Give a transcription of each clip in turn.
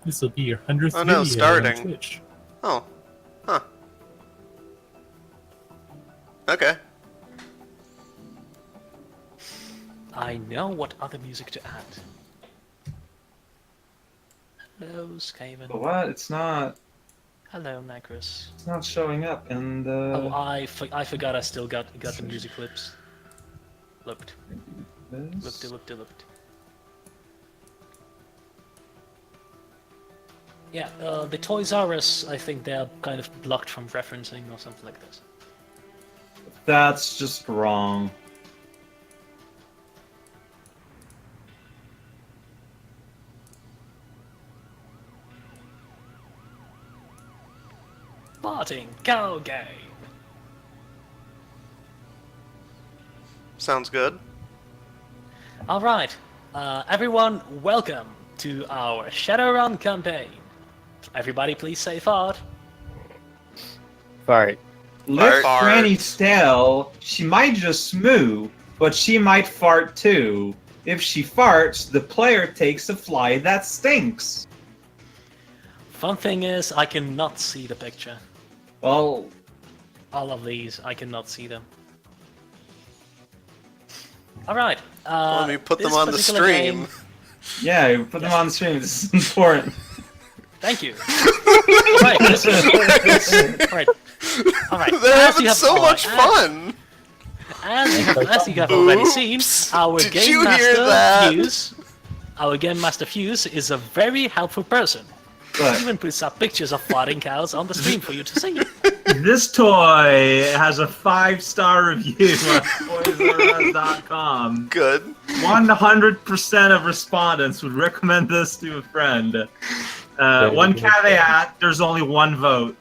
This will be your 100th Oh no, video starting. on Twitch. Oh. Huh. Okay. I know what other music to add. Hello, Skaven. But what? It's not Hello, Nacris. showing up in Oh, the. I forgot I still got the music clips. Looked. Looked. Yeah, the Toys R Us, I think they're kind of blocked from referencing or something like this. That's just wrong. Farting cow game. Sounds good. Alright, everyone, welcome to our Shadowrun campaign. Everybody please say fart. Fart. Let Fart. Granny stale, she might just moo, but she might fart too. If she farts, the player takes a fly that stinks. Fun thing is, I cannot see the picture. Well, All of these, I cannot see them. Alright, Let me put them this on the particular stream. game- yeah, put them on the stream. This is important. Thank you. Alright, alright. Alright, They're as having you have- so much fun! As you have already seen, Oops. our Did Game you hear Master that? Fuse, our Game Master Fuse is a very helpful person. He But even puts up pictures of farting cows on the stream for you to see. this toy has a 5-star review on ToysRUs.com. Good. 100% of respondents would recommend this to a friend. One caveat, there's only one vote.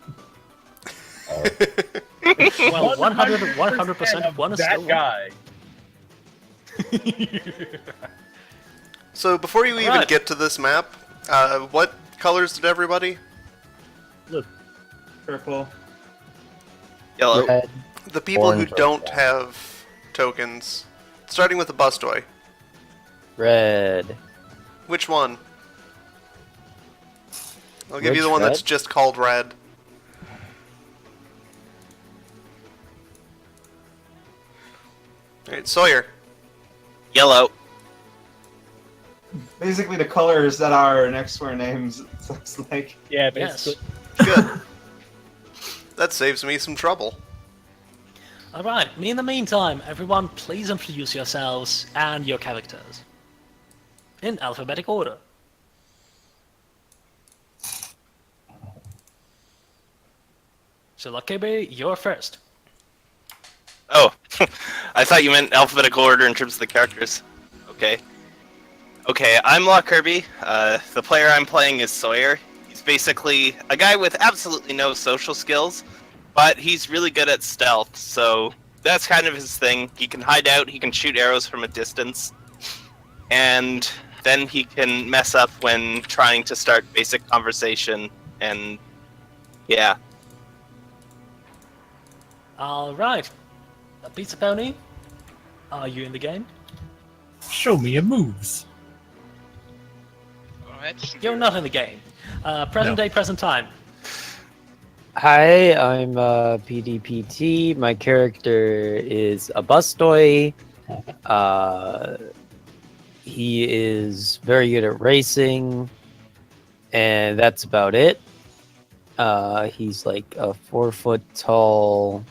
Well, 100% of one is that still guy. So before you even Right. get to this map, what colors did everybody? Purple. Yellow. Red. The people who Orange. don't have tokens. Starting with the Bustoy. Red. Which one? I'll give you Which the one that's red? just called red. Alright, Sawyer. Yellow. Basically the colors that are next to our names, it looks like. Yeah, Yes. basically. Good. That saves me some trouble. Alright, in the meantime, everyone please introduce yourselves and your characters. In alphabetic order. So Luckebe, you're first. Oh, I thought you meant alphabetical order in terms of the characters. Okay. Okay, I'm Law Kirby. The player I'm playing is Sawyer. He's basically a guy with absolutely no social skills, but he's really good at stealth, so that's kind of his thing. He can hide out, he can shoot arrows from a distance, and then he can mess up when trying to start basic conversation, and yeah. Alright. Pizza Pony, are you in the game? Show me your moves. You're not in the game. Present day, present time. Hi, I'm PDPT. My character is a Bustoy. He is very good at racing, and that's about it. He's like a 4-foot tall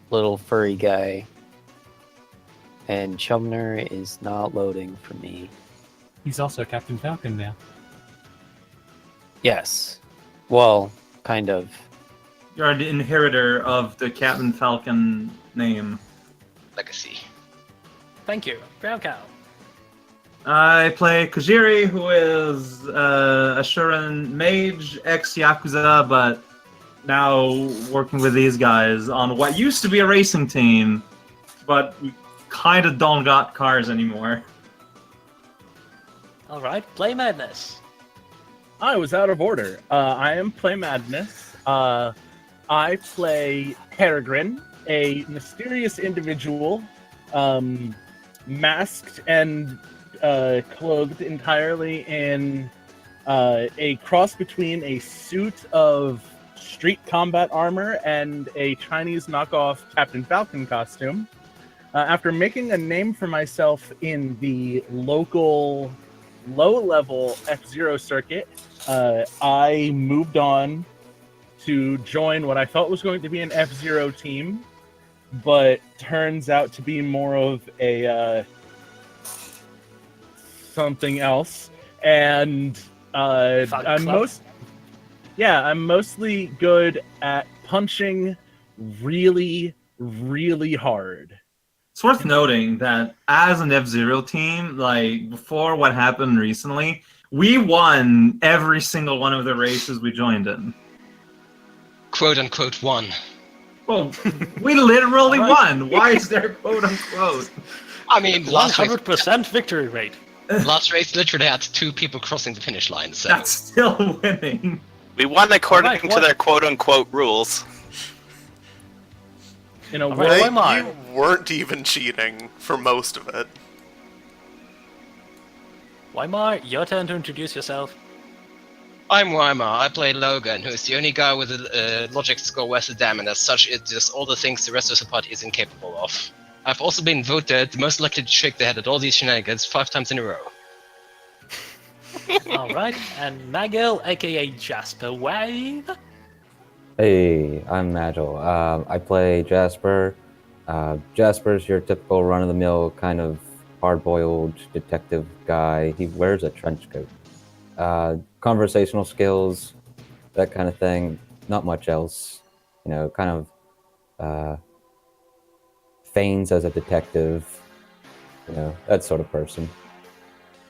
little furry guy. And Chumner is not loading for me. He's also Captain Falcon now. Yes. Well, kind of. You're the inheritor of the Captain Falcon name. Legacy. Thank you. Brown Cow. I play Kajiri, who is a Shuren mage, ex-Yakuza, but now working with these guys on what used to be a racing team, but we kind of don't got cars anymore. Alright, Play Madness. I was out of order. I am Play Madness. I play Peregrine, a mysterious individual, masked and clothed entirely in a cross between a suit of street combat armor and a Chinese knockoff Captain Falcon costume. After making a name for myself in the local low-level F-Zero circuit, I moved on to join what I thought was going to be an F-Zero team, but turns out to be more of a something else. And I'm mostly good at punching really, really hard. It's worth noting that as an F-Zero team, like before what happened recently, we won every single one of the races we joined in. Quote unquote won. Well, we literally won. Why is there quote unquote? I mean, last race 100% victory rate. literally had 2 people crossing the finish line, so... That's still winning. We won according Alright, to what- their quote-unquote rules. In a Alright, world, why am I? You weren't even cheating for most of it. Weimar, your turn to introduce yourself. I'm Weimar. I play Logan, who is the only guy with a logic score worth a damn, and as such, it does all the things the rest of the party is incapable of. I've also been voted the most likely to shake the head at all these shenanigans 5 times in a row. Alright, and Magil, aka Jasper Wave. Hey, I'm Magil. I play Jasper. Jasper's your typical run-of-the-mill kind of hard-boiled detective guy. He wears a trench coat. Conversational skills, that kind of thing. Not much else. You know, kind of feigns as a detective. You know, that sort of person.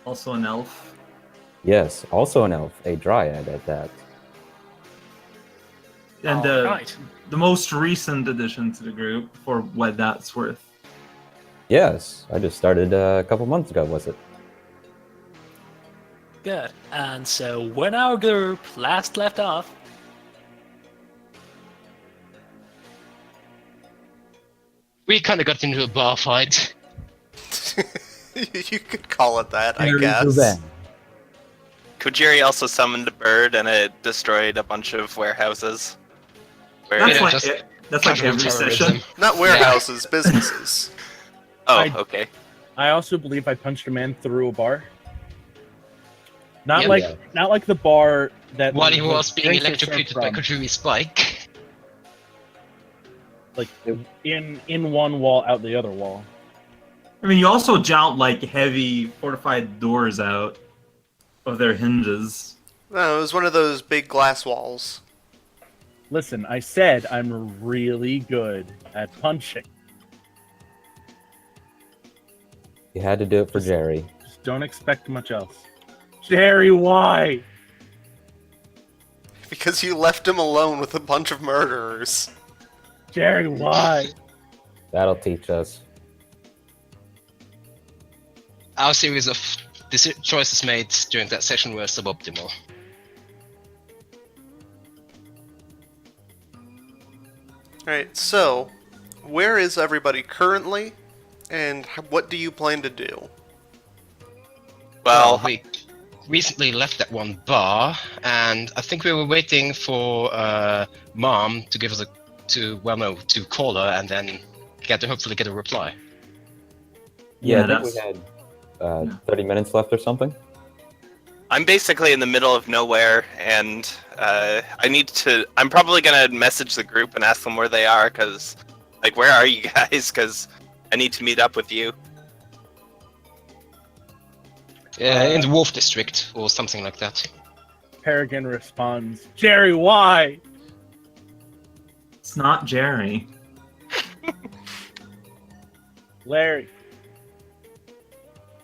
Also an elf. Yes, also an elf, a dryad at that. And Alright. the most recent addition to the group, for what that's worth. Yes, I just started a couple months ago, was it? Good. And so when our group last left off, We kinda got into a bar fight. You could call it that, I Harry's guess. revenge. Kujiri also summoned a bird and it destroyed a bunch of warehouses. Where That's Yeah, like, just that's like casual every terrorism. session. Not warehouses, businesses. Oh, I- okay. I also believe I punched a man through a bar. Not Yep. like the bar that While he the was being drinks are electrocuted served by from. Kujiri Spike. Like in one wall, out the other wall. I mean, you also jount like heavy fortified doors out of their hinges. No, it was one of those big glass walls. Listen, I said I'm really good at punching. You had to do it for Jerry. Just don't expect much else. Jerry, why? Because you left him alone with a bunch of murderers. Jerry, why? That'll teach us. Our series of choices made during that session were suboptimal. Alright, so, where is everybody currently, and what do you plan to do? Well, We recently left that one bar, and I think we were waiting for Mom to give us to call her and then hopefully get a reply. Yeah, Yeah, I think we had 30 minutes left or something. I'm basically in the middle of nowhere, and I'm probably gonna message the group and ask them where they are, cause, like, where are you guys? Cause I need to meet up with you. In the Wolf District or something like that. Peregrine responds, Jerry, why? It's not Jerry. Larry,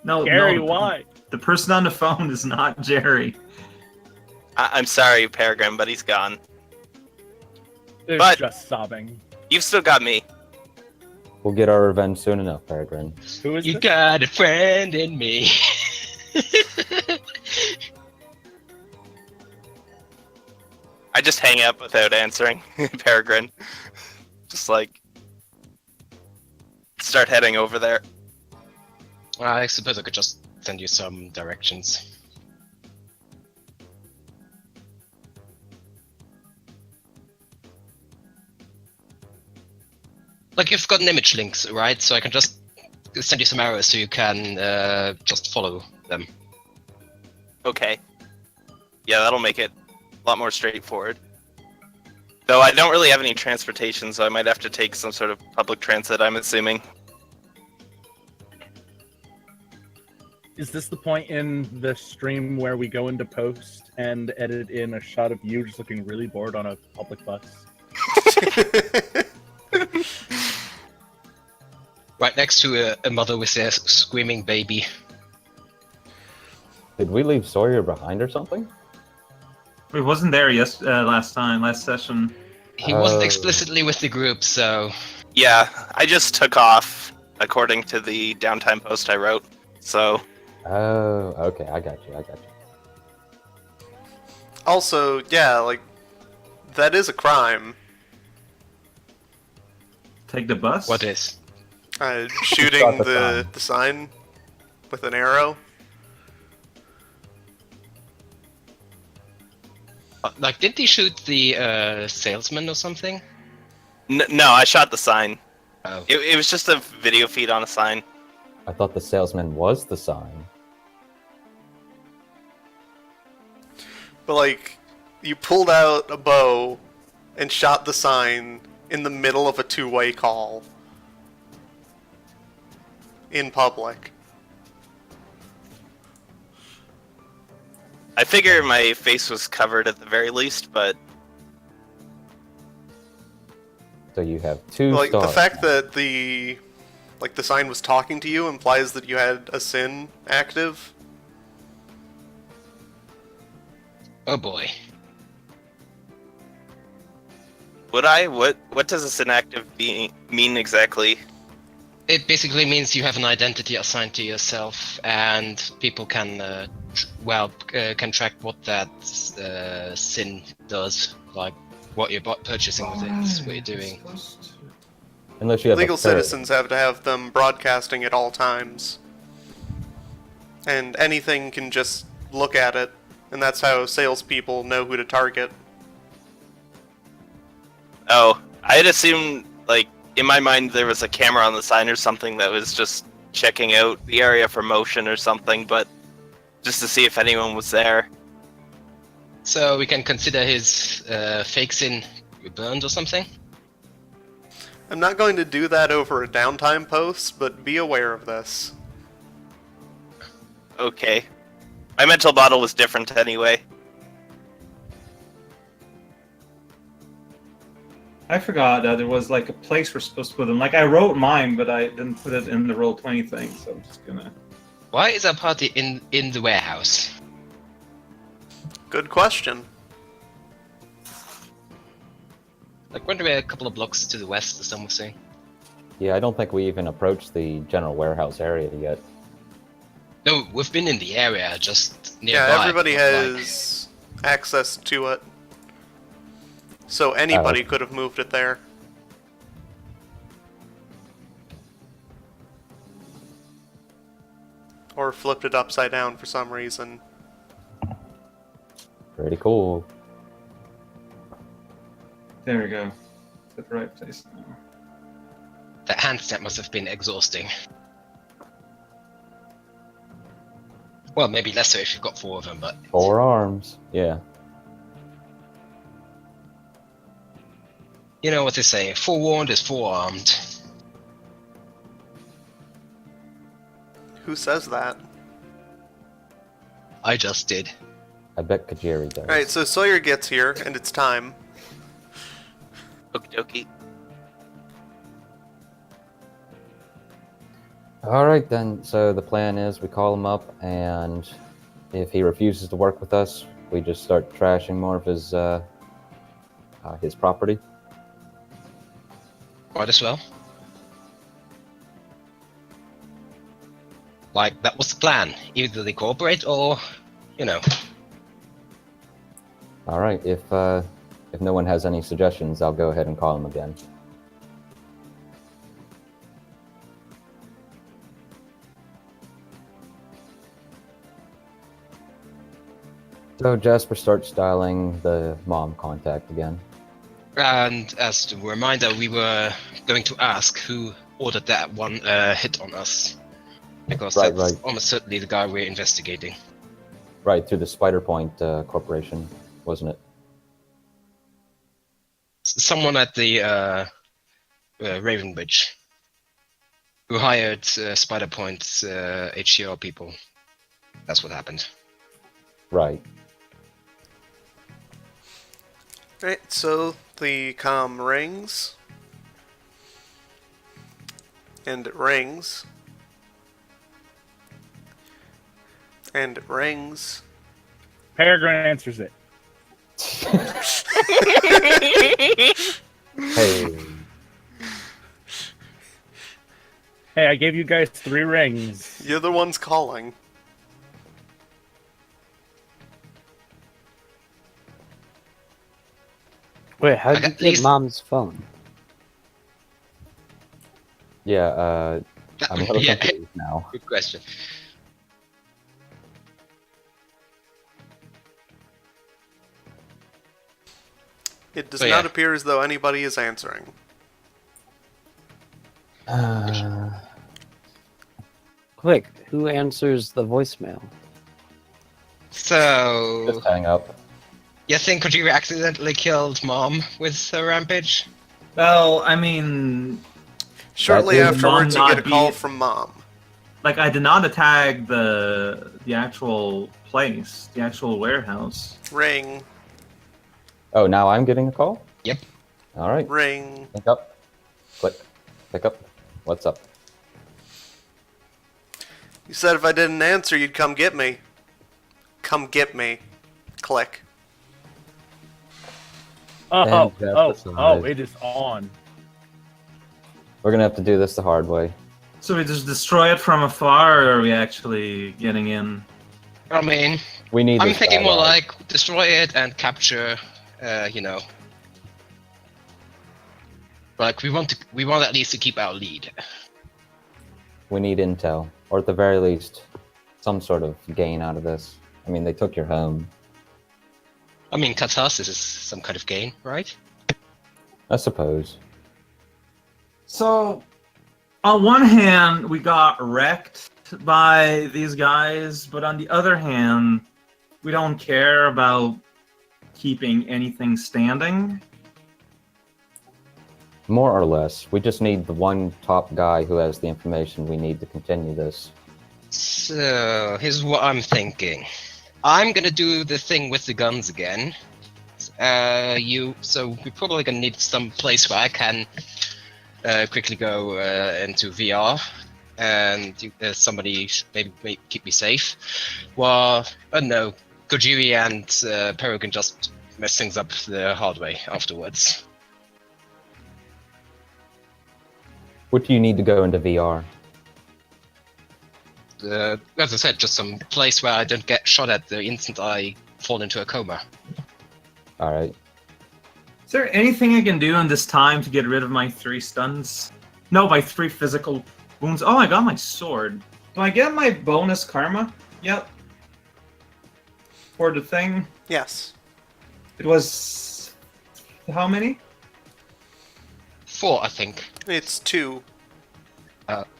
No, Jerry, no, why? The person on the phone is not Jerry. I'm sorry, Peregrine, but he's gone. They're But- just sobbing. You've still got me. We'll get our revenge soon enough, Peregrine. Who is You this? got a friend in me. I just hang up without answering, Peregrine. Just like start heading over there. I suppose I could just send you some directions. Like, you've got an image links, right? So I can just send you some arrows so you can just follow them. Okay. Yeah, that'll make it a lot more straightforward. Though I don't really have any transportation, so I might have to take some sort of public transit, I'm assuming. Is this the point in the stream where we go into post and edit in a shot of you just looking really bored on a public bus? Right next to a mother with a screaming baby. Did we leave Sawyer behind or something? We wasn't there last session. He wasn't Oh. explicitly with the group, so... Yeah, I just took off according to the downtime post I wrote. So, Oh, okay, I got you. Also, yeah, like, that is a crime. Take the bus? What is? Shooting Shot the the sign with an arrow. Like, didn't he shoot the salesman or something? no, I shot the sign. Oh. It was just a video feed on a sign. I thought the salesman was the sign. But, like, you pulled out a bow and shot the sign in the middle of a two-way call. In public. I figure my face was covered at the very least, but So you have two Like, stars. the fact that the sign was talking to you implies that you had a sin active. Oh boy. would I? What does this inactive mean exactly? It basically means you have an identity assigned to yourself, and people can, can track what that sin does, like what you're purchasing with it, what you're doing. Unless you have Legal a third. citizens have to have them broadcasting at all times. And anything can just look at it, and that's how salespeople know who to target. Oh, I had assumed, like, in my mind there was a camera on the sign or something that was just checking out the area for motion or something, but just to see if anyone was there. So we can consider his fake sin burned or something? I'm not going to do that over a downtime post, but be aware of this. Okay. My mental model was different anyway. I forgot that there was like a place we're supposed to put them. Like I wrote mine, but I didn't put it in the Roll20 thing, so I'm just gonna. Why is our party in the warehouse? Good question. Like, weren't we a couple of blocks to the west, as some were saying? Yeah, I don't think we even approached the general warehouse area yet. No, we've been in the area, just nearby. Yeah, everybody not like- has access to it. So anybody could have moved it there. Or flipped it upside down for some reason. Pretty cool. There we go. It's at the right place now. That handstand must have been exhausting. Well, maybe less so if you've got 4 of them, but... 4 arms. Yeah. You know what they say, forewarned is forearmed. Who says that? I just did. I bet Kajiri does. Alright, so Sawyer gets here, and it's time. Okie dokie. Alright then, so the plan is we call him up, and if he refuses to work with us, we just start trashing more of his property. Might as well. Like, that was the plan. Either they cooperate or, you know. Alright, if no one has any suggestions, I'll go ahead and call him again. So Jasper starts dialing the mom contact again. And as a reminder, we were going to ask who ordered that one hit on us. Because Right, that's right. almost certainly the guy we're investigating. Right, through the Spider Point Corporation, wasn't it? Someone at the Raven Bridge who hired Spider Point's HCR people. That's what happened. Right. Right, so the comm rings. And it rings. And it rings. Peregrine answers it. Hey. Hey, I gave you guys 3 rings. You're the ones calling. Wait, how did you At get least- Mom's phone? Yeah, I'm a little Yeah. confused now. Good question. It does So, not yeah. appear as though anybody is answering. Quick, who answers the voicemail? So, Just hang up. you think Kojiro accidentally killed Mom with a rampage? Well, I mean, Shortly would afterwards, you Mom get a not call be- from Mom. like I did not attack the actual place, the actual warehouse. Ring, Oh, now I'm getting a call? Yep. All right. ring. Pick up. Click. Pick up. What's up? You said if I didn't answer, you'd come get me. Come get me. Click. Oh, And oh, emphasize. it is on. We're gonna have to do this the hard way. So we just destroy it from afar, or are we actually getting in? I mean, We need I'm this thinking more dialogue. like destroy it and capture, Like we want at least to keep our lead. We need intel, or at the very least, some sort of gain out of this. I mean, they took your home. I mean, catharsis is some kind of gain, right? I suppose. So, on one hand, we got wrecked by these guys, but on the other hand, we don't care about keeping anything standing. More or less. We just need the one top guy who has the information we need to continue this. So here's what I'm thinking. I'm gonna do the thing with the guns again. So we're probably gonna need some place where I can quickly go into VR, and somebody maybe keep me safe. Well, I don't know. Kojiri and Peru can just mess things up the hard way afterwards. What do you need to go into VR? As I said, just some place where I don't get shot at the instant I fall into a coma. Alright. Is there anything I can do in this time to get rid of my 3 stuns? No, my 3 physical wounds. Oh, I got my sword. Do I get my bonus karma? Yep. For the thing? Yes. It was... how many? 4, I think. It's 2.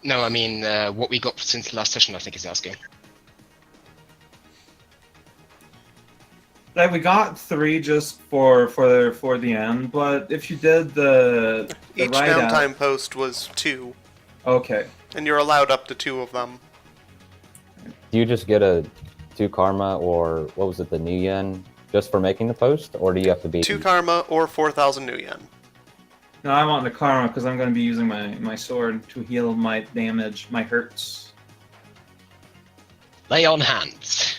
No, I mean what we got since the last session. I think he's asking. Like, we got 3 just for the end, but if you did the Each write-out- downtime post was 2. Okay. And you're allowed up to 2 of them. Do you just get a 2 karma, or what was it, the new yen, just for making the post? Or do you have to be... 2 karma or 4,000 new yen. No, I want the karma because I'm going to be using my sword to heal my damage, my hurts. Lay on hands.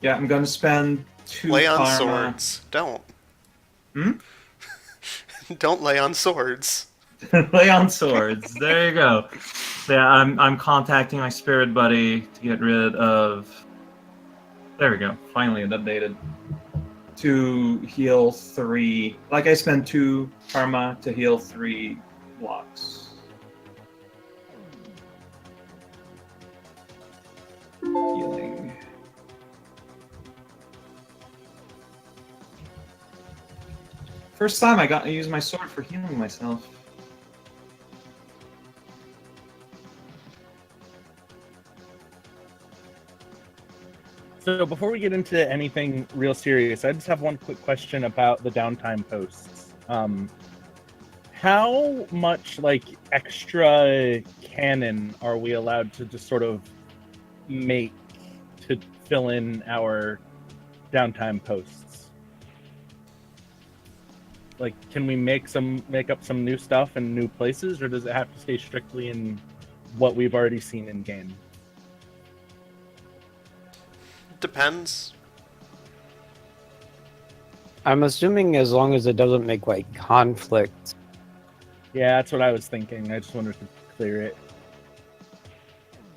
Yeah, I'm going to spend 2 Lay on karma. swords. Don't. Hmm? Don't lay on swords. Lay on swords. There you go. So yeah, I'm contacting my spirit buddy to get rid of. There we go. Finally, it updated. To heal 3. Like I spent 2 karma to heal 3 blocks. Healing. First time I got to use my sword for healing myself. So before we get into anything real serious, I just have one quick question about the downtime posts. How much like extra canon are we allowed to just sort of make to fill in our downtime posts? Like, can we make up some new stuff and new places, or does it have to stay strictly in what we've already seen in game? Depends. I'm assuming as long as it doesn't make like conflict. Yeah, that's what I was thinking. I just wanted to clear it.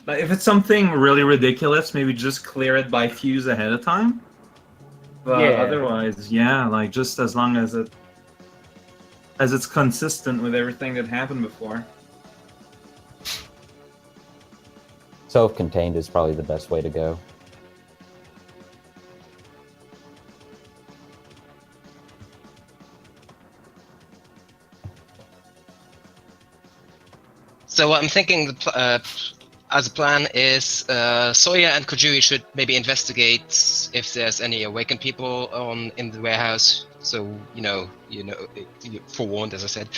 But if it's something really ridiculous, maybe just clear it by fuse ahead of time. But Yeah. otherwise, yeah, like just as long as it's consistent with everything that happened before. Self-contained is probably the best way to go. So what I'm thinking as a plan is Sawyer and Kojuri should maybe investigate if there's any awakened people in the warehouse. So you're forewarned, as I said.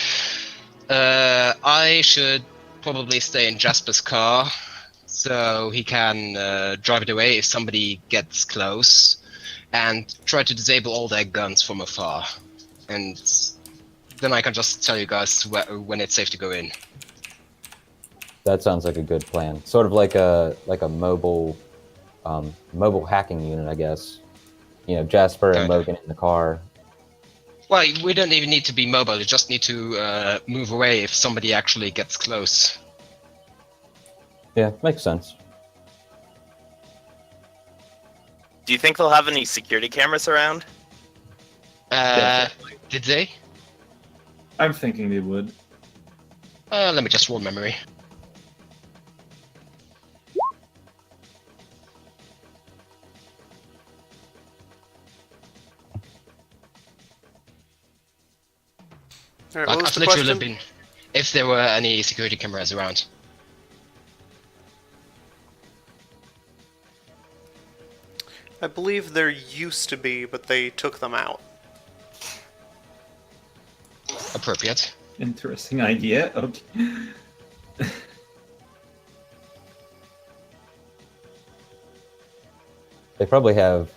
I should probably stay in Jasper's car, so he can drive it away if somebody gets close, and try to disable all their guns from afar. And then I can just tell you guys when it's safe to go in. That sounds like a good plan. Sort of like a mobile hacking unit, I guess. Jasper and Kinda. Logan in the car. Well, we don't even need to be mobile. You just need to move away if somebody actually gets close. Yeah, makes sense. Do you think they'll have any security cameras around? Did they? I'm thinking they would. Let me just roll memory. Alright, what was I've the literally question? been. If there were any security cameras around. I believe there used to be, but they took them out. Appropriate. Interesting idea. Okay. They probably have,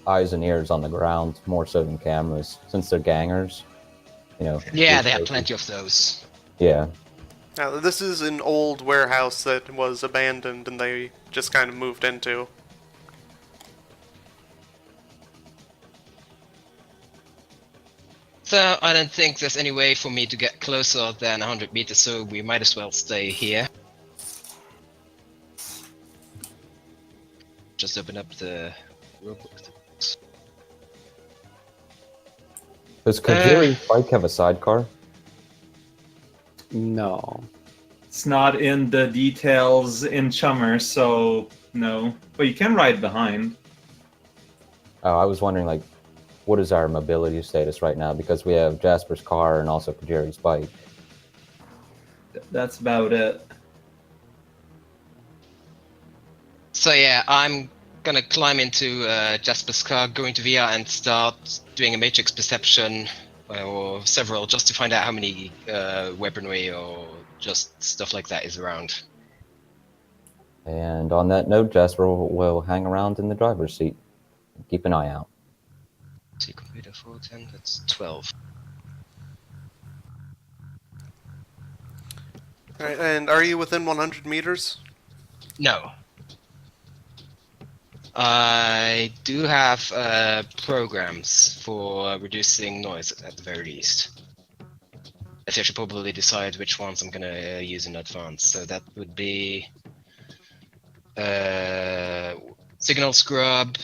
eyes and ears on the ground more so than cameras, since they're gangers. Yeah, they have plenty of those. Yeah. Now, this is an old warehouse that was abandoned and they just kind of moved into. So I don't think there's any way for me to get closer than 100 meters, so we might as well stay here. Just open up the rulebook. Does Kajiri's bike have a sidecar? No. It's not in the details in Chummer, so no. But you can ride behind. Oh, I was wondering, what is our mobility status right now? Because we have Jasper's car and also Kajiri's bike. That's about it. So yeah, I'm gonna climb into Jasper's car, go into VR and start doing a matrix perception, or several, just to find out how many weaponry or just stuff like that is around. And on that note, Jasper will hang around in the driver's seat. Keep an eye out. See, computer 410, that's 12. Alright, and are you within 100 meters? No. I do have programs for reducing noise at the very least. I should probably decide which ones I'm gonna use in advance. So that would be signal scrub,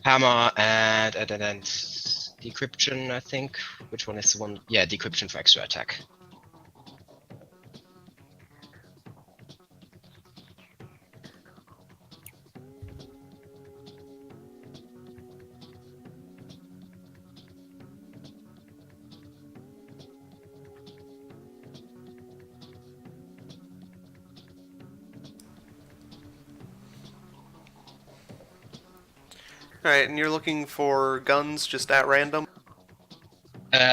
hammer, and decryption. I think. Which one is the one? Yeah, decryption for extra attack. Alright, and you're looking for guns just at random?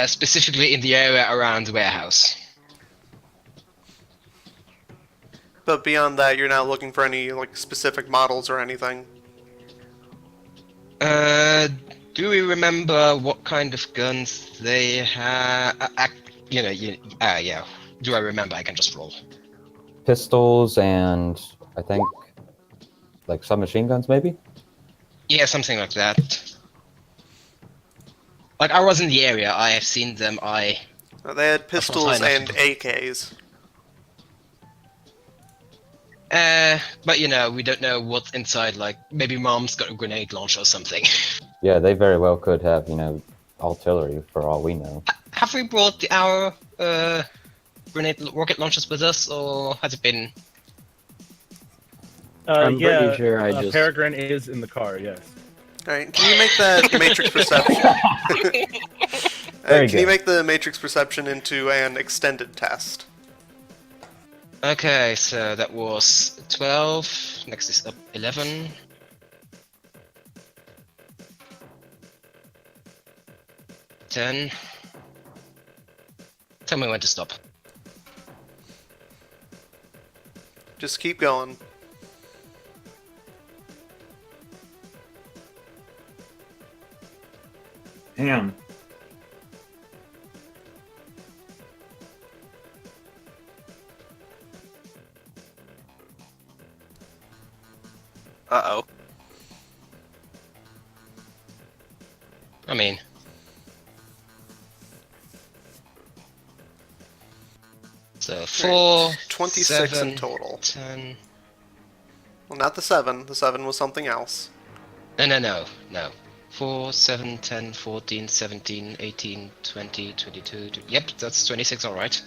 Specifically in the area around the warehouse. But beyond that, you're not looking for any like specific models or anything? Do we remember what kind of guns they have? Yeah. Do I remember? I can just roll. Pistols and I think like submachine guns, maybe. Yeah, something like that. Like, I was in the area, I have seen them, They had pistols enough and to- AKs. But we don't know what's inside, like, maybe Mom's got a grenade launcher or something. Yeah, they very well could have, artillery for all we know. Have we brought our grenade rocket launchers with us, or has it been... I'm yeah, pretty sure I just- Peregrine is in the car, yes. Alright, can you make that matrix perception? Very Can you good. make the matrix perception into an extended test? Okay, so that was 12, next is up 11. 10. Tell me when to stop. Just keep going. Damn. Uh-oh. I mean... So 4, 26 7, in total. 10... Well, not the 7. The 7 was something else. No. 4, 7, 10, 14, 17, 18, 20, 22... Yep, that's 26, alright.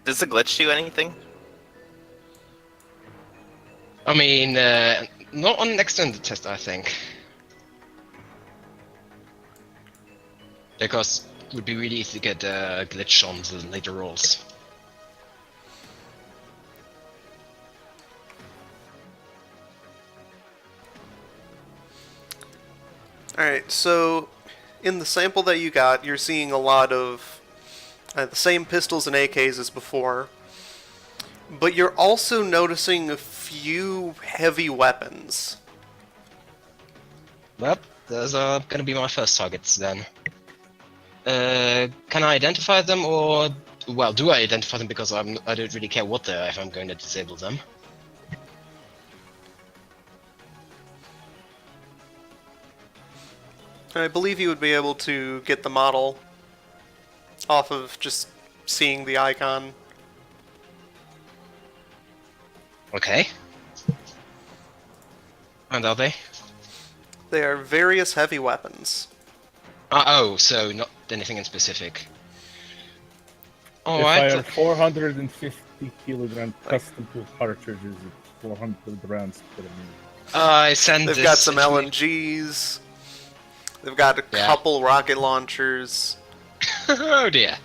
Does the glitch do anything? I mean, not on an extended test, I think. Because it would be really easy to get a glitch on the later rolls. Alright, so in the sample that you got, you're seeing a lot of the same pistols and AKs as before, but you're also noticing a few heavy weapons. Well, those are gonna be my first targets then. Can I identify them, or... Well, do I identify them because I don't really care what they are if I'm going to disable them? I believe you would be able to get the model off of just seeing the icon. Okay. And are they? They are various heavy weapons. Oh, so not anything in specific. They Alright. fire 450 kilogram custom-built cartridges at 400 rounds per minute. I send They've this got some information- LMGs. They've got a Yeah. couple rocket launchers. Oh dear.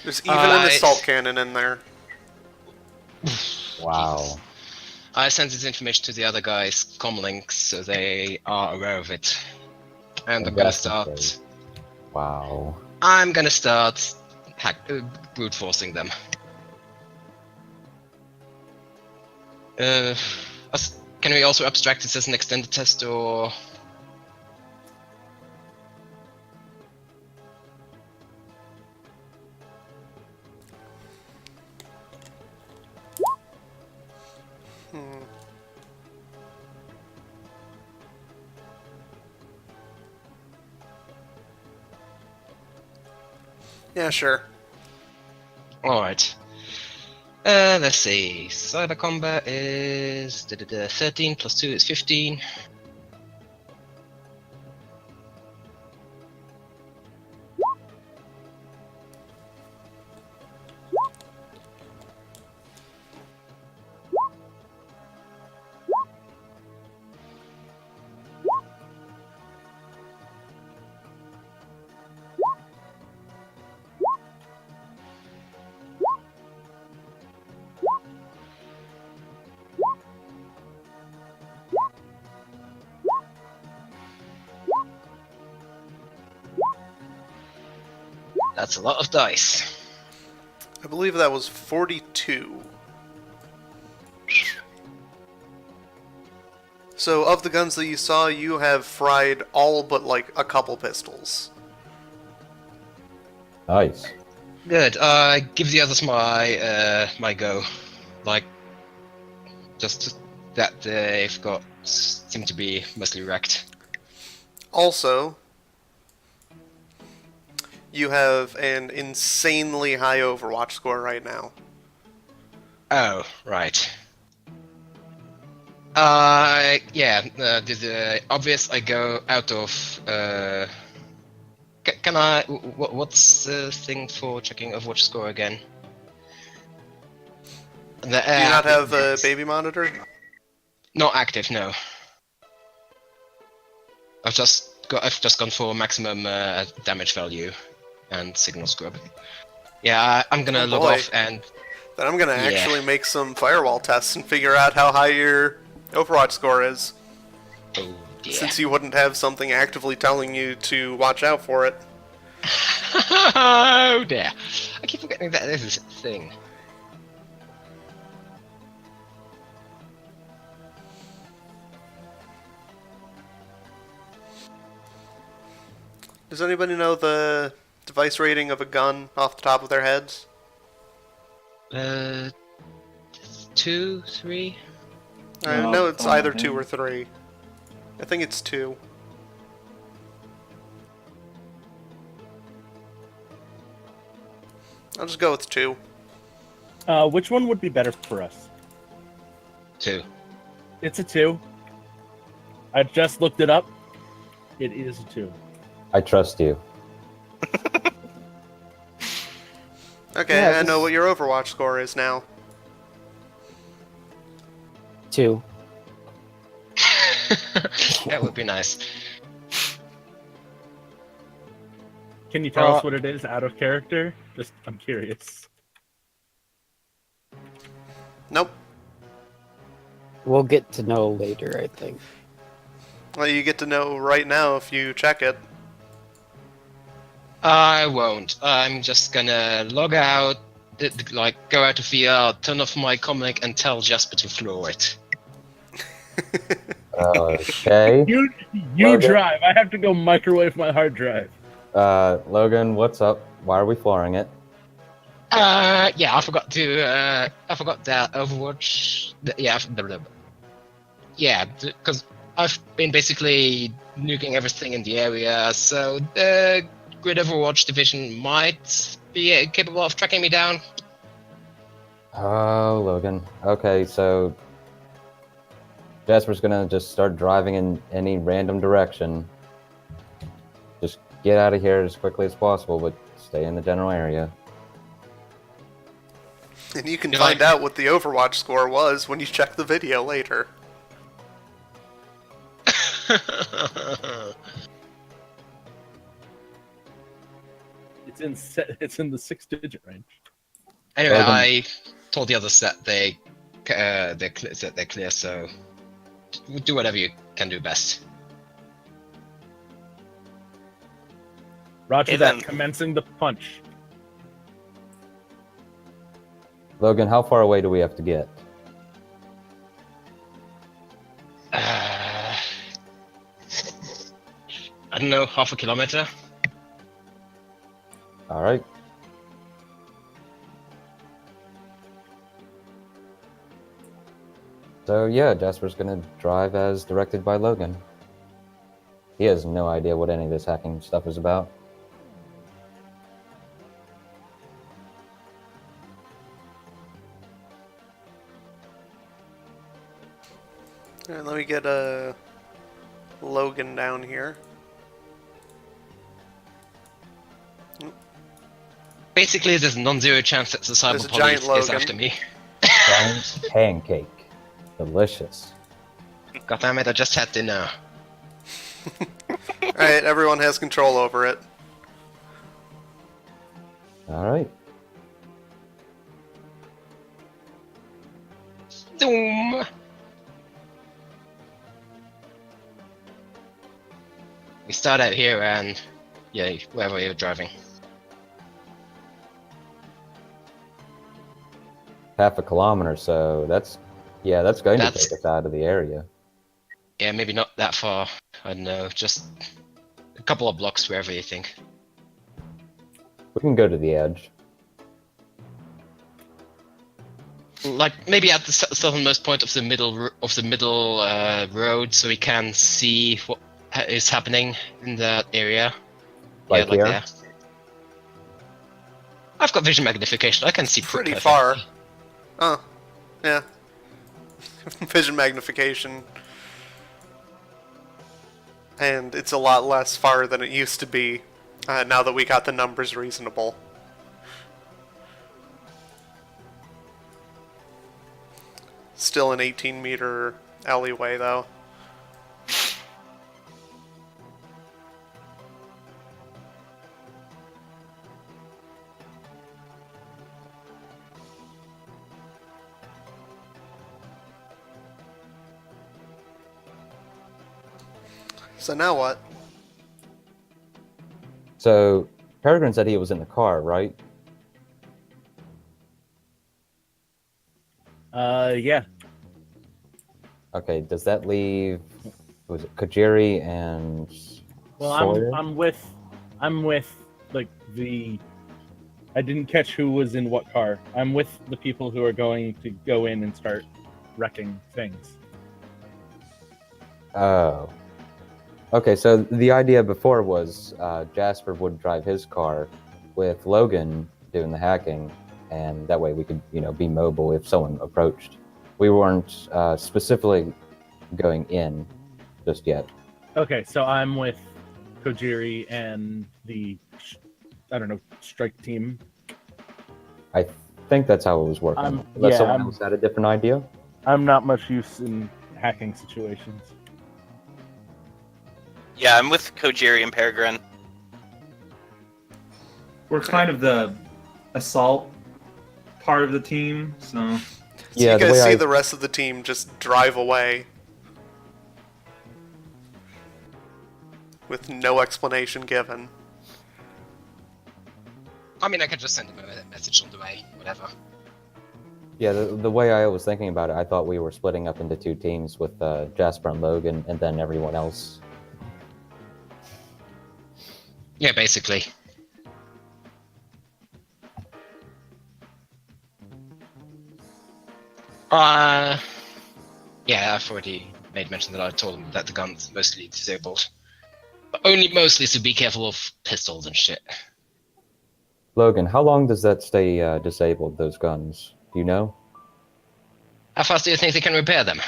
There's even an I- assault cannon in there. Wow. I sent this information to the other guys, comlinks, so they are aware of it. And I'm gonna Congratulations. start... Wow. I'm gonna start brute forcing them. Can we also abstract this as an extended test, or... Yeah, sure. Alright. Let's see. Cyber combat is 13 plus 2 is 15. That's a lot of dice. I believe that was 42. So, of the guns that you saw, you have fried all but, like, a couple pistols. Nice. Good. Give the others my go. Like, just that they've got seem to be mostly wrecked. Also, you have an insanely high Overwatch score right now. Oh, right. Yeah, the obvious I go out of, can I, what's the thing for checking Overwatch score again? Do you not have a baby monitor? Not active, no. I've just gone for maximum damage value and signal scrub. Yeah, I'm gonna Oh log boy. off and Then I'm gonna Yeah. actually make some firewall tests and figure out how high your Overwatch score is. oh dear. Since you wouldn't have something actively telling you to watch out for it. Oh dear. I keep forgetting that this is a thing. Does anybody know the device rating of a gun off the top of their heads? 2, 3? I No, know off the it's top of either my 2 head. or 3. I think it's 2. I'll just go with 2. Which one would be better for us? 2. It's a 2. I just looked it up. It is a 2. I trust you. Okay, Yeah, I know this- what your Overwatch score is now. 2. That would be nice. Can you tell us what it is out of character? Just, I'm curious. Nope. We'll get to know later, I think. Well, you get to know right now if you check it. I won't. I'm just gonna log out, like go out of VR, turn off my comic, and tell Jasper to floor it. Okay. You Logan. drive. I have to go microwave my hard drive. Logan, what's up? Why are we flooring it? Yeah, I forgot that Overwatch. Yeah, because I've been basically nuking everything in the area, so the Grid Overwatch division might be capable of tracking me down. Oh, Logan. Okay, so Jasper's gonna just start driving in any random direction. Just get out of here as quickly as possible, but stay in the general area. And you can You're find like- out what the Overwatch score was when you check the video later. It's in the 6-digit range. Anyway, Logan. I told the others that they're clear, so do whatever you can do best. Roger Hey, that. then. Commencing the punch. Logan, how far away do we have to get? I don't know, half a kilometer. All right. So yeah, Jasper's gonna drive as directed by Logan. He has no idea what any of this hacking stuff is about. Alright, let me get Logan down here. Basically, there's a non-zero chance that the There's a cyber giant police is Logan. after me. Giant pancake. Delicious. God damn it, I just had dinner. Alright, everyone has control over it. All right. Doom! We start out here and, yeah, wherever you're driving. half a kilometer, so that's going to That's- take us out of the area. Yeah, maybe not that far. I don't know, just a couple of blocks wherever you think. We can go to the edge. Like maybe at the southernmost point of the middle road, so we can see what is happening in that area. Like yeah, like here? there. I've got vision magnification. I can see Pretty perfectly. far. Oh, yeah. Vision magnification. And it's a lot less far than it used to be, now that we got the numbers reasonable. Still an 18-meter alleyway, though. So now what? So Peregrine said he was in the car, right? Yeah. Okay, does that leave, was it Kajiri and Well, Sawyer? I'm with like the. I didn't catch who was in what car. I'm with the people who are going to go in and start wrecking things. Oh. Okay, so the idea before was Jasper would drive his car with Logan doing the hacking, and that way we could, be mobile if someone approached. We weren't specifically going in just yet. Okay, so I'm with Kojiri and the, strike team. I think that's how it was working. Unless someone else had a different idea. I'm not much use in hacking situations. Yeah, I'm with Kojiri and Peregrine. We're kind of the assault part of the team, so... So Yeah, you the guys way see I- the rest of the team just drive away. With no explanation given. I mean, I could just send him a message on the way, whatever. Yeah, the way I was thinking about it, I thought we were splitting up into two teams with Jasper and Logan, and then everyone else. Yeah, basically. Yeah, I've already made mention that I told him that the gun's mostly disabled. But only mostly, so be careful of pistols and shit. Logan, how long does that stay disabled, those guns? Do you know? How fast do you think they can repair them?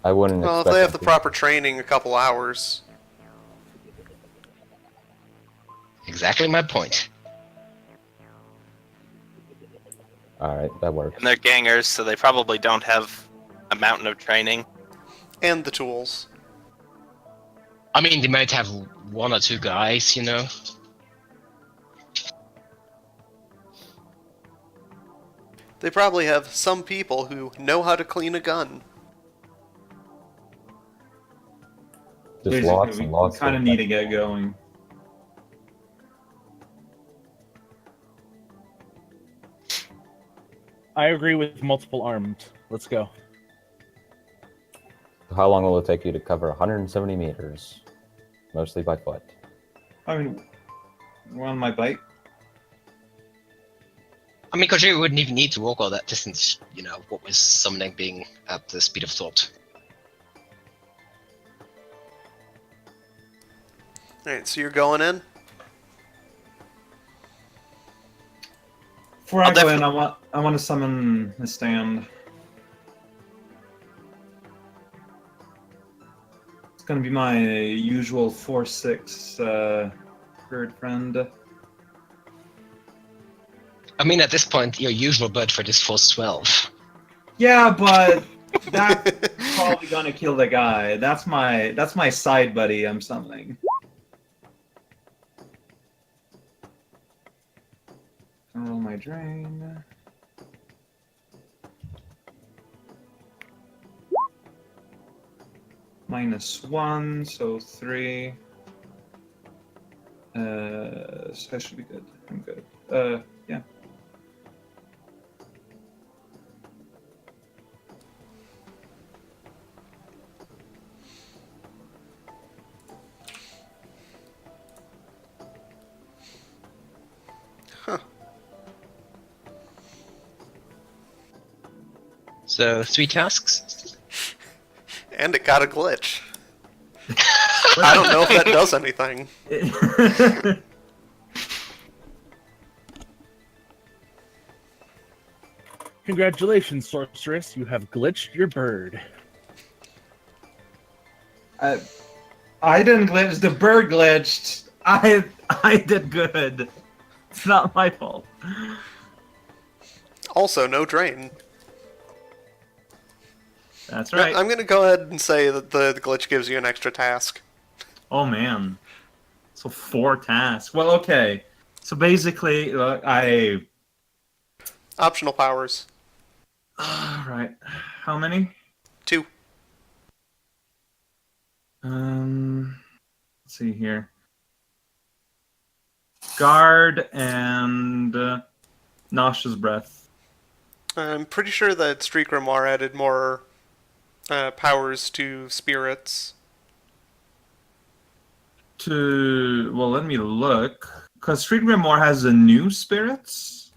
I wouldn't Well, if expect they have the them to. proper training, a couple hours. Exactly my point. Alright, that works. And they're gangers, so they probably don't have a mountain of training. And the tools. I mean, they might have one or two guys, you know? They probably have some people who know how to clean a gun. Just lots and lots We kind of of need to get going. I agree with multiple armed. Let's go. How long will it take you to cover 170 meters? Mostly by foot. I mean, we're on my bike. I mean, Kojiro wouldn't even need to walk all that distance, you know, what with summoning being at the speed of thought. Alright, so you're going in? Before I'll I go in, definitely- I want to summon a stand. It's gonna be my usual 4/6 bird friend. I mean, at this point, your usual bird for this force 12. Yeah, but that's probably gonna kill the guy. That's my side buddy I'm summoning. Gonna roll my drain. -1, so 3. So I should be good. I'm good. Yeah. So 3 tasks. And it got a glitch. I don't know if that does anything. Congratulations, sorceress. You have glitched your bird. I didn't glitch. The bird glitched. I did good. It's not my fault. Also, no drain. That's right. I'm going to go ahead and say that the glitch gives you an extra task. Oh man. So 4 tasks. Well, okay. So basically, Optional powers. Right. How many? 2. Let's see here. Guard and Nauseous Breath. I'm pretty sure that Street Grimoire added more powers to spirits. Well, let me look. Because Street Grimoire has the new spirits.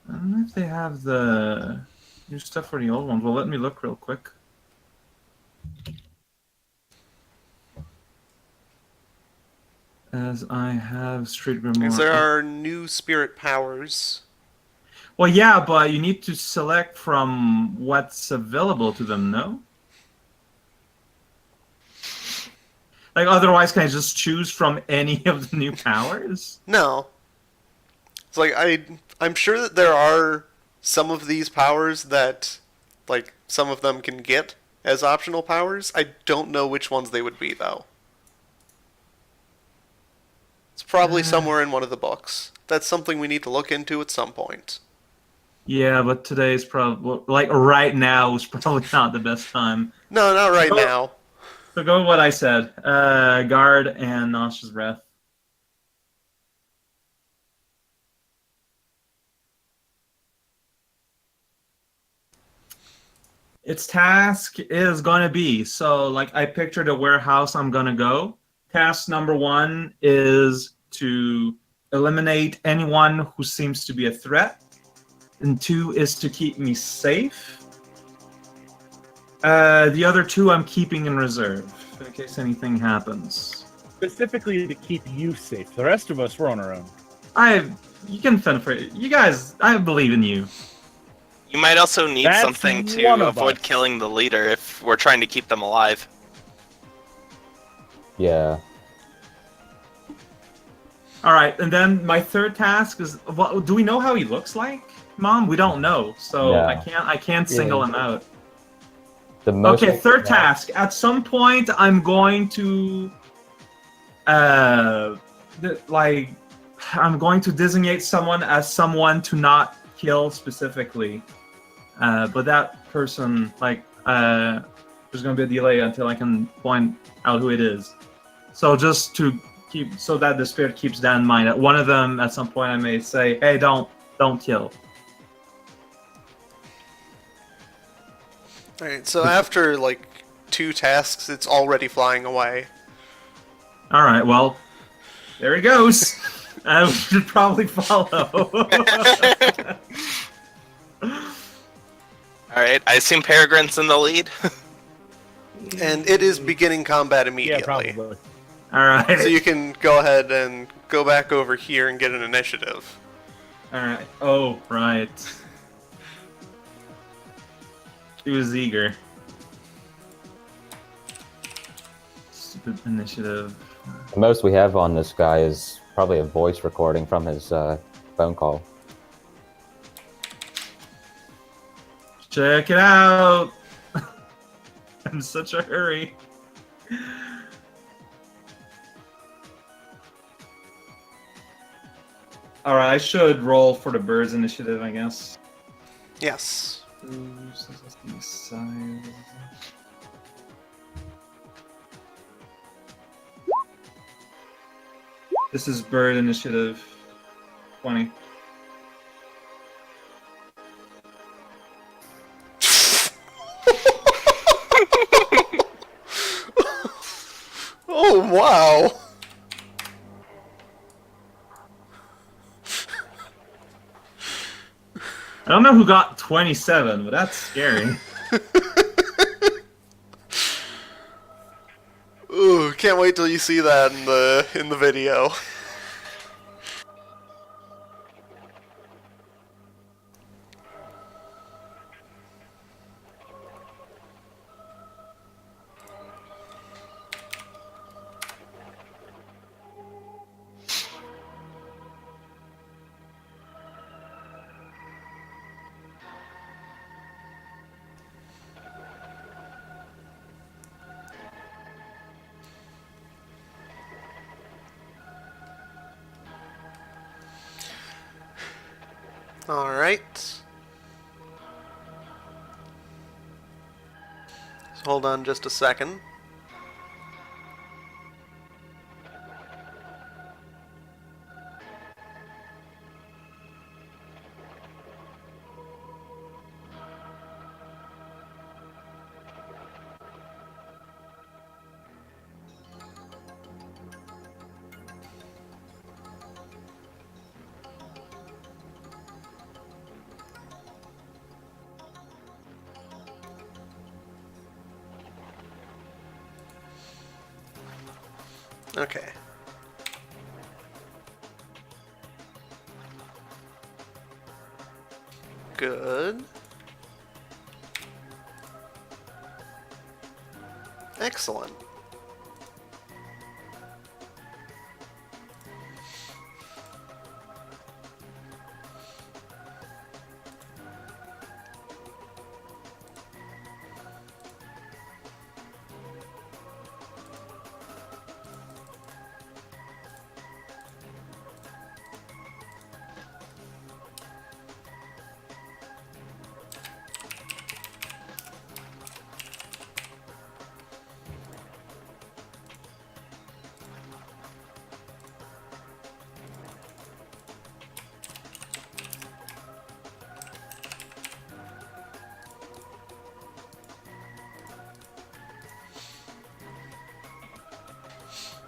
I don't know if they have the new stuff for the old ones. Well, let me look real quick. As I have Street Grimoire. Because there are new spirit powers. Well, yeah, but you need to select from what's available to them, no? Like, otherwise, can I just choose from any of the new powers? No. It's like, I'm sure that there are some of these powers that, like, some of them can get as optional powers. I don't know which ones they would be, though. It's probably somewhere in one of the books. That's something we need to look into at some point. Yeah, but today's probably, like, right now is probably not the best time. No, not right now. So go with what I said. Guard and Nauseous Breath. Its task is going to be, so like I pictured a warehouse I'm going to go. Task number 1 is to eliminate anyone who seems to be a threat. And 2 is to keep me safe. The other 2 I'm keeping in reserve in case anything happens. Specifically to keep you safe. The rest of us, we're on our own. You can fend for it. You guys, I believe in you. You might also need That's something to one of avoid us. killing the leader if we're trying to keep them alive. Yeah. All right, and then my third task is, do we know how he looks like, Mom? We don't know, so Yeah. I can't single him out. The most Okay, third task. At some point, I'm going to, I'm going to designate someone as someone to not kill specifically. But that person, there's going to be a delay until I can point out who it is. So just to keep, so that the spirit keeps that in mind. At one of them, at some point, I may say, "Hey, don't kill." Alright, so after, 2 tasks, it's already flying away. All right, well, there he goes. I should probably follow. Alright, I assume Peregrine's in the lead. And it is beginning combat Yeah, immediately. probably. All right. So you can go ahead and go back over here and get an initiative. All right. Oh, right. She was eager. Stupid initiative. The most we have on this guy is probably a voice recording from his phone call. Check it out. I'm in such a hurry. All right, I should roll for the birds initiative, I guess. Yes. This is bird initiative 20. Oh, wow! don't know who got 27, but that's scary. Ooh, can't wait till you see that in the video. Alright. So hold on just a second. Okay. Good. Excellent.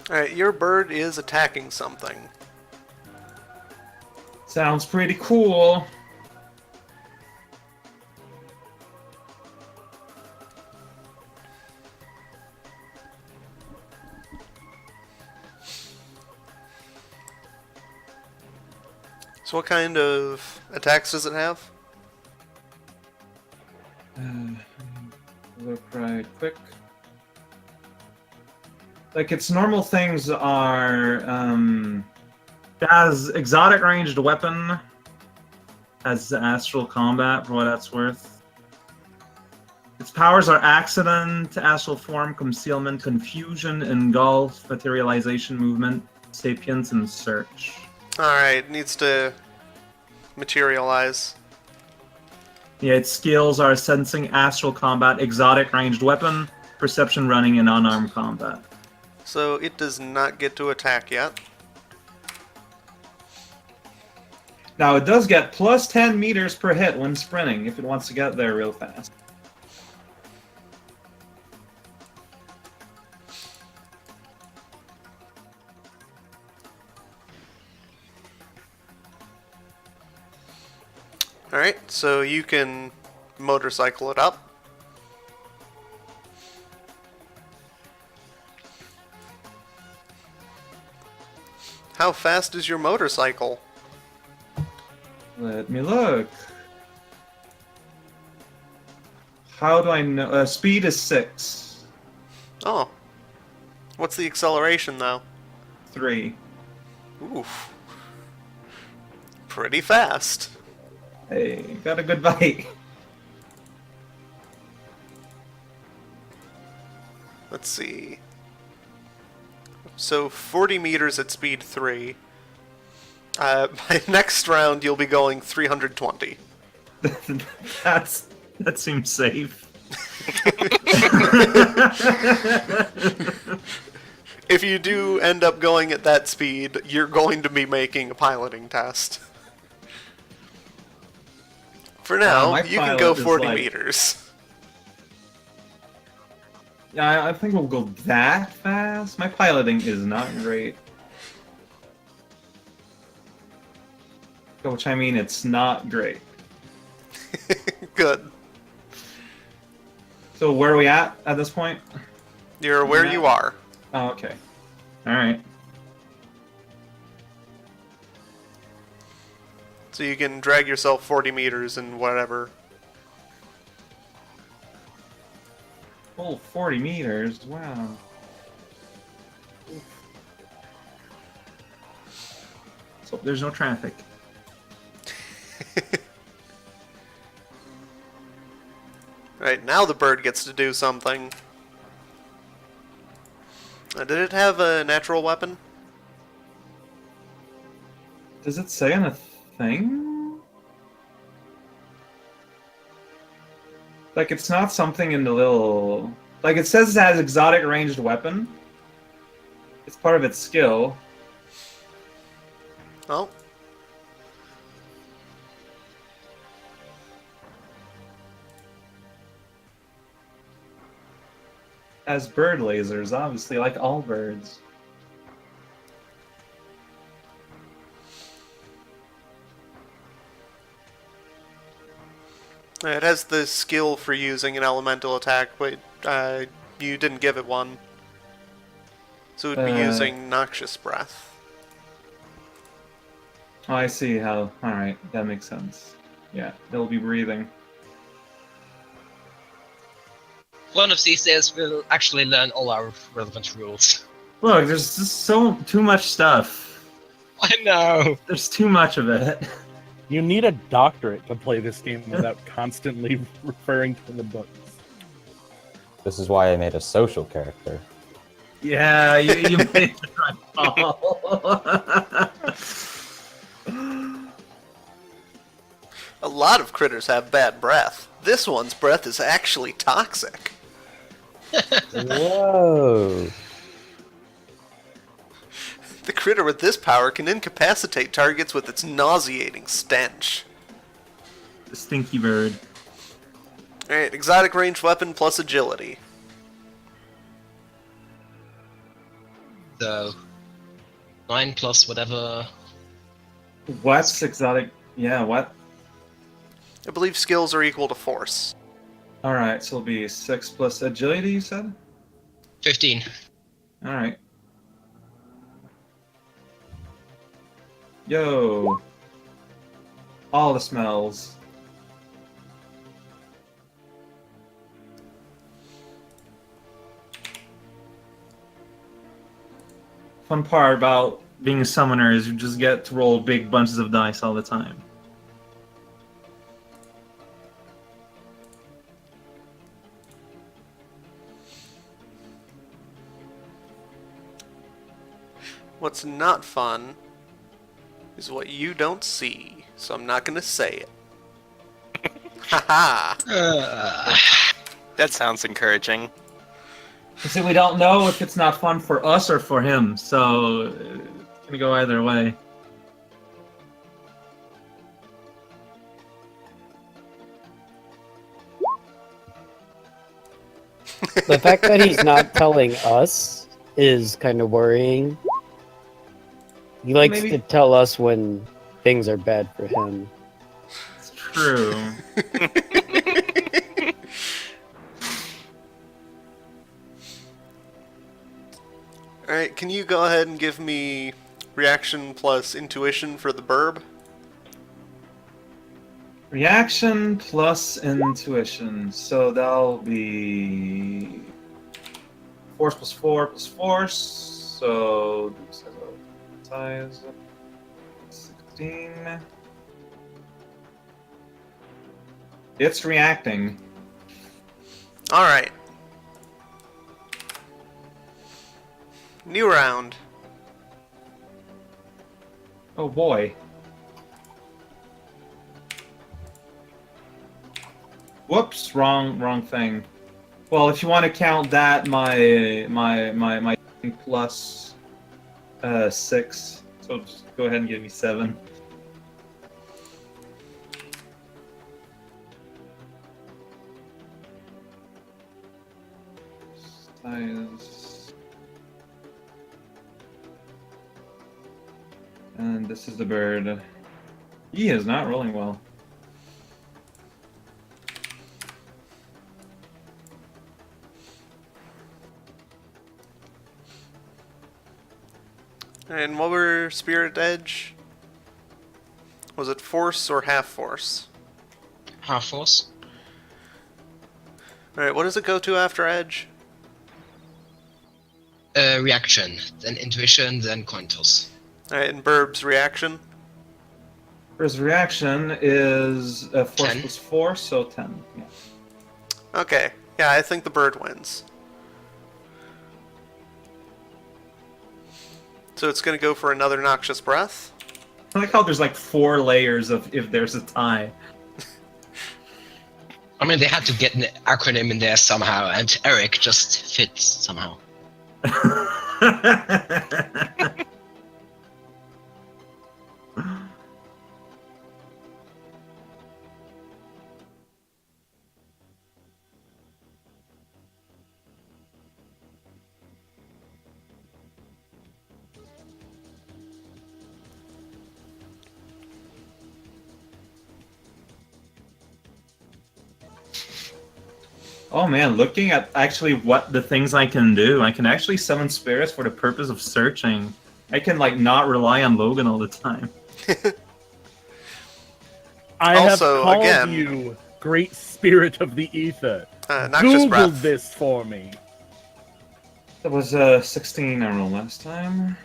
Alright, your bird is attacking something. Sounds pretty cool. So what kind of attacks does it have? Look right quick. Like, its normal things are, it has exotic ranged weapon, has astral combat, for what that's worth. Its powers are accident, astral form, concealment, confusion, engulf, materialization, movement, sapience, and search. Alright, needs to materialize. Yeah, its skills are sensing, astral combat, exotic ranged weapon, perception, running, and unarmed combat. So it does not get to attack yet. Now, it does get plus 10 meters per hit when sprinting, if it wants to get there real fast. Alright, so you can motorcycle it up. How fast is your motorcycle? Let me look. How do I know? Speed is 6. Oh. What's the acceleration, though? 3. Oof. Pretty fast. Hey, got a good bite. Let's see. So 40 meters at speed 3. By next round, you'll be going 320. That seems safe. If you do end up going at that speed, you're going to be making a piloting test. For now, my you can go pilot is 40 like- meters. Yeah, I think we'll go that fast. My piloting is not great. Which I mean, it's not great. Good. So where are we at this point? You're where you are. Oh, okay. All right. So you can drag yourself 40 meters and whatever. Oh, 40 meters. Wow. So there's no traffic. Right, now the bird gets to do something. Did it have a natural weapon? Does it say on the thing? Like, it's not something in the little... Like, it says it has exotic ranged weapon. It's part of its skill. Oh. Has bird lasers, obviously, like all birds. It has the skill for using an elemental attack, but you didn't give it one. So it would be using Noxious Breath. Oh, I see how... Alright, that makes sense. Yeah, they'll be breathing. One of these days we'll actually learn all our relevant rules. Look, there's just too much stuff. I know! There's too much of it. You need a doctorate to play this game without constantly referring to the books. This is why I made a social character. Yeah, you made the right call. A lot of critters have bad breath. This one's breath is actually toxic. Whoa. The critter with this power can incapacitate targets with its nauseating stench. The stinky bird. Alright, exotic ranged weapon plus agility. So, 9 plus whatever. What's exotic? Yeah, what? I believe skills are equal to force. Alright, so it'll be 6 plus agility, you said? 15. Alright. Yo. All the smells. Fun part about being a summoner is you just get to roll big bunches of dice all the time. What's not fun is what you don't see, so I'm not gonna say it. Haha! That sounds encouraging. See, we don't know if it's not fun for us or for him, so it's gonna go either way. The fact that he's not telling us is kind of worrying. He likes Maybe- to tell us when things are bad for him. It's true. Alright, can you go ahead and give me reaction plus intuition for the burb? Reaction plus intuition, so that'll be force plus 4 plus force, so size 16. It's reacting. Alright. New round. Oh boy. Whoops, wrong thing. Well, if you want to count that, my plus 6. So just go ahead and give me 7. Size. And this is the bird. He is not rolling well. And what were Spirit Edge? Was it Force or Half Force? Half force. Alright, what does it go to after Edge? Reaction, then intuition, then coin toss. Alright, and Burb's reaction? His reaction is force 10. plus 4, so 10. Yeah. Okay, yeah, I think the bird wins. So it's going to go for another Noxious Breath. I like how there's like 4 layers of if there's a tie. I mean, they had to get an acronym in there somehow, and Eric just fits somehow. Oh man, looking at actually what the things I can do, I can actually summon spirits for the purpose of searching. I can like not rely on Logan all the time. I Also, have called again- you Great Spirit of the Ether. Noxious Google Breath. this for me. That was 16 I rolled last time.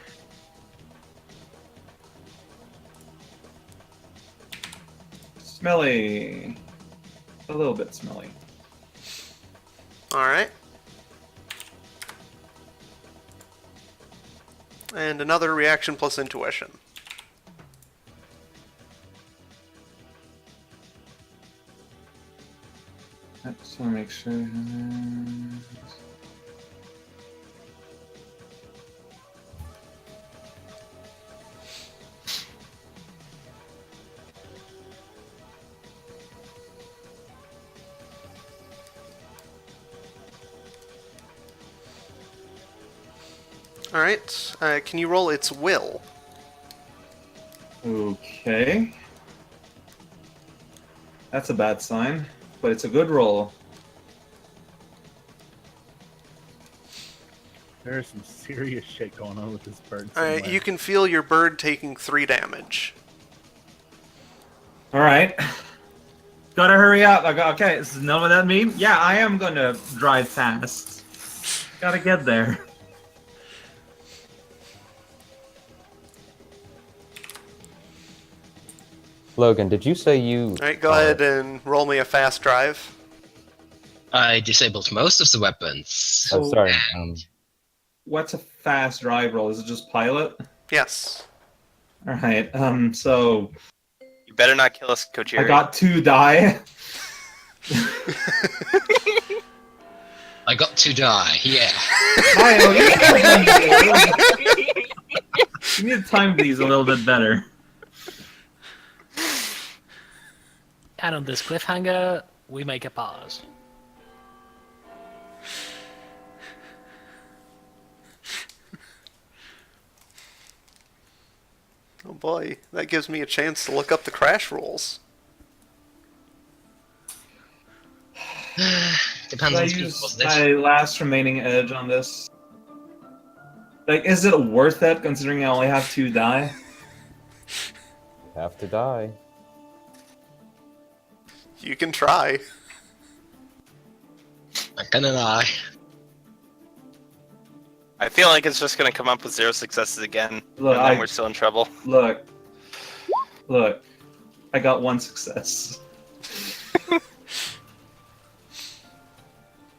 Smelly. A little bit smelly. Alright. And another reaction plus intuition. I just want to make sure. Alright, can you roll its will? Okay. That's a bad sign, but it's a good roll. There's some serious shit going on with this bird. Alright, somewhere. you can feel your bird taking 3 damage. Alright. Gotta hurry up. Okay, so know what that means? Yeah, I am gonna drive fast. Gotta get there. Logan, did you say you? Alright, go ahead and roll me a fast drive. I disabled most of the weapons. Oh, sorry. What's a fast drive roll? Is it just pilot? Yes. Alright, so You better not kill us, Kojiri. I got 2 die. I got to die, yeah. Kyle, you need to time these a little bit better. And on this cliffhanger, we make a pause. Oh boy, that gives me a chance to look up the crash rules. Depends Should I on speed, use wasn't my it? last remaining edge on this? Like, is it worth it considering I only have 2 die? You have to die. You can try. I'm gonna die. I feel like it's just gonna come up with 0 successes again, Look, and then we're still in trouble. Look. I got 1 success.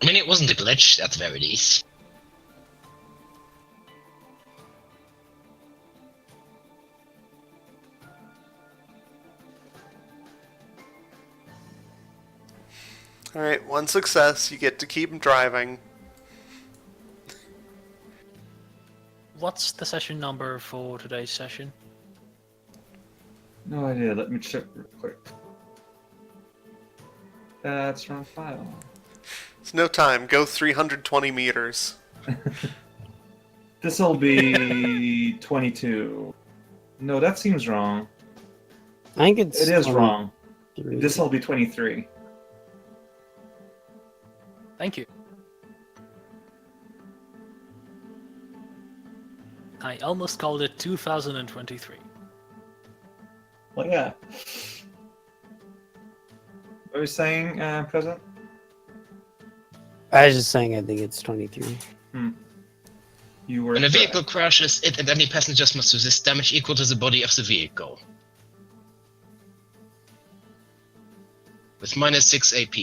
I mean, it wasn't a glitch at the very least. Alright, 1 success, you get to keep driving. What's the session number for today's session? No idea, let me check real quick. That's wrong file. It's no time, go 320 meters. This'll be 22. No, that seems wrong. I think it's. It is wrong. 23. This'll be 23. Thank you. I almost called it 2023. Well, yeah. What were you saying, President? I was just saying I think it's 23. You were When a correct. vehicle crashes, it and any passengers must resist damage equal to the body of the vehicle. With minus 6 AP.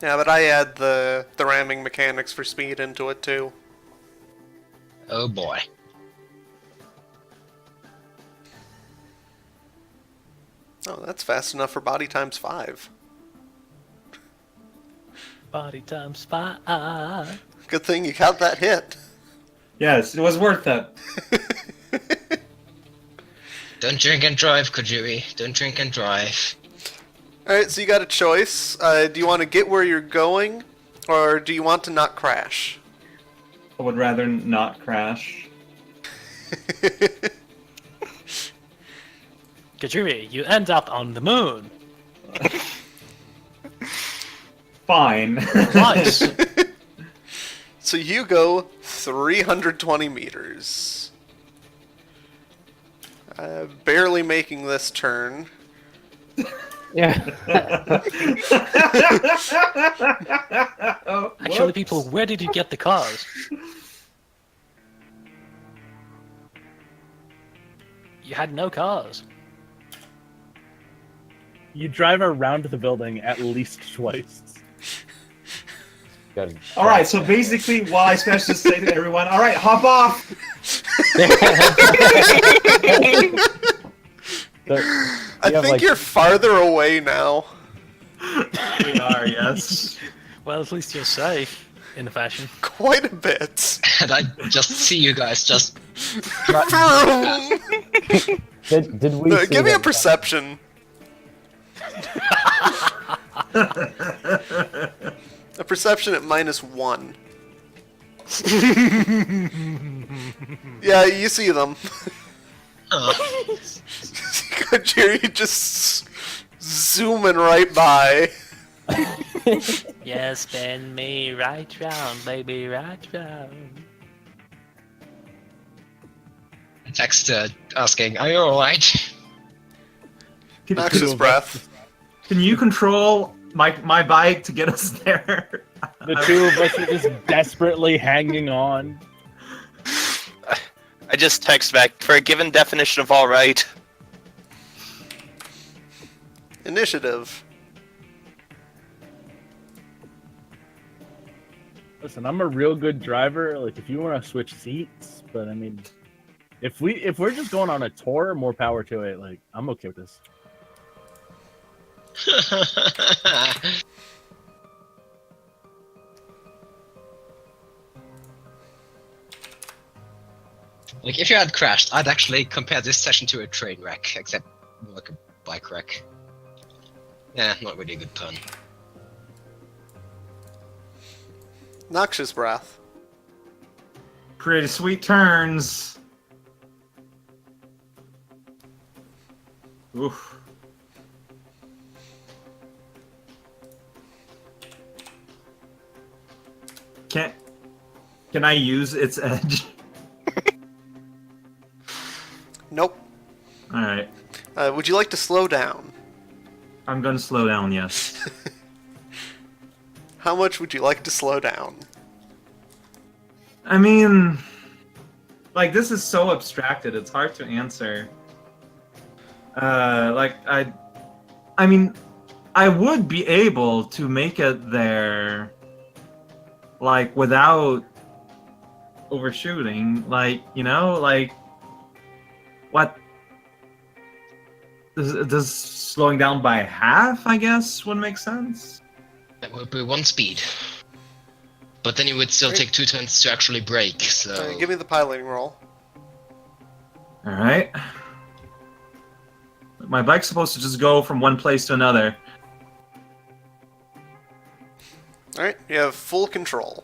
Yeah, but I add the ramming mechanics for speed into it too. Oh boy. Oh, that's fast enough for body times 5. Body times 5. Good thing you got that hit. Yes, it was worth it. Don't drink and drive, Kojiri. Don't drink and drive. Alright, so you got a choice. Do you want to get where you're going, or do you want to not crash? I would rather not crash. Kajuri, you end up on the moon. Fine. Nice. So you go 320 meters. Barely making this turn. Yeah. Oh, Actually, whoops. people, where did you get the cars? You had no cars. You drive around the building at least twice. Gotta- All right, so basically, what I supposed to say to everyone, all right, hop off. I think you're farther away now. We are, yes. Well, at least you're safe, in a fashion. Quite a bit. And I just see you guys just... Vroom. Did we see Give me a that- perception. A perception at -1. Yeah, you see them. Oh. Jerry just zooming right by. Yeah, spin me right round, baby, right round. Text asking, are you alright? Max's breath. Can you control my bike to get us there? The two of us are just desperately hanging on. I just text back for a given definition of alright. Initiative. Listen, I'm a real good driver. Like, if you want to switch seats, but I mean, if we're just going on a tour, more power to it. Like, I'm okay with this. Like, if you had crashed, I'd actually compare this session to a train wreck, except more like a bike wreck. Yeah, not really a good pun. Noxious breath. Pretty sweet turns. Oof. Can I use its edge? Nope. Alright. Would you like to slow down? I'm gonna slow down, yes. How much would you like to slow down? I mean, like, this is so abstracted, it's hard to answer. I mean, I would be able to make it there, like, without overshooting, like, you know, like, what? Does slowing down by half, I guess, would make sense? That would be 1 speed. But then you would still take 2 turns to actually brake, so... Give me the piloting roll. Alright. My bike's supposed to just go from one place to another. Alright, you have full control.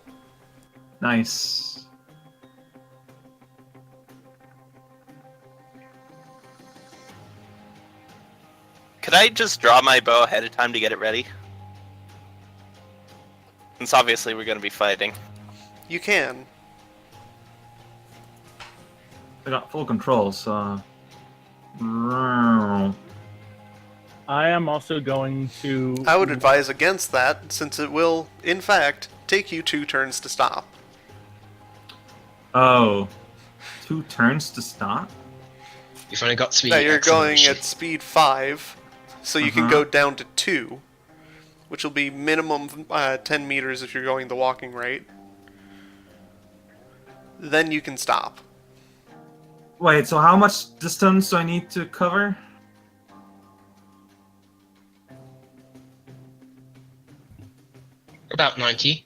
Nice. Could I just draw my bow ahead of time to get it ready? Since obviously we're going to be fighting. You can. I got full control, so. I am also going to. I would advise against that, since it will, in fact, take you 2 turns to stop. Oh. 2 turns to stop? You've only got speed. Now you're going acceleration. at speed 5, so you can go down to 2, which will be minimum 10 meters if you're going the walking rate. Then you can stop. Wait, so how much distance do I need to cover? About 90.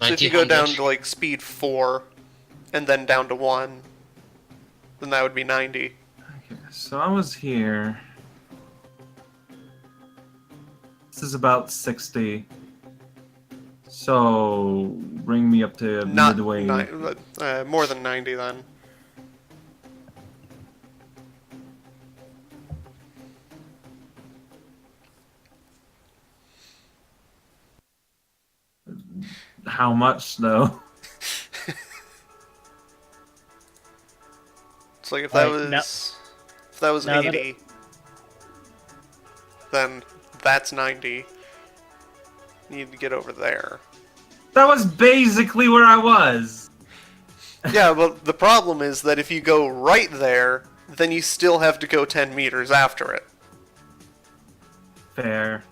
So if you go down to like speed 4, and then down to 1, then that would be 90. Okay, so I was here. This is about 60. So bring me up to Not midway. more than 90 then. How much though? It's like if that Alright, was now that 80, then that's 90. You need to get over there. That was basically where I was. Yeah, but the problem is that if you go right there, then you still have to go 10 meters after it. Fair.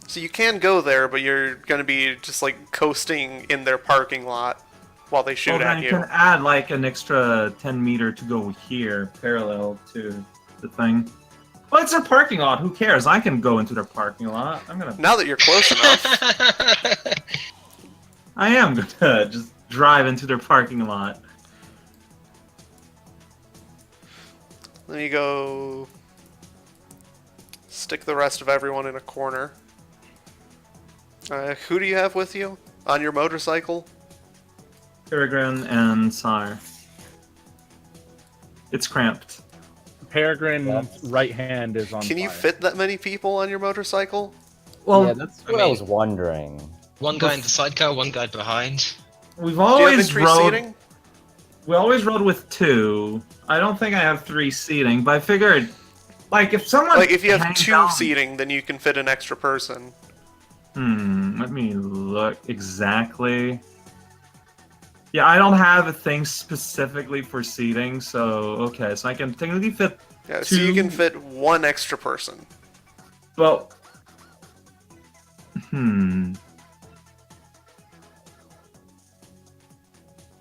So you can go there, but you're going to be just like coasting in their parking lot while they shoot Well, then at you you. can add like an extra 10 meter to go here, parallel to the thing. Well, it's a parking lot. Who cares? I can go into their parking lot. I'm gonna. Now that you're close enough, I am gonna just drive into their parking lot. then you go stick the rest of everyone in a corner. Who do you have with you on your motorcycle? Peregrine and Sire. It's cramped. Peregrine's right hand is on Can you fire. fit that many people on your motorcycle? Well, yeah, that's what I was wondering. One guy in the sidecar, one guy behind. we've Do you have always entry rode. seating? We always rode with 2. I don't think I have 3 seating, but I figured, like, if someone Like, if you have hangs 2 out- seating, then you can fit an extra person. Let me look exactly. Yeah, I don't have a thing specifically for seating, so okay, so I can technically fit. Yeah, so you can 2. fit 1 extra person. Well,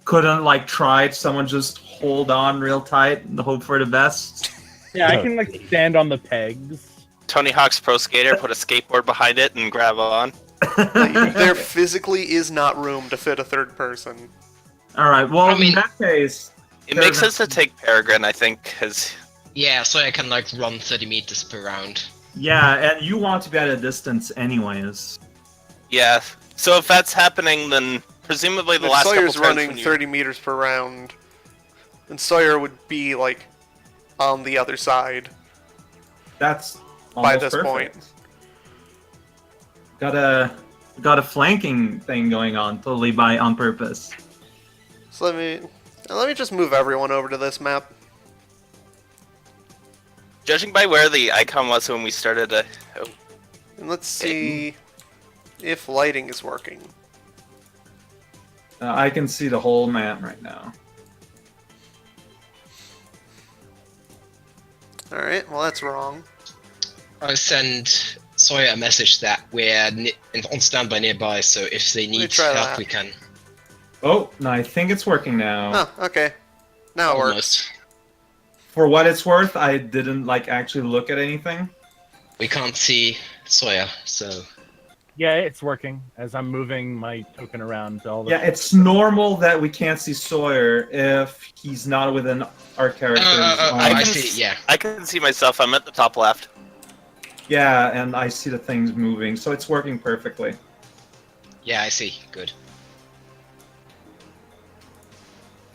couldn't like try someone just hold on real tight and hope for the best. Yeah, I can like stand on the pegs. Tony Hawk's Pro Skater, put a skateboard behind it and grab on. There physically is not room to fit a 3rd person. All right, well, I mean- in that case, It makes sense to take Peregrine, I think, because Yeah, so I can like run 30 meters per round. yeah, and you want to be at a distance anyways. yeah. So if that's happening, then presumably the If last Sawyer's couple turns running when you- 30 meters per round, then Sawyer would be, like, on the other side That's by almost this perfect. point. Got a flanking thing going on totally on purpose. So let me just move everyone over to this map. Judging by where the icon was when we started, And let's see if lighting is working. I can see the whole map right now. Alright, well that's wrong. I send Sawyer a message that we're on standby nearby, so if they need try help, that. we can. Oh, no, I think it's working now. Oh, okay. Now it works. Almost. For what it's worth, I didn't like actually look at anything. We can't see Sawyer, so Yeah, it's working as I'm moving my token around to all the. Yeah, it's normal that we can't see Sawyer if he's not within our characters. I can see. s- Yeah, I can see myself. I'm at the top left. Yeah, and I see the things moving, so it's working perfectly. yeah, I see. Good.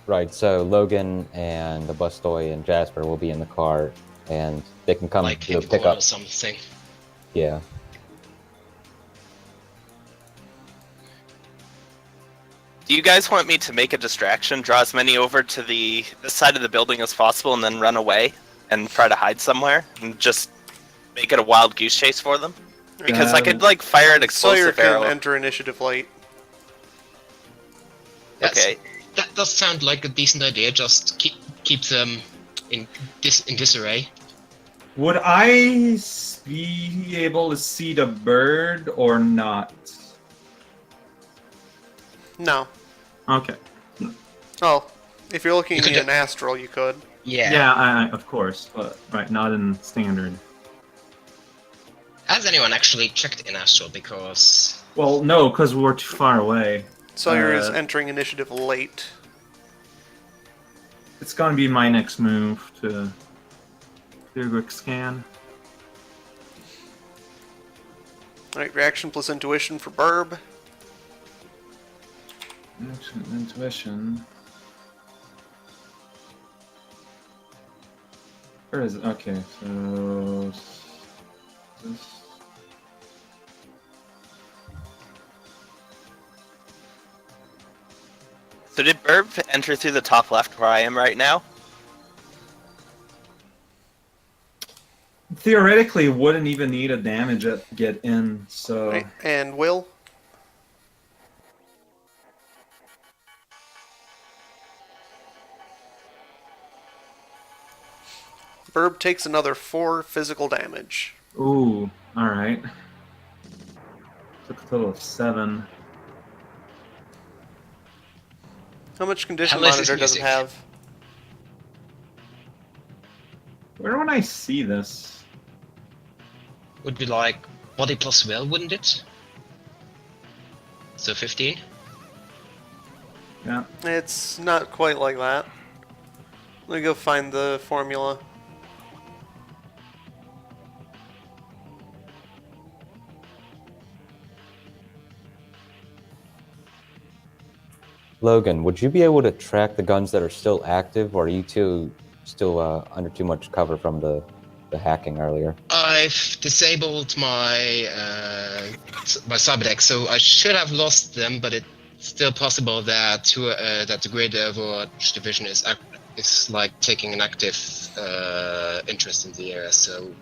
Right, so Logan and the Bustoy and Jasper will be in the car and they can come like to a hip pickup. or something. Yeah. Do you guys want me to make a distraction, draw as many over to the side of the building as possible, and then run away and try to hide somewhere and just make it a wild goose chase for them? Because I could like fire an Sawyer explosive can arrow. enter initiative late. Okay. That does sound like a decent idea. Just keep them in disarray. Would I be able to see the bird or not? No. Okay. Oh, if you're looking You could in astral, you could. Yeah. Yeah, of course, but right, not in standard. Has anyone actually checked in Astral? Because Well, no, because we're too far away. Sawyer is Uh, entering initiative late. It's gonna be my next move to do a quick scan. Alright, reaction plus intuition for Burb. Intuition. Where is it? Okay, so this. So did Burb enter through the top left where I am right now? Theoretically, wouldn't even need a damage to get in. So Right, and Will. Burb takes another 4 physical damage. ooh, all right. Took a total of 7. How much condition How less is monitor does it music? have? Where would I see this? would be like body plus will, wouldn't it? So 15. Yeah. It's not quite like that. Let me go find the formula. Logan, would you be able to track the guns that are still active, or are you two still under too much cover from the hacking earlier? I've disabled my my cyberdeck, so I should have lost them, but it's still possible that that the Great Overwatch division is like taking an active interest in the area, so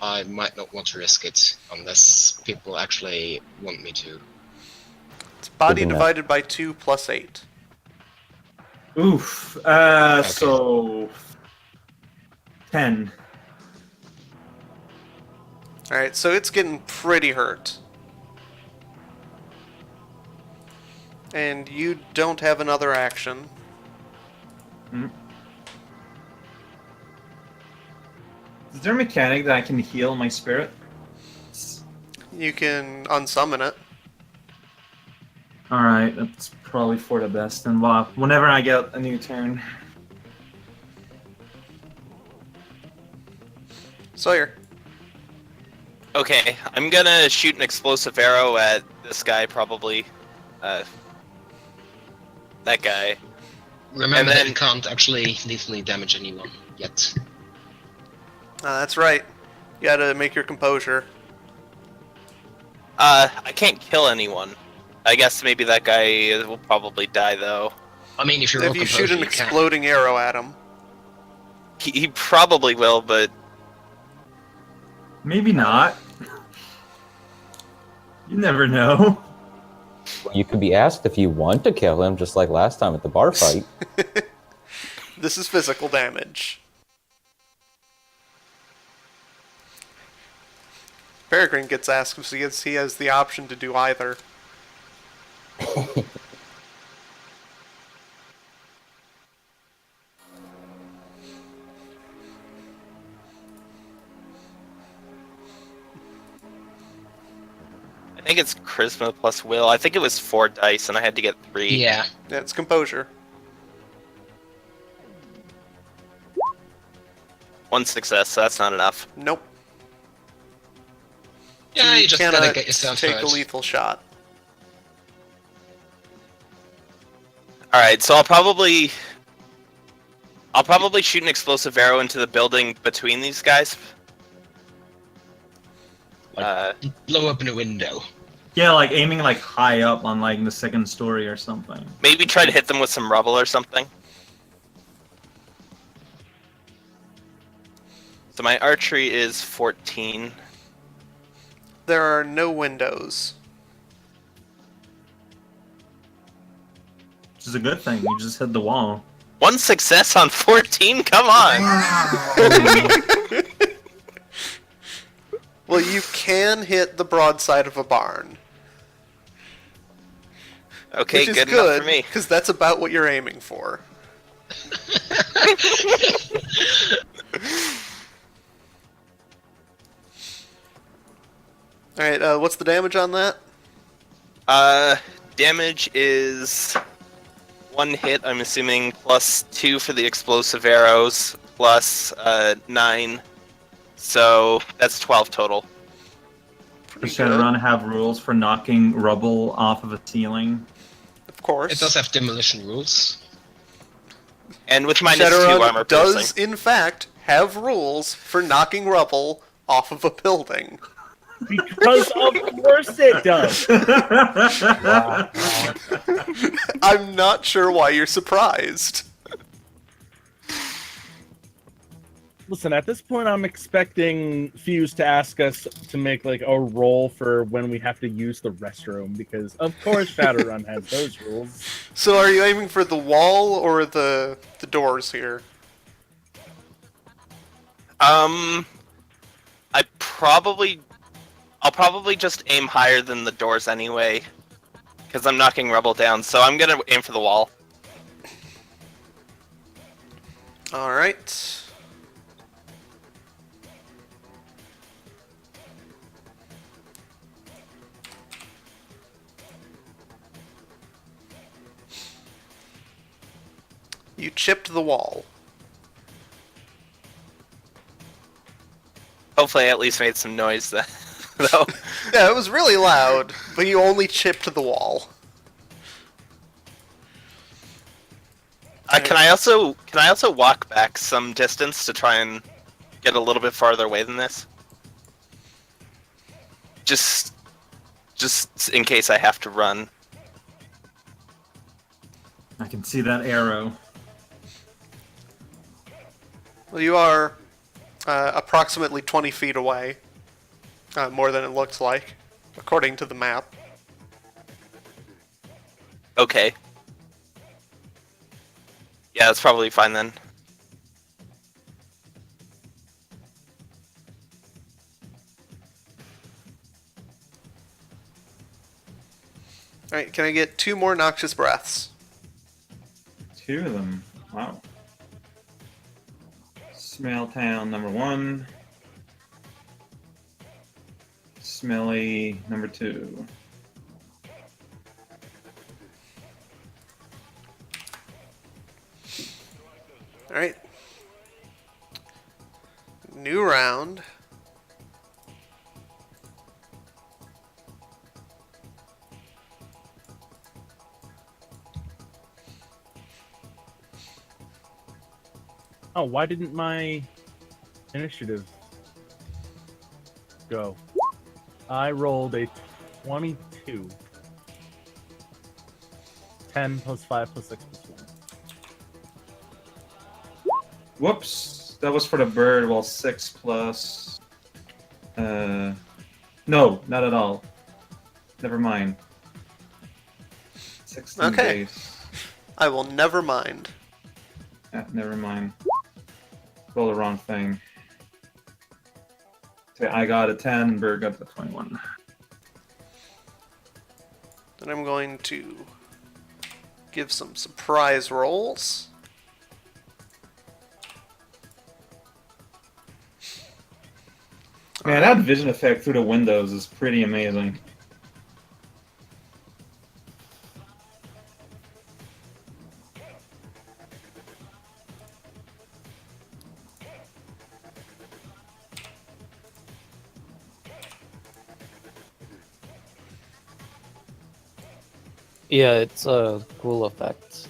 I might not want to risk it unless people actually want me to. It's body Good to know. divided by 2 plus 8. Oof. So 10. Alright, so it's getting pretty hurt. And you don't have another action. Is there a mechanic that I can heal my spirit? You can unsummon it. Alright, that's probably for the best. And whenever I get a new turn. Sawyer. Okay, I'm gonna shoot an explosive arrow at this guy, probably. That guy. Remember that then- you can't actually lethally damage anyone yet. That's right. You gotta make your composure. I can't kill anyone. I guess maybe that guy will probably die, though. I mean, if you're If you shoot an exploding arrow at him. He probably will, but Maybe not. You never know. You could be asked if you want to kill him, just like last time at the bar fight. This is physical damage. Peregrine gets asked because he has the option to do either. I think it's charisma plus will. I think it was 4 dice, and I had to get 3. Yeah. Yeah, it's composure. 1 success, so that's not enough. Nope. Yeah, you just gotta cannot get yourself take hurt. a lethal shot. Alright, so I'll probably probably shoot an explosive arrow into the building between these guys. Blow open a window. Yeah, like aiming like high up on like the second story or something. Maybe try to hit them with some rubble or something. So my archery is 14. There are no windows. Which is a good thing. You just hit the wall. One success on 14? Come on! Well, you can hit the broadside of a barn. Okay, Which is good enough good, for me. because that's about what you're aiming for. Alright, what's the damage on that? Damage is 1 hit, I'm assuming, plus 2 for the explosive arrows, plus 9. So that's 12 total. Does Shadowrun have rules for knocking rubble off of a ceiling? Of course. It does have demolition rules. And with minus 2 Shadowrun armor does, piercing. in fact, have rules for knocking rubble off of a building. Because of course it does. I'm not sure why you're surprised. Listen, at this point, I'm expecting Fuse to ask us to make like a roll for when we have to use the restroom, because of course Shadowrun has those rules. So are you aiming for the wall or the doors here? I'll probably just aim higher than the doors anyway, because I'm knocking rubble down, so I'm gonna aim for the wall. Alright. You chipped the wall. Hopefully I at least made some noise then, though. Yeah, it was really loud, but you only chipped the wall. Can I also walk back some distance to try and get a little bit farther away than this? Just in case I have to run. I can see that arrow. Well, you are approximately 20 feet away. More than it looks like, according to the map. Okay. Yeah, that's probably fine then. Alright, can I get 2 more noxious breaths? 2 of them. Wow. Smell Town number 1. Smelly number 2. Alright. New round. Oh, why didn't my initiative go? I rolled a 22. 10 plus 5 plus 6 plus 1. Whoops. That was for the bird, well, 6 plus... No, not at all. Never mind. 16 Okay. base. I will never mind. Never mind. Roll the wrong thing. Okay, I got a 10, Bird got the 21. Then I'm going to give some surprise rolls. Man, that vision effect through the windows is pretty amazing. Yeah, it's a cool effect.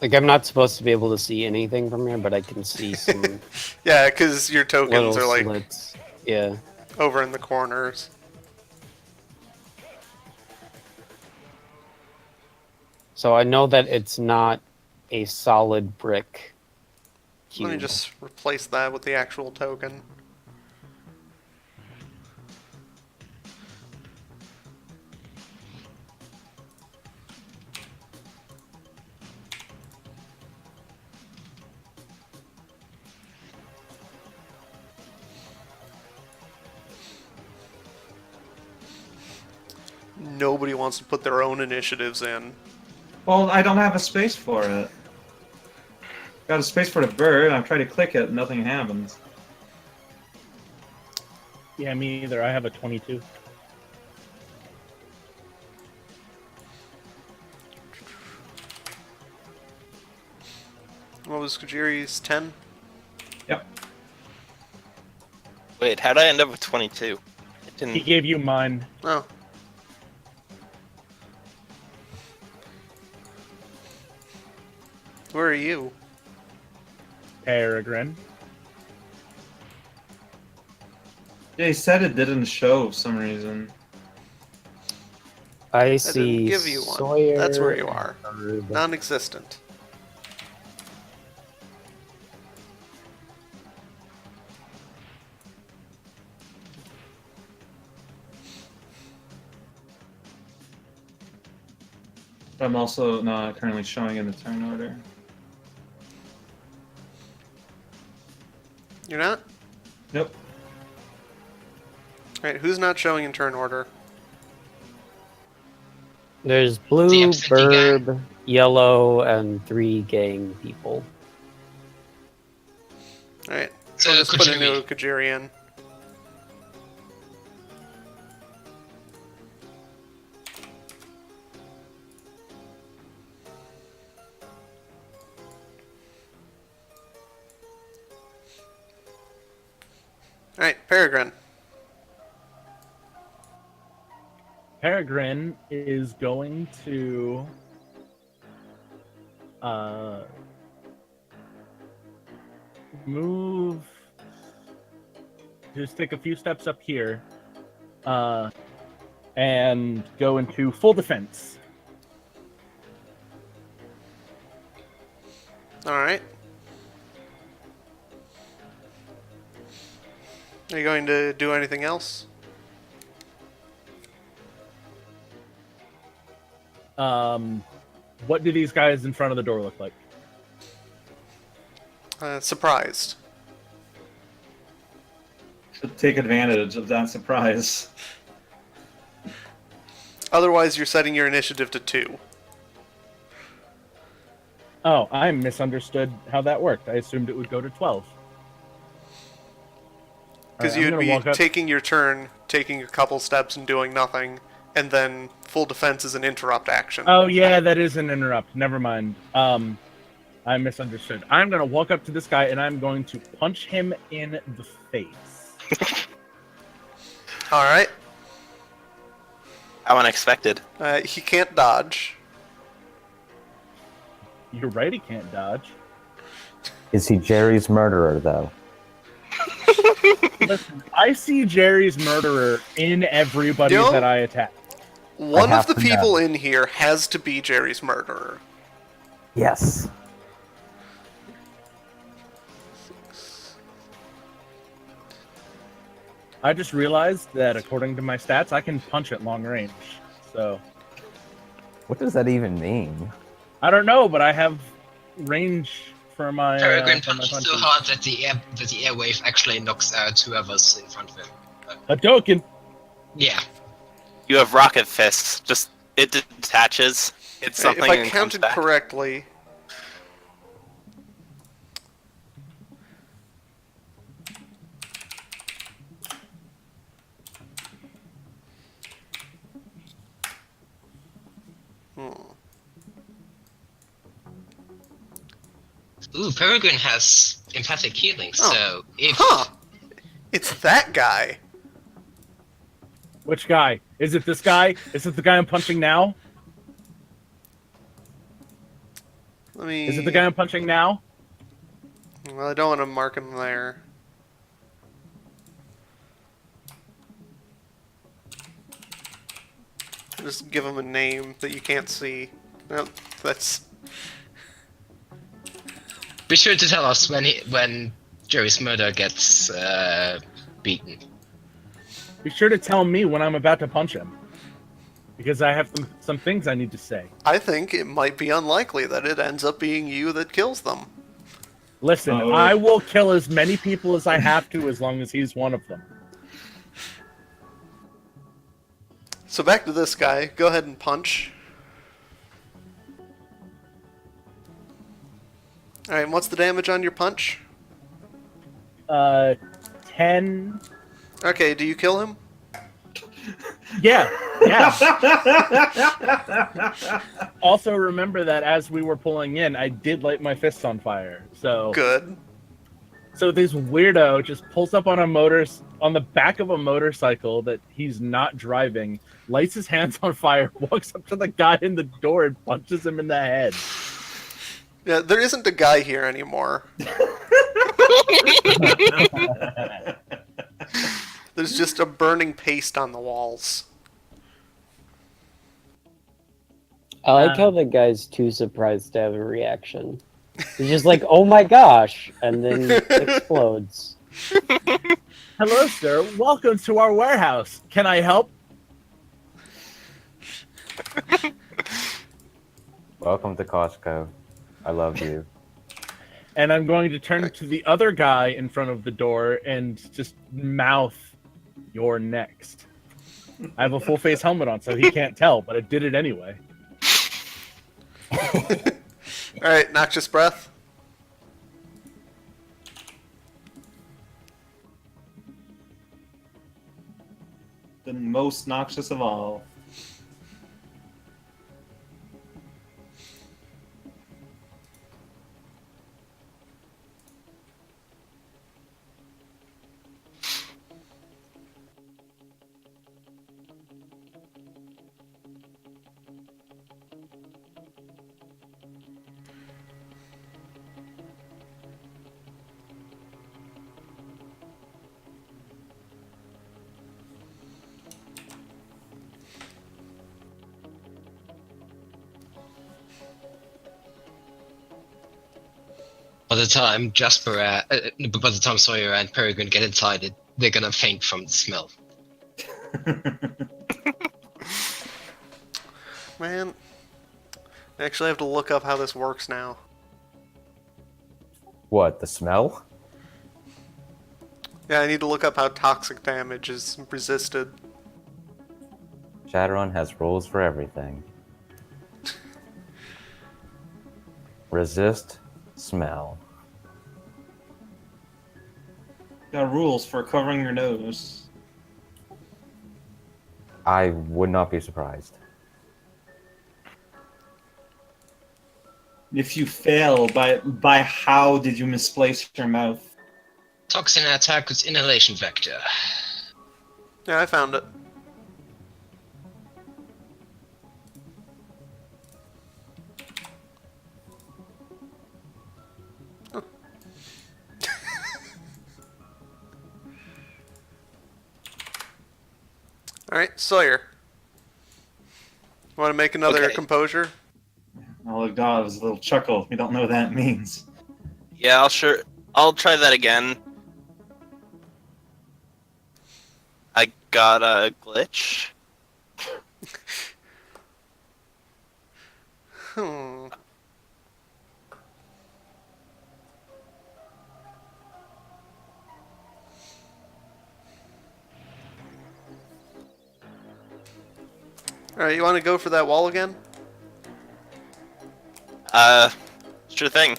Like, I'm not supposed to be able to see anything from here, but I can see some Yeah, because your tokens little are like slits. Yeah. over in the corners. So I know that it's not a solid brick cube. Let me just replace that with the actual token. Nobody wants to put their own initiatives in. Well, I don't have a space for it. Got a space for the bird, I'm trying to click it, and nothing happens. Yeah, me either. I have a 22. What was Kajiri's 10? Yep. Wait, how'd I end up with 22? It He didn't. gave you mine. Oh. Where are you? Peregrine. Yeah, he said it didn't show for some reason. I I see didn't give you one. Sawyer. That's where you are. Bird. Non-existent. I'm also not currently showing in the turn order. You're not? Nope. Alright, who's not showing in turn order? There's The blue, absentee gang. Burb, yellow, and 3 gang people. Alright, So I'll just put a Kajiri. new Kajiri in. Alright, Peregrine. Peregrine is going to move, just take a few steps up here, and go into full defense. Alright. Are you going to do anything else? What do these guys in front of the door look like? Surprised. Should take advantage of that surprise. Otherwise, you're setting your initiative to 2. Oh, I misunderstood how that worked. I assumed it would go to 12. Because Alright, I'm you'd gonna be walk up- taking your turn, taking a couple steps and doing nothing, and then full defense is an interrupt action. Oh yeah, that is an interrupt. Never mind. I misunderstood. I'm gonna walk up to this guy and I'm going to punch him in the face. Alright. How unexpected. He can't dodge. You're right, he can't dodge. Is he Jerry's murderer, though? Listen, I see Jerry's murderer in everybody You know- that I attack. One of have the to people know. in here has to be Jerry's murderer. Yes. I just realized that according to my stats, I can punch at long range. So What does that even mean? I don't know, but I have range for my. Peregrine for my punches so punches. hard that the airwave actually knocks out whoever's in front of him. A token. Yeah. You have rocket fists. Just it detaches. It's something If I and comes counted back. correctly, Ooh, Peregrine has empathic healing, Oh. so if huh? It's that guy. Which guy? Is it this guy? Is it the guy I'm punching now? Let me. Is it the guy I'm punching now? Well, I don't want to mark him there. Just give him a name that you can't see. Nope, that's. Be sure to tell us when Jerry's murder gets beaten. Be sure to tell me when I'm about to punch him. Because I have some things I need to say. I think it might be unlikely that it ends up being you that kills them. Listen, Oh. I will kill as many people as I have to as long as he's one of them. So back to this guy. Go ahead and punch. Alright, and what's the damage on your punch? 10. Okay, do you kill him? Yeah. Also, remember that as we were pulling in, I did light my fists on fire. So Good. So this weirdo just pulls up on on the back of a motorcycle that he's not driving, lights his hands on fire, walks up to the guy in the door and punches him in the head. Yeah, there isn't a guy here anymore. There's just a burning paste on the walls. I like how the guy's too surprised to have a reaction. He's just like, "Oh my gosh," and then explodes. Hello, sir. Welcome to our warehouse. Can I help? Welcome to Costco. I love you. And I'm going to turn to the other guy in front of the door and just mouth, "You're next." I have a full face helmet on, so he can't tell, but I did it anyway. Alright, noxious breath. The most noxious of all. By the time by the time Sawyer and Peregrine get inside it, they're gonna faint from the smell. Man. I actually have to look up how this works now. What, the smell? Yeah, I need to look up how toxic damage is resisted. Shadowrun has rules for everything. Resist smell. Got rules for covering your nose. I would not be surprised. If you fail, by how did you misplace your mouth? Toxin attack with inhalation vector. Yeah, I found it. Alright, Sawyer. Want to make another Okay. composure? Oh god, it was a little chuckle. You don't know what that means. Yeah, I'll try that again. I got a glitch. Hmm. Alright, you want to go for that wall again? Sure thing.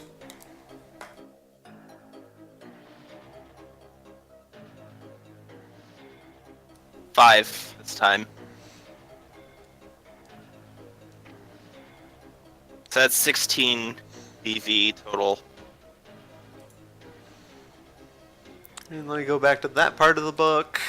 Five this time. So that's 16 BV total. And let me go back to that part of the book.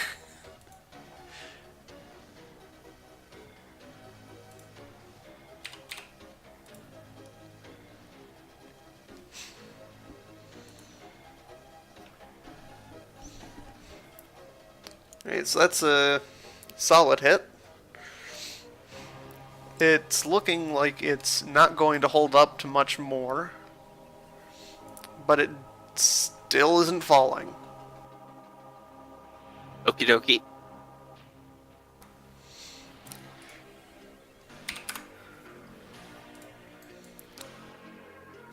Alright, so that's a solid hit. It's looking like it's not going to hold up to much more, but it still isn't falling. Okie dokie.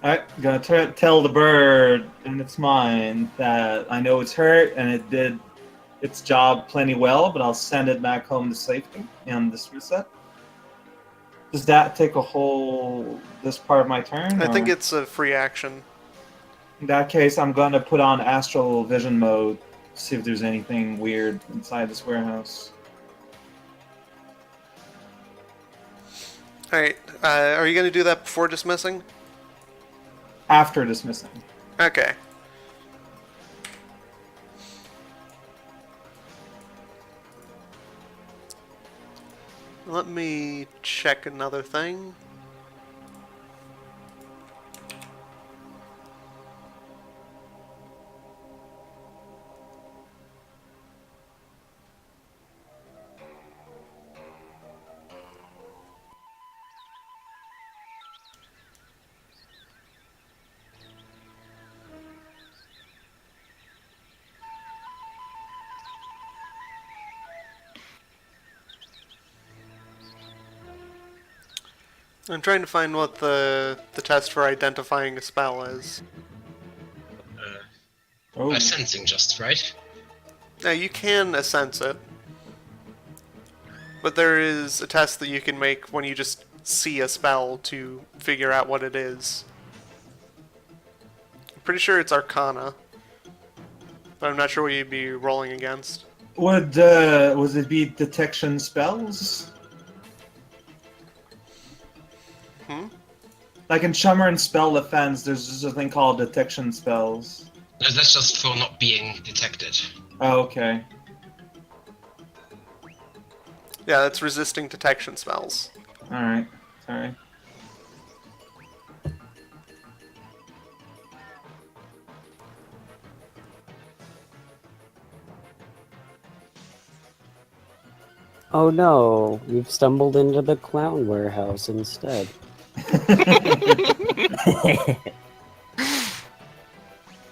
Alright, gonna tell the bird in its mind that I know it's hurt and it did its job plenty well, but I'll send it back home to safety and dismiss it. Does that take this part of my turn? I think or- it's a free action. In that case, I'm gonna put on astral vision mode, see if there's anything weird inside this warehouse. Alright, are you going to do that before dismissing? After dismissing. Okay. Let me check another thing. I'm trying to find what the test for identifying a spell is. Oh, Sensing just, right? Now, you can sense it, but there is a test that you can make when you just see a spell to figure out what it is. I'm pretty sure it's Arcana, but I'm not sure what you'd be rolling against. would it be detection spells? Like in Shadowrun spell defense, there's just a thing called detection spells. No, that's just for not being detected. Oh, okay. Yeah, that's resisting detection spells. Alright. Sorry. Oh no, we've stumbled into the clown warehouse instead.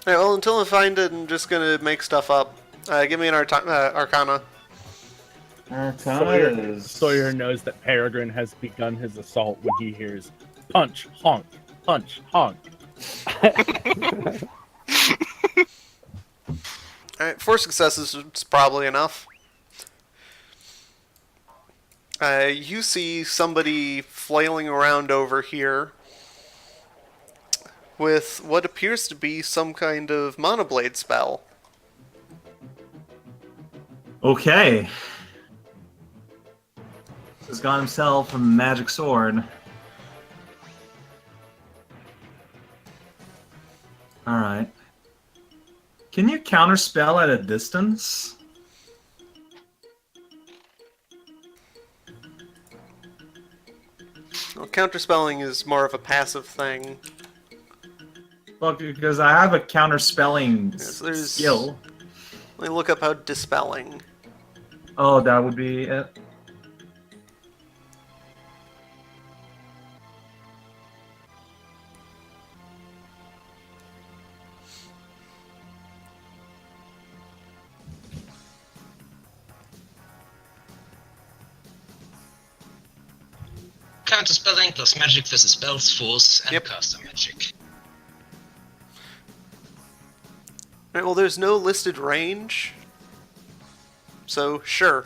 Alright, well, until I find it, I'm just gonna make stuff up. Give me an Arcana. Arcana Sawyer knows that Peregrine has begun his assault when he hears punch, honk, punch, honk. Alright, 4 successes is probably enough. You see somebody flailing around over here with what appears to be some kind of monoblade spell. Okay. He's got himself a magic sword. Alright. Can you counterspell at a distance? Well, counterspelling is more of a passive thing. Well, because I have a counterspelling Yes, there's- skill. Let me look up how dispelling. Oh, that would be it. Counterspelling plus magic versus spells, force, and Yep. caster magic. Alright, well, there's no listed range. So, sure.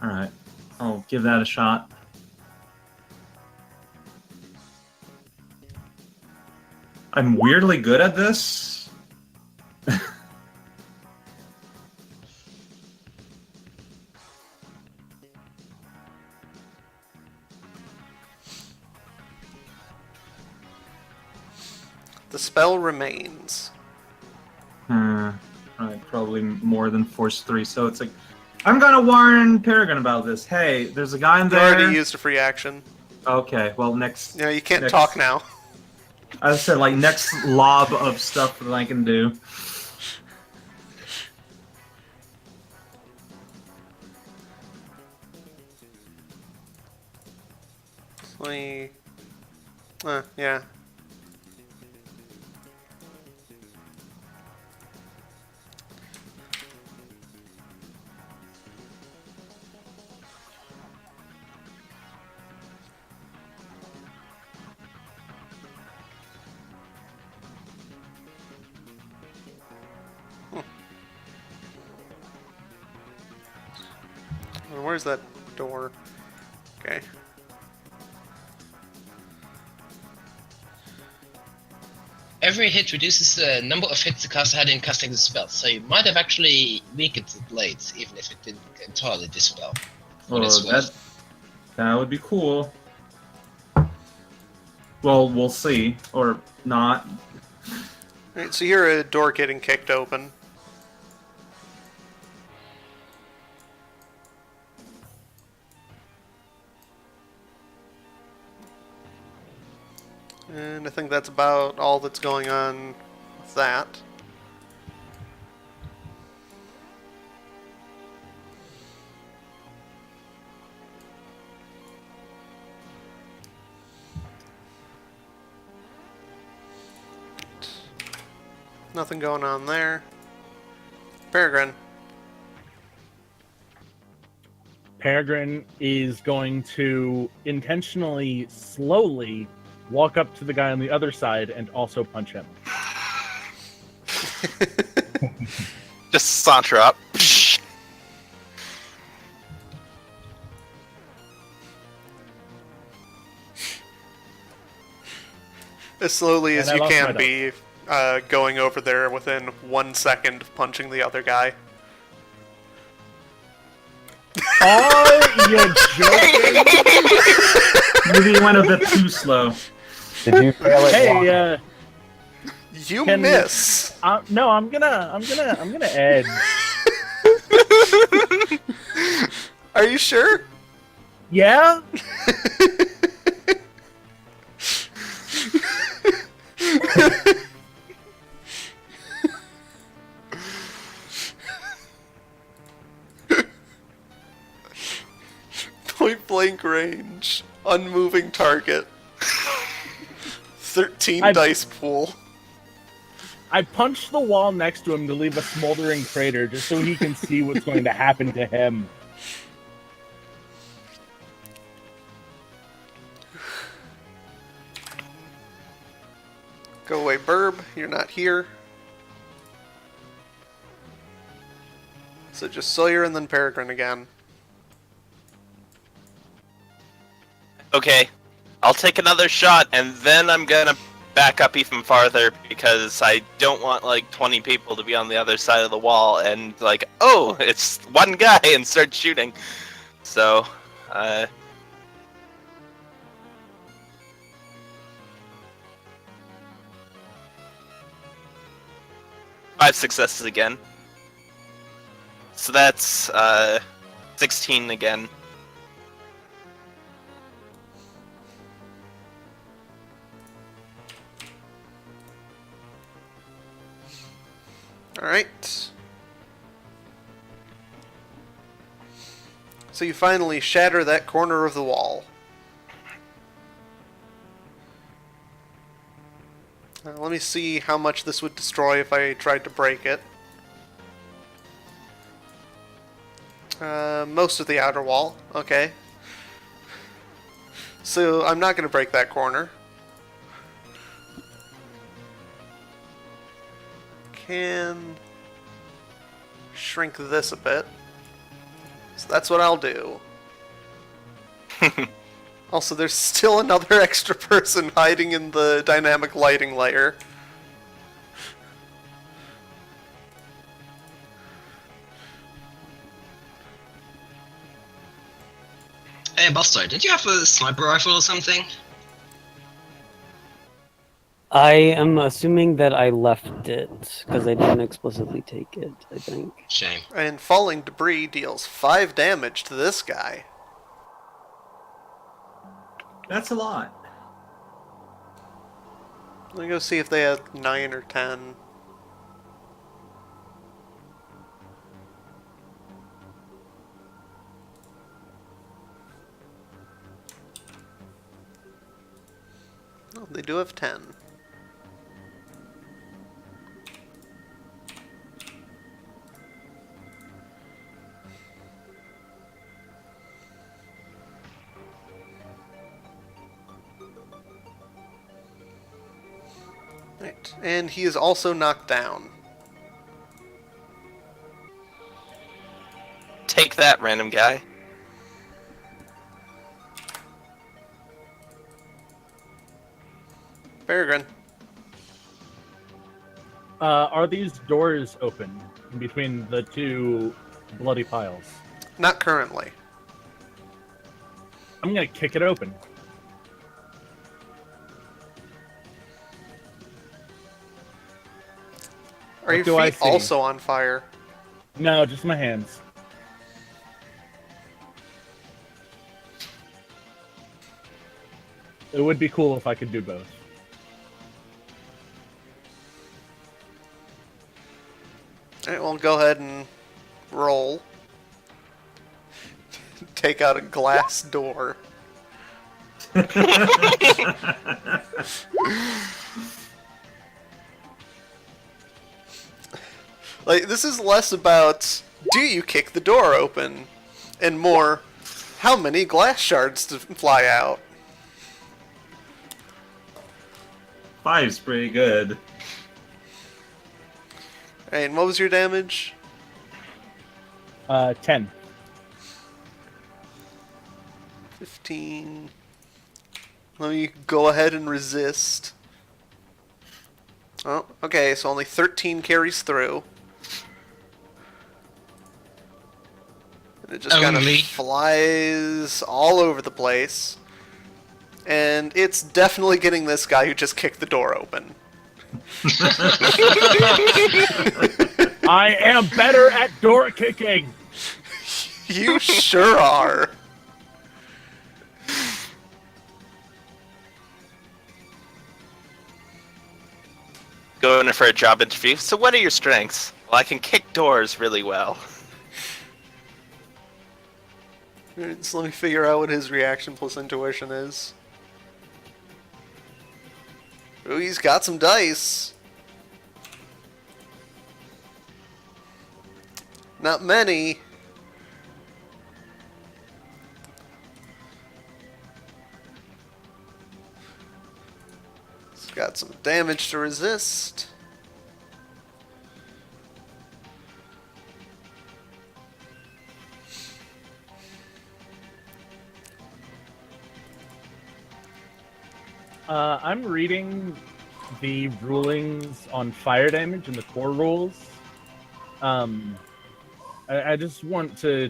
Alright. I'll give that a shot. I'm weirdly good at this. The spell remains. Right, probably more than Force 3, so it's like... I'm gonna warn Peregrine about this. Hey, there's a guy in You there... already used a free action. Okay, well, next... Yeah, you can't Next. talk now. I said, like, next lob of stuff that I can do. 20. Yeah. Where's that door? Okay. Every hit reduces the number of hits the caster had in casting the spell, so you might have actually weakened the blades, even if it didn't entirely dispel. What it's worth. That would be cool. Well, we'll see. Or not. Alright, so you hear a door getting kicked open. And I think that's about all that's going on with that. Nothing going on there. Peregrine. Peregrine is going to intentionally, slowly walk up to the guy on the other side and also punch him. Just saunter up. As slowly as And I you lost my can be, going over there within 1 second of punching the other guy. Are you joking? Maybe you went a bit too slow. Did you fail it? Hey, You Can- miss! no, I'm gonna edge. Are you sure? Yeah? Point blank range. Unmoving target. 13 I- dice pool. I punched the wall next to him to leave a smoldering crater just so he can see what's going to happen to him. Go away, Burb. You're not here. So just Sawyer and then Peregrine again. Okay, I'll take another shot, and then I'm gonna back up even farther because I don't want like 20 people to be on the other side of the wall and like, oh, it's one guy and start shooting. So, 5 successes again. So that's 16 again. Alright. So you finally shatter that corner of the wall. Let me see how much this would destroy if I tried to break it. Most of the outer wall. Okay. So I'm not going to break that corner. Can shrink this a bit. So that's what I'll do. Also, there's still another extra person hiding in the dynamic lighting layer. Hey, Buster, did you have a sniper rifle or something? I am assuming that I left it because I didn't explicitly take it, I think. Shame. And falling debris deals 5 damage to this guy. That's a lot. Let me go see if they had 9 or 10. they do have 10. Right, and he is also knocked down. Take that, random guy. Peregrine. Are these doors open in between the two bloody piles? Not currently. I'm gonna kick it open. Are What your do I feet see? also on fire? No, just my hands. It would be cool if I could do both. Alright, well, go ahead and roll. Take out a glass door. Like, this is less about, do you kick the door open? And more, how many glass shards to fly out? 5's pretty good. Alright, and what was your damage? 10. 15. Let me go ahead and resist. Oh, okay, so only 13 carries through. And it just kind of Only. flies all over the place. And it's definitely getting this guy who just kicked the door open. I am better at door kicking! You sure are. Going in for a job interview. So what are your strengths? Well, I can kick doors really well. Alright, so let me figure out what his reaction plus intuition is. Ooh, he's got some dice. Not many. He's got some damage to resist. I'm reading the rulings on fire damage in the core rules. I just want to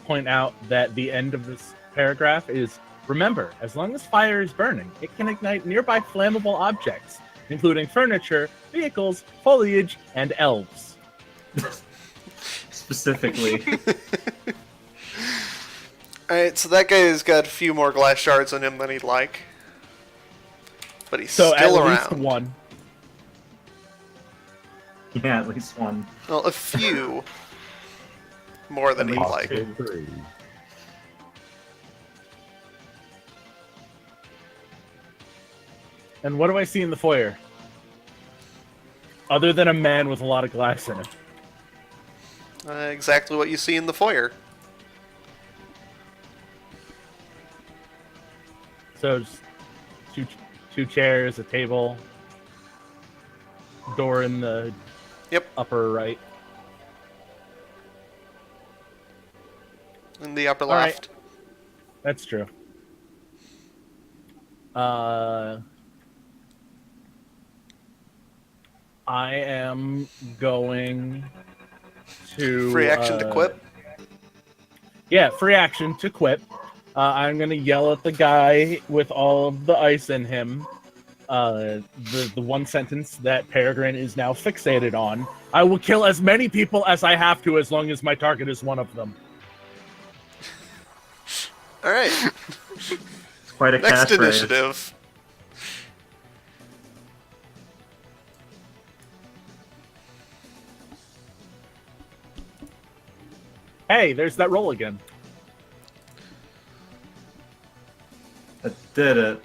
point out that the end of this paragraph is, remember, as long as fire is burning, it can ignite nearby flammable objects, including furniture, vehicles, foliage, and elves. Specifically. Alright, so that guy's got a few more glass shards on him than he'd like. But he's So still at around. least one. Yeah, at least one. Well, a few more than he'd least like. two. 3. And what do I see in the foyer? Other than a man with a lot of glass in it. Exactly what you see in the foyer. So just two chairs, a table, door in the Yep. upper right. In the upper All right. left. That's true. I am going to Free action to quip. Yeah, free action to quip. I'm gonna yell at the guy with all of the ice in him. The one sentence that Peregrine is now fixated on. I will kill as many people as I have to, as long as my target is one of them. Alright, It's quite a next catchphrase. initiative. Hey, there's that roll again. That did it.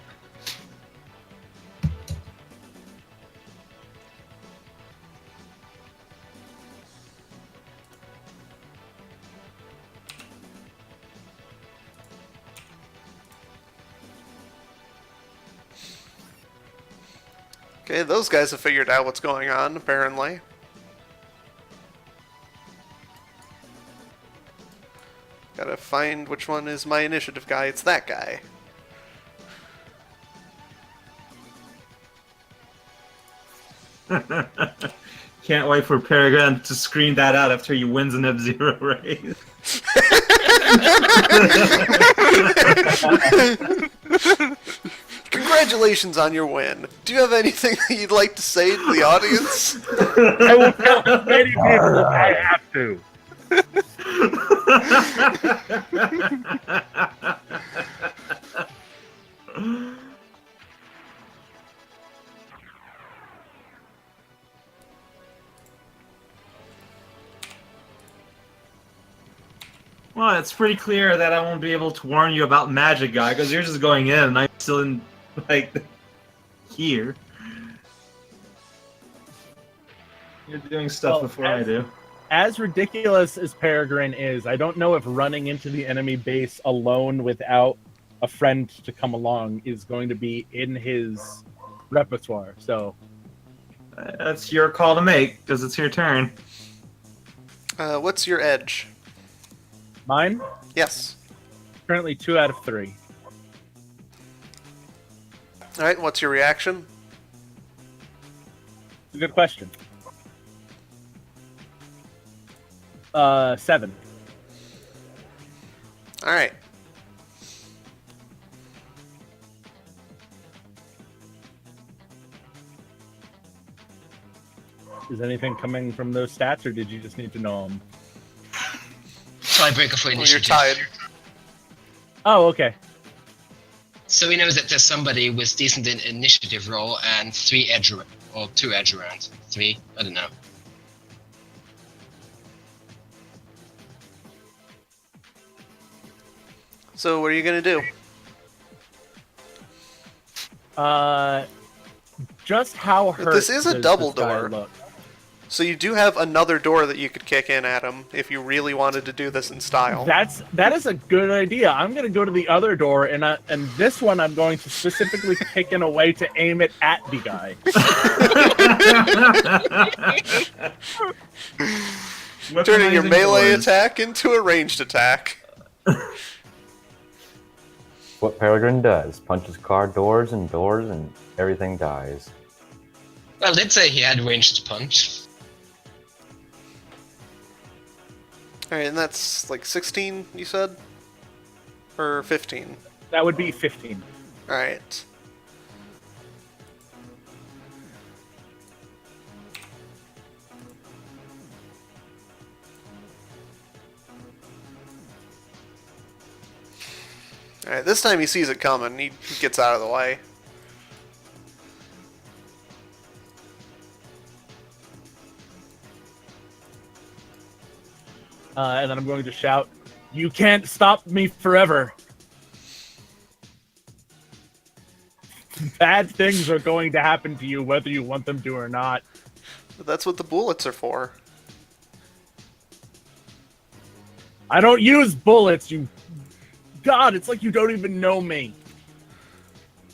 Okay, those guys have figured out what's going on, apparently. Gotta find which one is my initiative guy. It's that guy. Can't wait for Peregrine to screen that out after he wins an F-Zero race. Congratulations on your win. Do you have anything that you'd like to say to the audience? I will tell as many people as I have to. Well, it's pretty clear that I won't be able to warn you about Magic Guy, because you're just going in and I'm still in, like, here. You're doing stuff before I do. As ridiculous as Peregrine is, I don't know if running into the enemy base alone without a friend to come along is going to be in his repertoire. So That's your call to make, because it's your turn. What's your edge? mine, Yes. currently 2 out of 3. Alright, what's your reaction? It's a good question. 7. Alright. Is anything coming from those stats, or did you just need to know them? Tiebreaker for Well, you're initiative. tied. Oh, okay. So we know that there's somebody with decent initiative roll and 3 edge or 2 edge around. 3? I don't know. So what are you gonna do? Just how hurt This is a does double this guy door. look? So you do have another door that you could kick in at him if you really wanted to do this in style. That is a good idea. I'm going to go to the other door, and this one I'm going to specifically kick in a way to aim it at the guy. Turning your Weaponizing melee doors. attack into a ranged attack. What Peregrine does. Punches car doors, and everything dies. Well, let's say he had ranged punch. Alright, and that's like 16, you said? Or 15? That would be 15. Alright. Alright, this time he sees it coming. He gets out of the way. And then I'm going to shout, "You can't stop me forever." Bad things are going to happen to you whether you want them to or not. But that's what the bullets are for. I don't use bullets, you... God, it's like you don't even know me.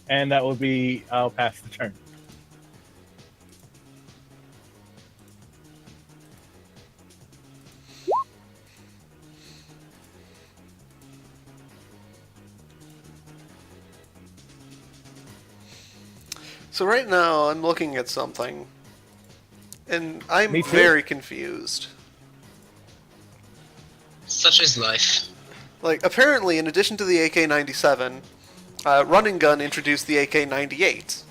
And that will be... I'll pass the turn. So right now, I'm looking at something, and I'm Me too. very confused. Such is life. Like, apparently, in addition to the AK-97, Running Gun introduced the AK-98,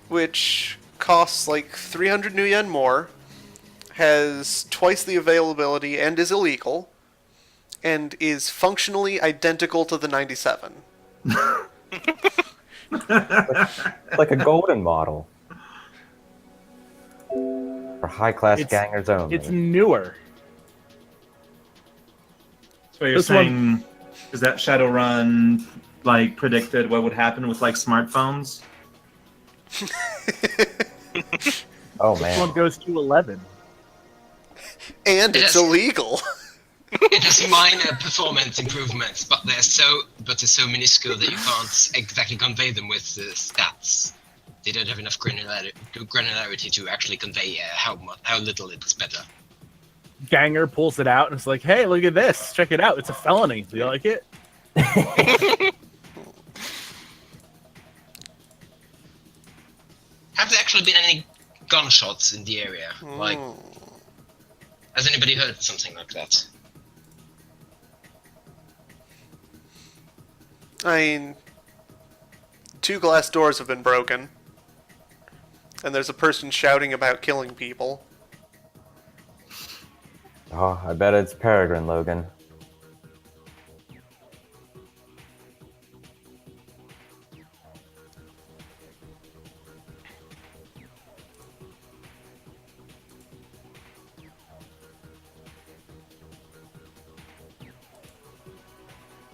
which costs like 300 new yen more, has twice the availability and is illegal, and is functionally identical to the 97. Like a golden model. For high-class It's- gangers only. It's newer. So you're This one- saying is that Shadowrun like predicted what would happen with like smartphones? Oh This one man. goes to 11. And it's Yes. illegal. It has minor performance improvements, but they're so minuscule that you can't exactly convey them with stats. They don't have enough granularity to actually convey how little it's better. Ganger pulls it out and is like, "Hey, look at this! Check it out! It's a felony. Do you like it?" Have there actually been any gunshots in the area? Like, has anybody heard something like that? I mean, 2 glass doors have been broken. And there's a person shouting about killing people. Oh, I bet it's Peregrine, Logan.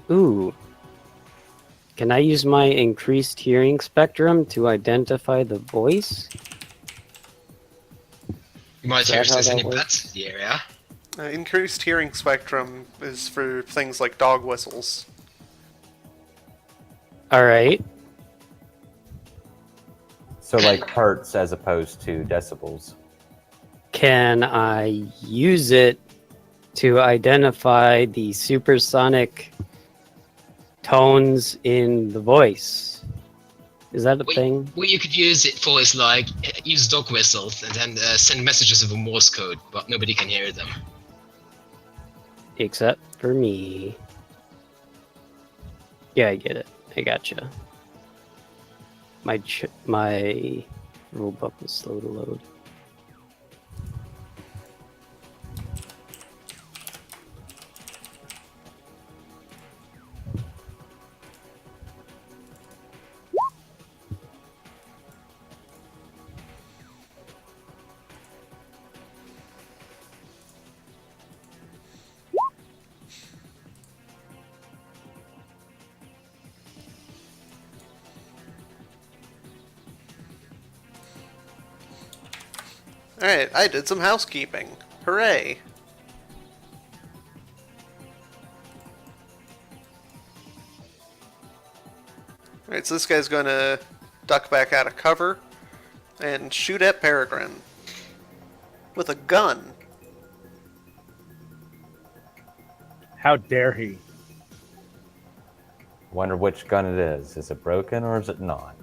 Ooh. Can I use my increased hearing spectrum to identify the voice? You might Is hear that if how there's that any works? bats in the area. Increased hearing spectrum is for things like dog whistles. Alright. So like hertz as opposed to decibels. Can I use it to identify the supersonic tones in the voice? Is that a thing? What you could use it for is like use dog whistles and then send messages over Morse code, but nobody can hear them. Except for me. Yeah, I get it. I gotcha. My rulebook was slow to load. Alright, I did some housekeeping. Hooray! Alright, so this guy's gonna duck back out of cover and shoot at Peregrine. With a gun. How dare he? Wonder which gun it is. Is it broken or is it not?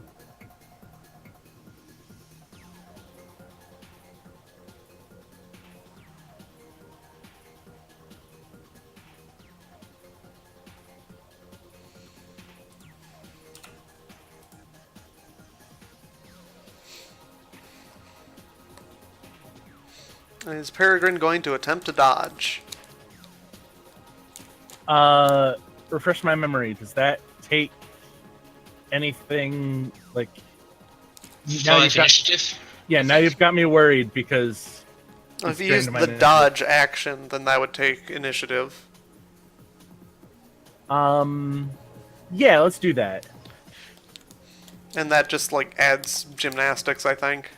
Is Peregrine going to attempt to dodge? Refresh my memory. Does that take anything like? Now 5 you've got, initiative. yeah, now you've got me worried because If you drained use my the initiative. dodge action, then that would take initiative. yeah, let's do that. And that just, like, adds gymnastics, I think.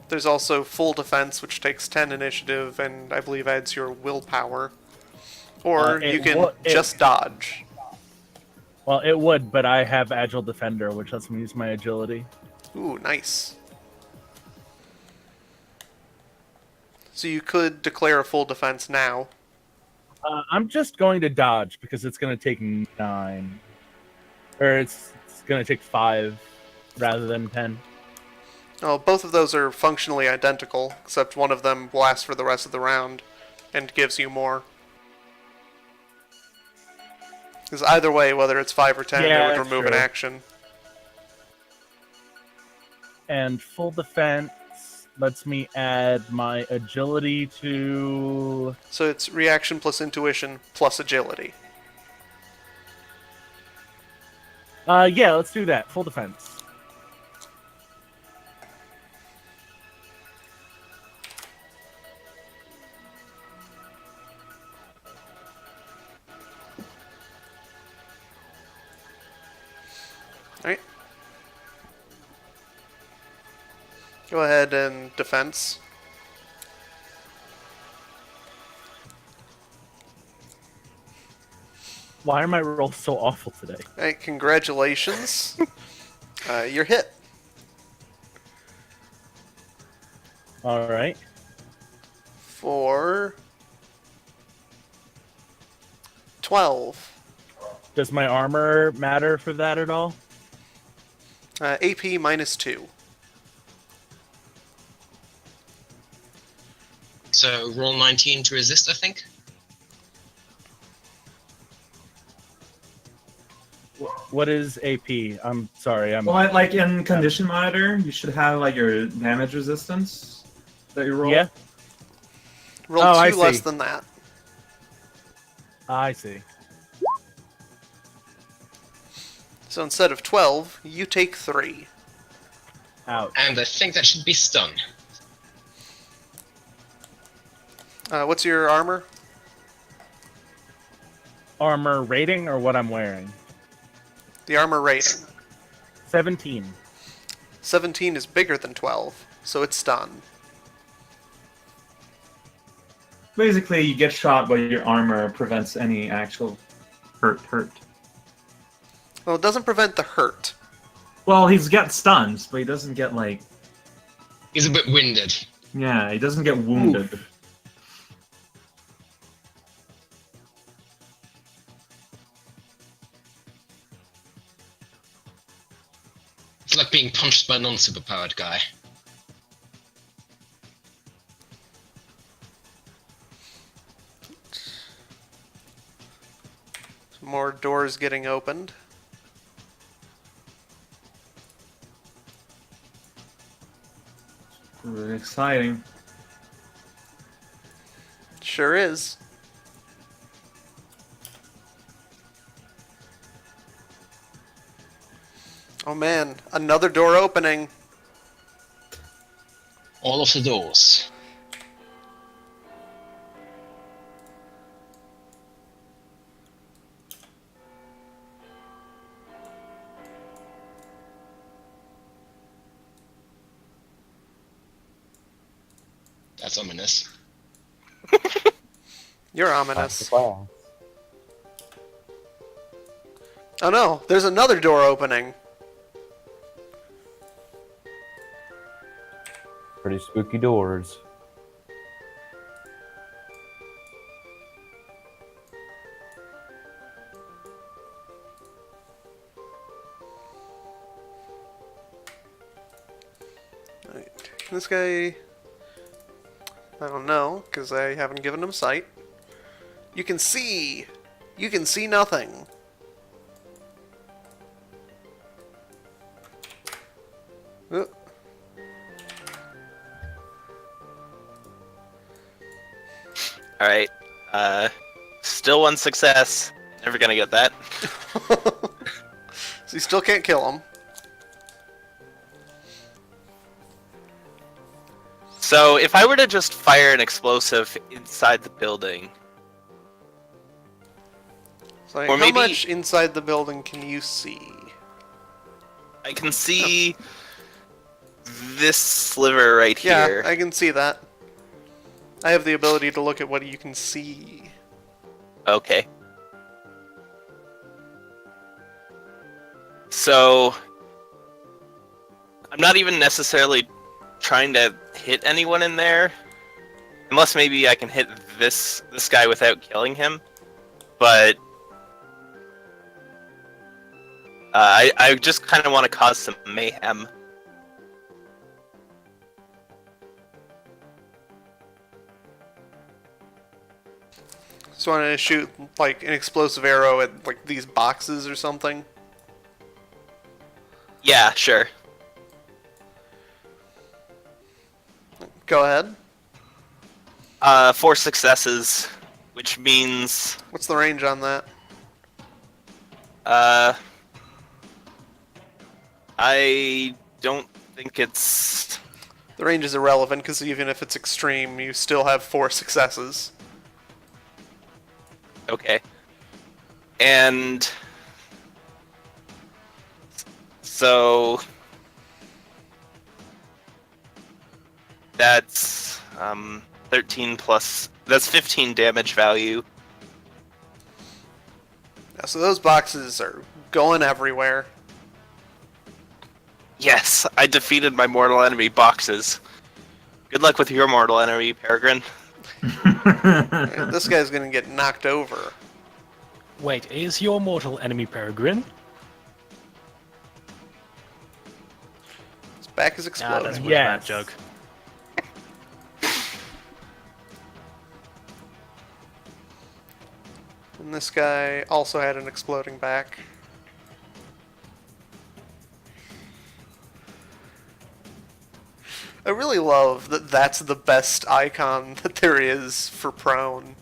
There's also full defense, which takes 10 initiative, and I believe adds your willpower. Or you can just dodge. Well, it would, but I have Agile Defender, which lets me use my agility. Ooh, nice. So you could declare a full defense now. I'm just going to dodge because it's going to take 9. Or it's going to take 5 rather than 10. Oh, both of those are functionally identical, except one of them lasts for the rest of the round and gives you more. Because either way, whether it's 5 or 10, Yeah, it would that's remove an true. action. And full defense lets me add my agility to... So it's reaction plus intuition plus agility. yeah, let's do that. Full defense. Alright. Go ahead and defense. Why are my rolls so awful today? Alright, congratulations. You're hit. All right. For 12. Does my armor matter for that at all? AP minus 2. So roll 19 to resist, I think. What is AP? I'm sorry. Well, like in condition monitor, you should have like your damage resistance that you roll. Yeah. Roll Oh, I 2 less see. than that. I see. So instead of 12, you take 3. Ouch. And I think that should be stun. What's your armor? Armor rating or what I'm wearing? The armor rating. 17. 17 is bigger than 12, so it's stun. Basically, you get shot, but your armor prevents any actual hurt. Well, it doesn't prevent the hurt. Well, he's got stuns, but he doesn't get like. He's a bit winded. Yeah, he doesn't get wounded. Oof. It's like being punched by a non-superpowered guy. Some more doors getting opened. Really exciting. Sure is. Oh man, another door opening. All of the doors. That's ominous. You're ominous. Wow. Oh no, there's another door opening. Pretty spooky doors. Right. This guy... I don't know, because I haven't given him sight. You can see! You can see nothing. Oh. Alright. Still one success. Never gonna get that. So you still can't kill him. So if I were to just fire an explosive inside the building, So Or how maybe- much inside the building can you see? I can see this sliver right here. Yeah, I can see that. I have the ability to look at what you can see. Okay. So I'm not even necessarily trying to hit anyone in there, unless maybe I can hit this guy without killing him. But I just kind of want to cause some mayhem. So I want to shoot like an explosive arrow at like these boxes or something. Yeah, sure. Go ahead. 4 successes, which means What's the range on that? I don't think it's... The range is irrelevant because even if it's extreme, you still have 4 successes. Okay. And so that's 13 plus, that's 15 damage value. Yeah, so those boxes are going everywhere. Yes, I defeated my mortal enemy, Boxes. Good luck with your mortal enemy, Peregrine. Alright, this guy's gonna get knocked over. Wait, is your mortal enemy Peregrine? His back is Ah, exploding. that's a Yes. bad joke. And this guy also had an exploding back. I really love that that's the best icon that there is for prone.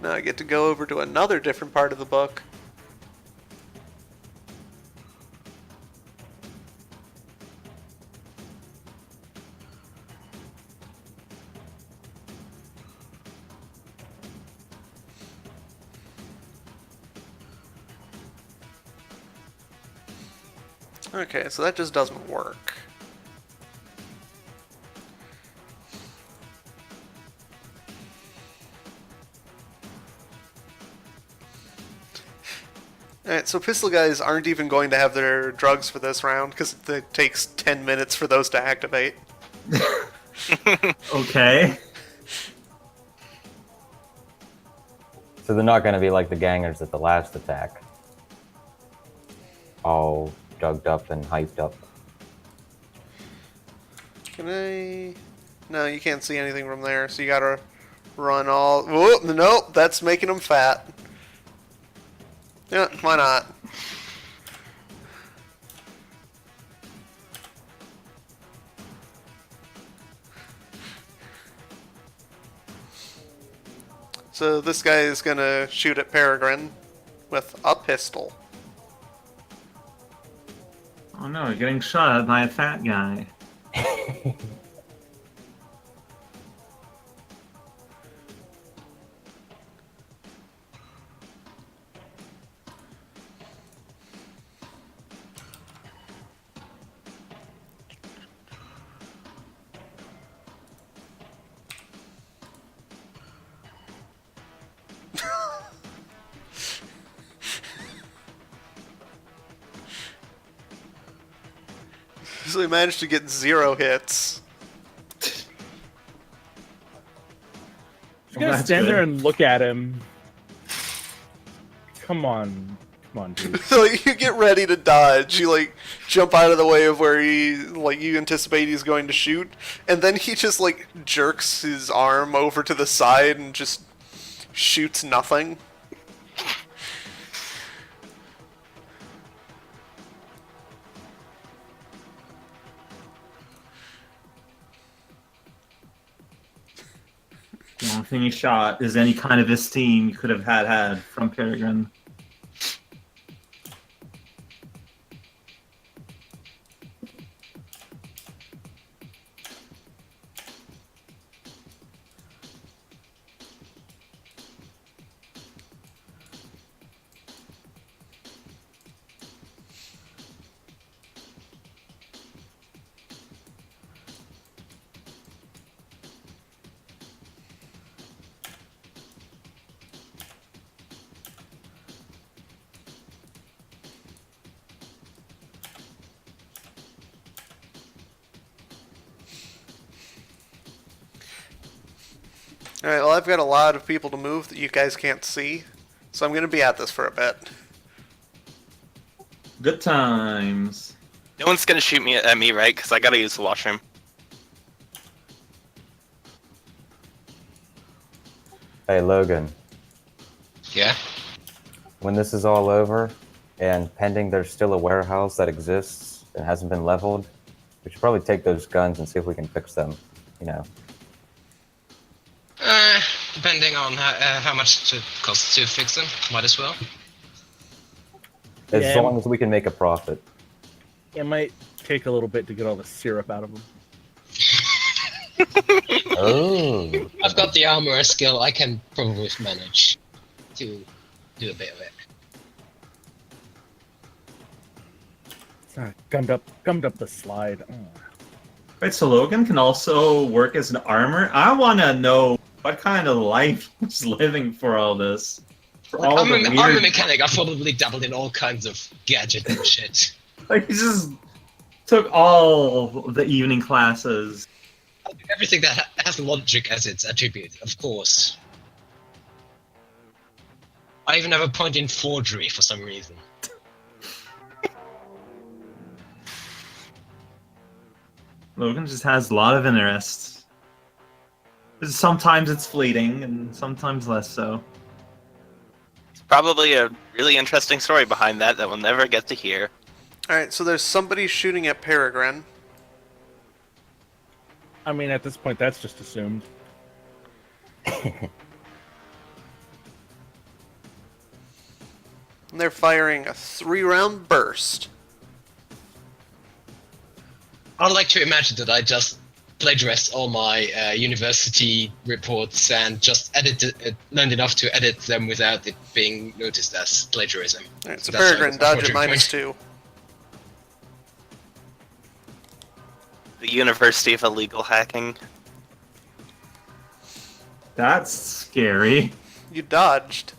Now I get to go over to another different part of the book. Okay, so that just doesn't work. Alright, so pistol guys aren't even going to have their drugs for this round because it takes 10 minutes for those to activate. Okay. So they're not going to be like the gangers at the last attack. All drugged up and hyped up. Can I... No, you can't see anything from there, so you gotta run all... Whoa, nope, that's making them fat. Yeah, why not? So this guy is gonna shoot at Peregrine with a pistol. Oh no, you're getting shot at by a fat guy. So he managed to get 0 hits. Just gonna that's stand good. there and look at him. Come on, dude. So you get ready to dodge. You like jump out of the way of where you anticipate he's going to shoot, and then he just like jerks his arm over to the side and just shoots nothing. The only thing he shot is any kind of esteem you could have had from Peregrine. Alright, well, I've got a lot of people to move that you guys can't see, so I'm going to be at this for a bit. Good times. No one's gonna shoot me at me, right? Because I gotta use the washroom. Hey, Logan, Yeah? when this is all over, and pending there's still a warehouse that exists and hasn't been leveled, we should probably take those guns and see if we can fix them, you know. Depending on how much it costs to fix them, might as well. As Yeah. long as we can make a profit. It might take a little bit to get all the syrup out of them. Oh. I've got the armor skill, I can probably manage to do a bit of it. Gummed up the slide. Oh. Right, so Logan can also work as an armor. I want to know what kind of life he's living for all this. For Like, all I'm, the a, weird... I'm a mechanic. I've probably dabbled in all kinds of gadget and shit. Like, he just took all the evening classes. Everything that has logic as its attribute, of course. I even have a point in forgery for some reason. Logan just has a lot of interests. Sometimes it's fleeting, and sometimes less so. It's probably a really interesting story behind that we'll never get to hear. Alright, so there's somebody shooting at Peregrine. I mean, at this point, that's just assumed. And they're firing a 3-round burst. I'd like to imagine that I just plagiarized all my university reports and just learned enough to edit them without it being noticed as plagiarism. Alright, so That's why Peregrine, it's my dodge at project -2. The University of Illegal Hacking. That's scary. You dodged.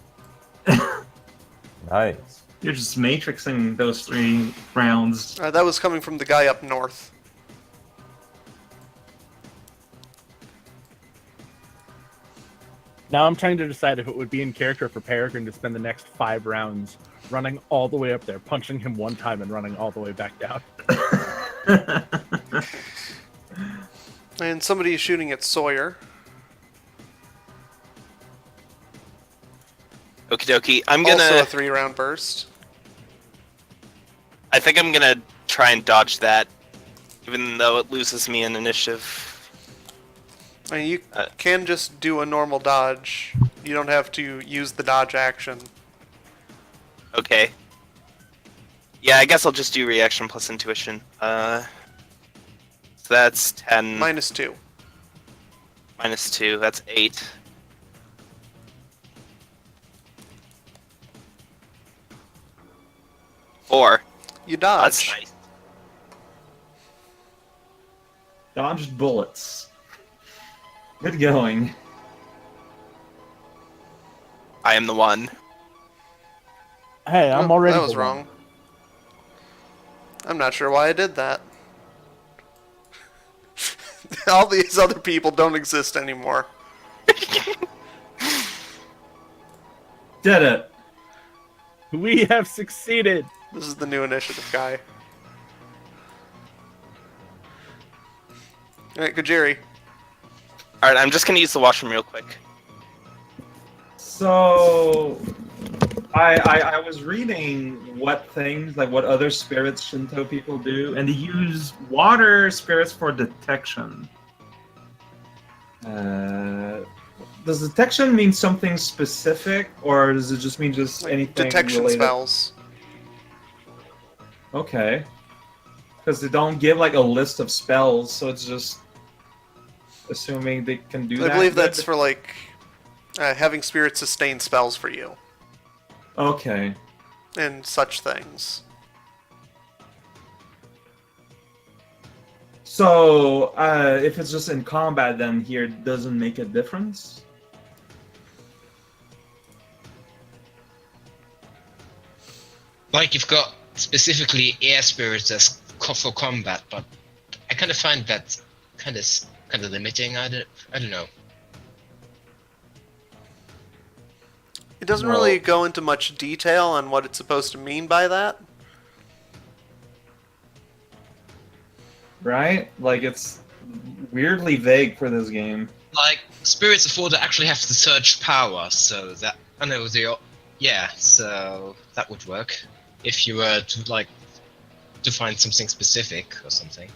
Nice. You're just matrixing those 3 rounds. That was coming from the guy up north. Now I'm trying to decide if it would be in character for Peregrine to spend the next 5 rounds running all the way up there, punching him one time and running all the way back down. And somebody is shooting at Sawyer. Okie dokie. I'm Also gonna. a 3-round burst. I think I'm gonna try and dodge that, even though it loses me an initiative. I mean, you can just do a normal dodge. You don't have to use the dodge action. Okay. Yeah, I guess I'll just do reaction plus intuition. So that's 10. -2. -2, that's 8. Four. You That's dodge. nice. Dodged bullets. Good going. I am the one. Hey, I'm Oh, already. that was the one. wrong. I'm not sure why I did that. All these other people don't exist anymore. Did it. We have succeeded. This is the new initiative guy. Alright, Kajiri. Alright, I'm just gonna use the washroom real quick. So, I was reading what things, like what other spirits Shinto people do, and they use water spirits for detection. Does detection mean something specific, or does it just mean just anything Detection related? spells. Okay. Because they don't give like a list of spells, so it's just assuming they can do I that. believe that's for like having spirits sustain spells for you Okay. and such things. So, if it's just in combat, then here it doesn't make a difference? Like, you've got specifically air spirits as for combat, but I kind of find that kind of limiting. I don't know. It doesn't Well- really go into much detail on what it's supposed to mean by that. Right? Like, it's weirdly vague for this game. Like, spirits of water actually have the surge power, so that I know so that would work if you were to find something specific or something.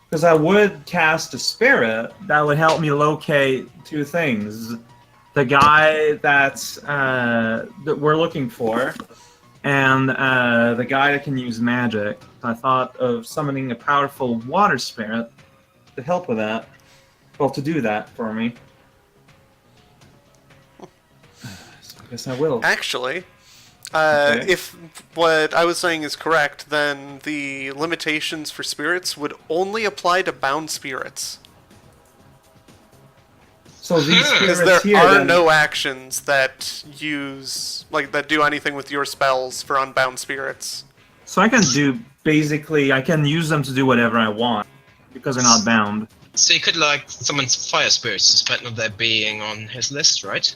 Because I would cast a spirit that would help me locate 2 things. The guy that we're looking for, and the guy that can use magic. I thought of summoning a powerful water spirit to help with that. Well, to do that for me. So I guess I will. Actually, Okay. If what I was saying is correct, then the limitations for spirits would only apply to bound spirits. So these Because spirits there here are then, no actions that use, like, that do anything with your spells for unbound spirits. so I can do basically I can use them to do whatever I want because they're not bound. So you could like summon fire spirits despite not their being on his list, right?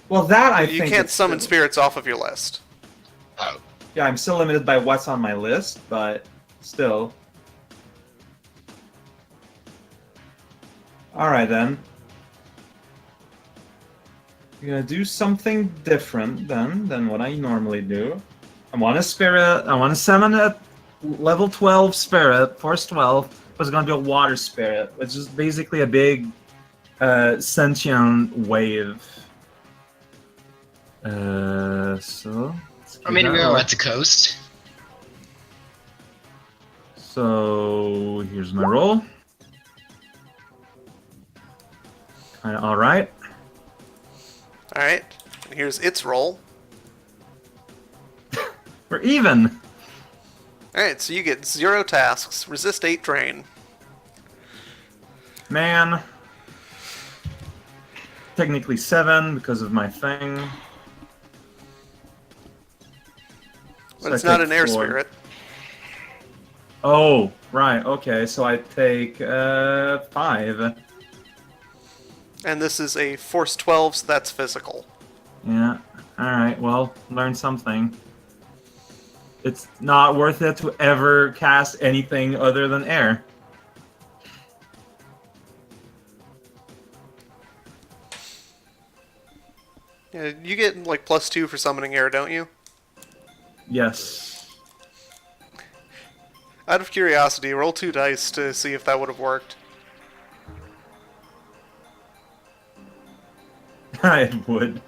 Well, that I You think can't it's summon still- spirits off of your list. Oh. Yeah, I'm still limited by what's on my list, but still. Alright then. I'm gonna do something different then than what I normally do. I want to summon a level 12 spirit, force 12, I was gonna do a water spirit, which is basically a big sentient wave. So let's I give mean, that we a are look. at the coast. So here's my roll. Kinda alright. Alright, and here's its roll. We're even! Alright, so you get 0 tasks, resist 8 drain. Man. Technically 7 because of my thing. But So it's I not take an air 4. spirit. Oh, right, okay, so I take 5. And this is a force 12, so that's physical. Yeah, alright, well, learn something. It's not worth it to ever cast anything other than air. Yeah, you get like +2 for summoning air, don't you? Yes. Out of curiosity, roll 2 dice to see if that would have worked. I would.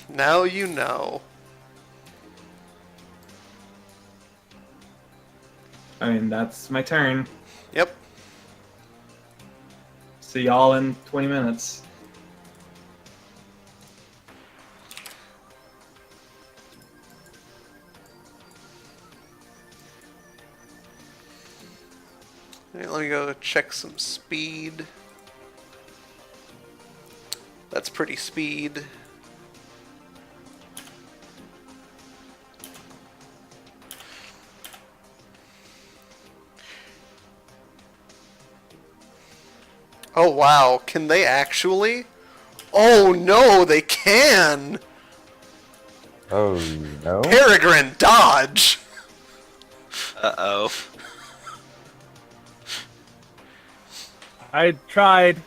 Now you know. I mean, that's my turn. Yep. See y'all in 20 minutes. Alright, let me go check some speed. That's pretty speed. Oh wow, can they actually? Oh no, they can! Oh no. Peregrine, dodge! Uh-oh. I tried.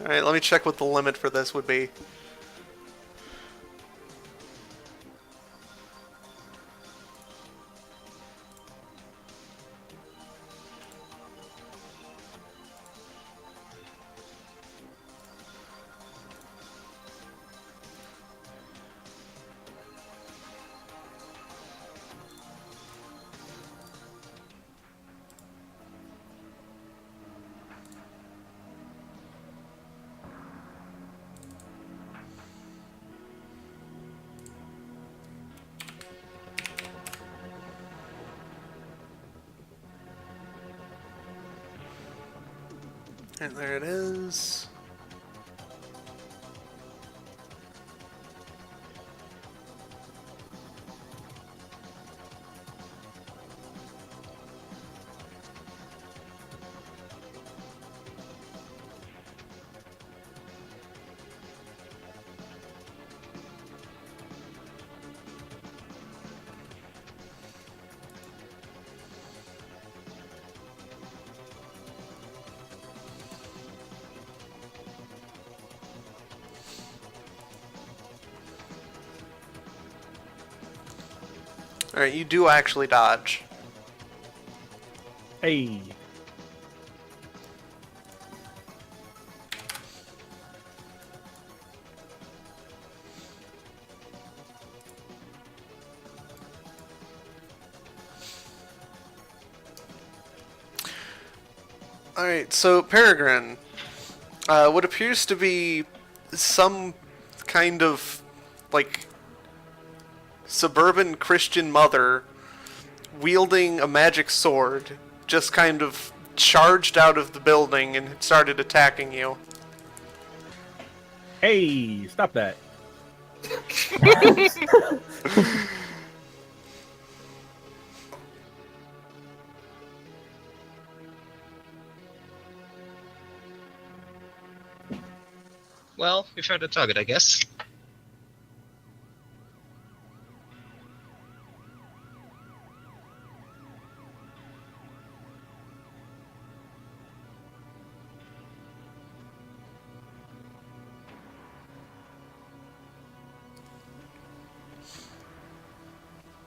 Alright, let me check what the limit for this would be. And there it is. Alright, you do actually dodge. Hey. Alright, so Peregrine. What appears to be some kind of, like, suburban Christian mother wielding a magic sword just kind of charged out of the building and started attacking you. Hey, stop that. Well, we found the target, I guess.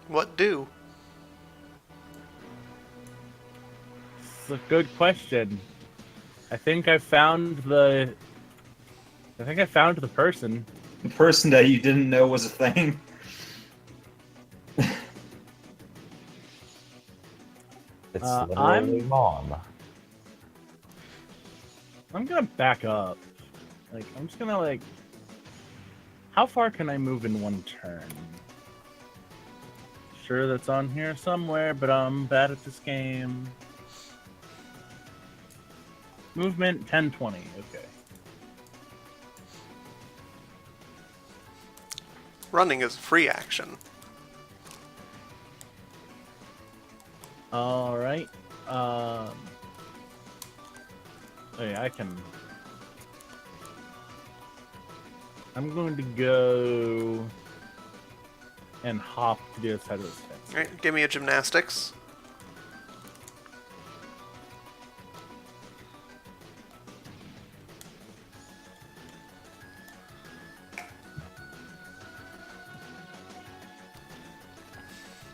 What do? It's a good question. I think I found the person. The person that you didn't know was a thing. It's I'm- literally mom. I'm gonna back up. Like, I'm just gonna, like... How far can I move in one turn? Sure, that's on here somewhere, but I'm bad at this game. Movement 10-20, okay. Running is free action. Alright. Oh yeah, I can... I'm going to go... and hop to the other side of this fence. Alright, give me a gymnastics.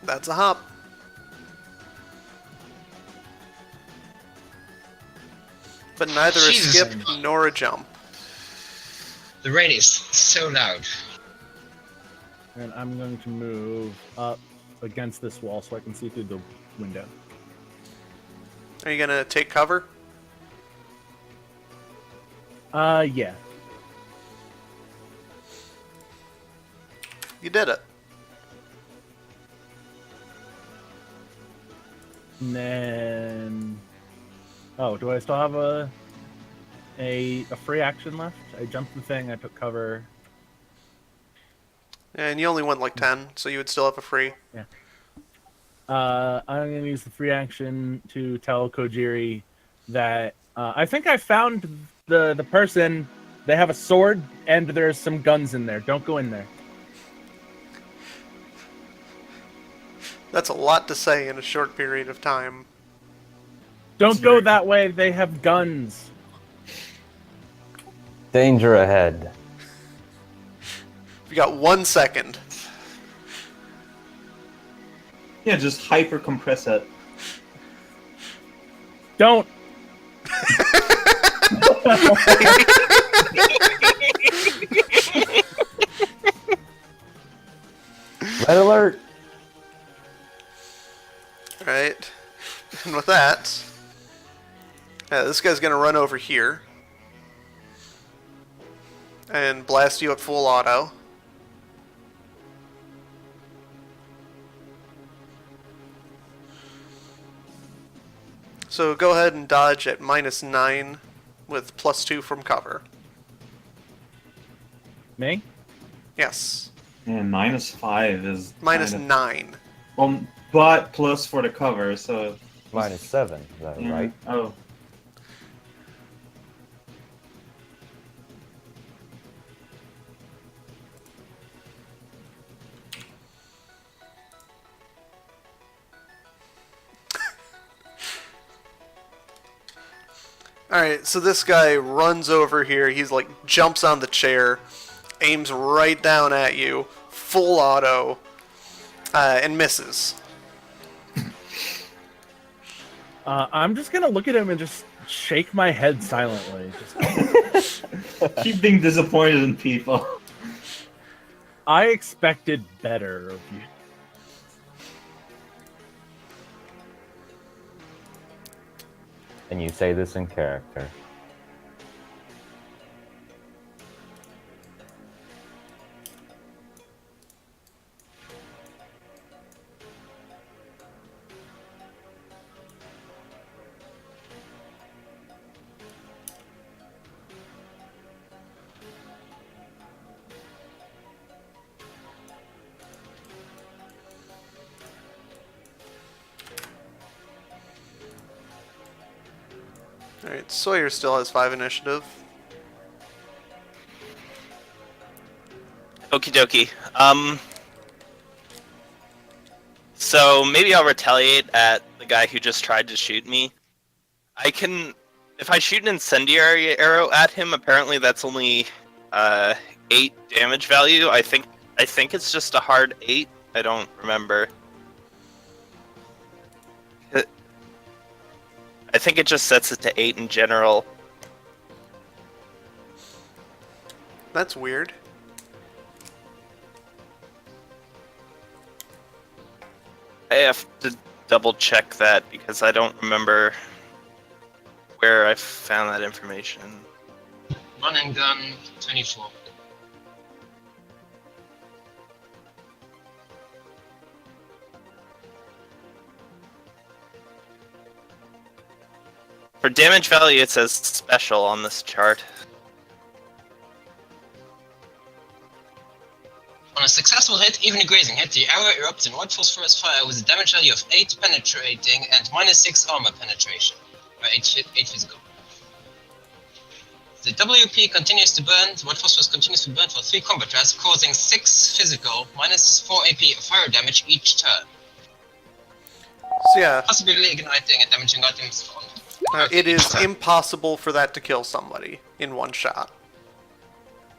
That's a hop. But neither a Jesus. skip nor a jump. The rain is so loud. And I'm going to move up against this wall so I can see through the window. Are you gonna take cover? Yeah. You did it. And then... Oh, do I still have a free action left? I jumped the thing, I took cover. And you only went like 10, so you would still have a free. I'm going to use the free action to tell Kojiri that I think I found the person. They have a sword, and there's some guns in there. Don't go in there. That's a lot to say in a short period of time. Don't go that way. They have guns. Danger ahead. You got 1 second. Yeah, just hyper compress it. Don't. Red alert! Right. And with that, this guy's gonna run over here and blast you at full auto. So go ahead and dodge at -9 with +2 from cover. Me? Yes. And -5 is Minus kind of- 9. but plus for the cover, so -7, is that yeah. right? Oh, Alright, so this guy runs over here. He's like, jumps on the chair, aims right down at you, full auto, and misses. I'm just going to look at him and just shake my head silently. Just, keep being disappointed in people. I expected better of you. And you say this in character. Alright, Sawyer still has 5 initiative. Okie dokie. So maybe I'll retaliate at the guy who just tried to shoot me. I can, if I shoot an incendiary arrow at him, apparently that's only 8 damage value. I think it's just a hard 8. I don't remember. I think it just sets it to 8 in general. That's weird. I have to double check that because I don't remember where I found that information. Run and gun, 24. For damage value, it says special on this chart. On a successful hit, even a grazing hit, the arrow erupts in white phosphorus fire with a damage value of 8 penetrating and -6 armor penetration, or 8 physical. The WP continues to burn, white phosphorus continues to burn for 3 combat rounds, causing 6 physical, -4 AP fire damage each turn. So yeah, Possibly igniting and damaging items from. it is impossible for that to kill somebody in one shot.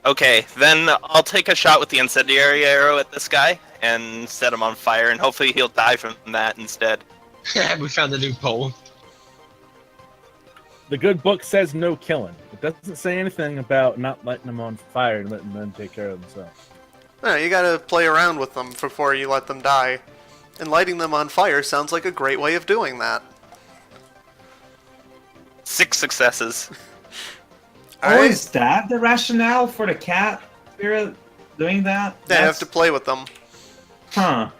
Okay, then I'll take a shot with the incendiary arrow at this guy and set him on fire, and hopefully he'll die from that instead. We found a loophole. The good book says no killing. It doesn't say anything about not lighting them on fire and letting them take care of themselves. No, you gotta play around with them before you let them die. And lighting them on fire sounds like a great way of doing that. 6 successes. Oh, is that the rationale for the cat spirit doing that? They have to play with them. Huh.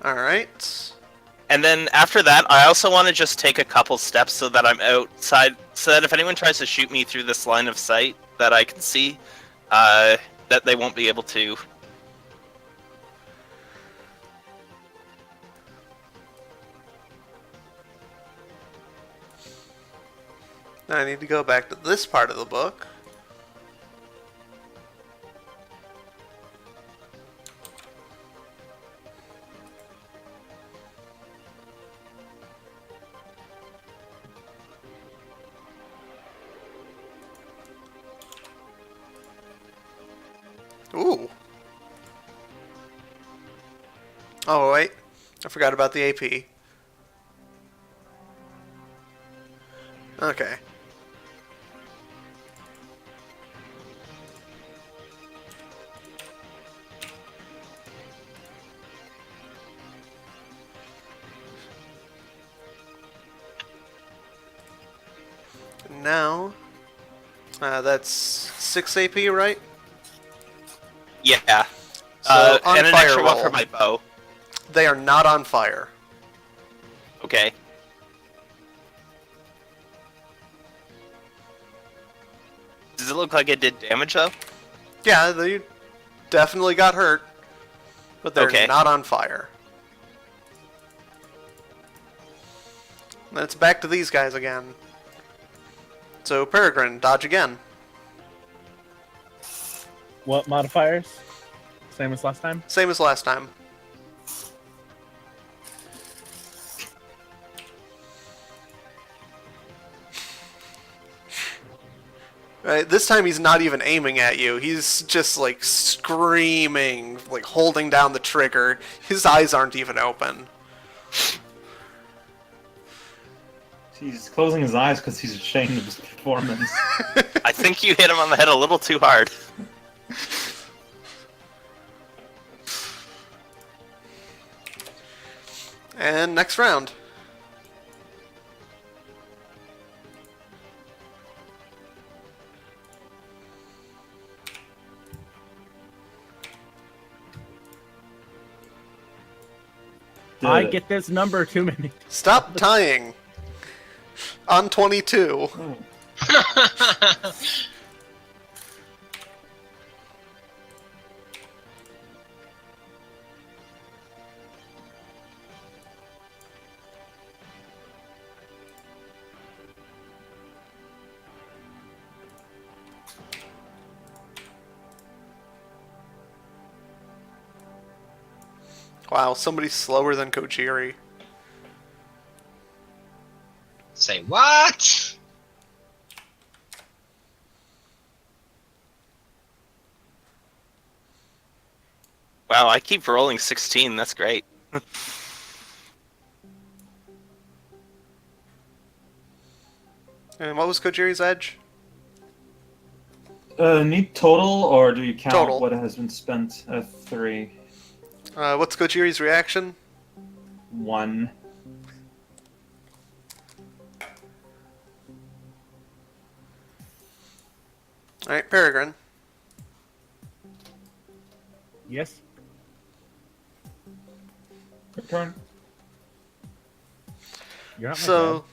Alright. And then after that, I also want to just take a couple steps so that I'm outside, so that if anyone tries to shoot me through this line of sight that I can see, that they won't be able to. Now I need to go back to this part of the book. Ooh. Oh, wait. I forgot about the AP. Okay. Now, that's 6 AP, right? Yeah. So, on and an fire extra one roll. for my bow. They are not on fire. Okay. Does it look like it did damage, though? Yeah, they definitely got hurt, but they're Okay. not on fire. Then it's back to these guys again. So, Peregrine, dodge again. What modifiers? Same as last time? Same as last time. Right, this time he's not even aiming at you. He's just like screaming, like holding down the trigger. His eyes aren't even open. He's closing his eyes because he's ashamed of his performance. I think you hit him on the head a little too hard. And next round. I get this number too many. Stop tying. On 22. Wow, somebody's slower than Kojiri. Say what? Wow, I keep rolling 16. That's great. And what was Kojiri's edge? Need total, or do you count Total. what has been spent? 3. What's Kojiri's reaction? 1. Alright, Peregrine. Yes. Your turn. You're not my So, dad.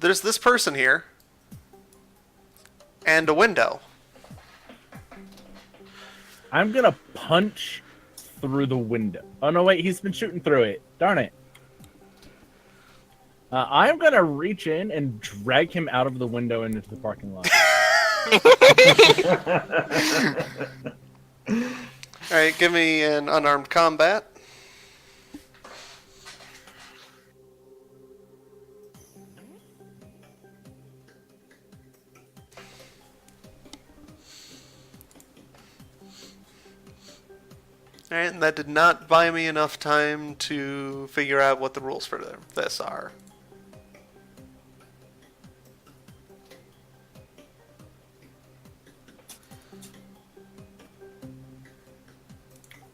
there's this person here. And a window. I'm gonna punch through the window. Oh no, wait, he's been shooting through it. Darn it. I'm gonna reach in and drag him out of the window and into the parking lot. Alright, give me an unarmed combat. Alright, and that did not buy me enough time to figure out what the rules for this are.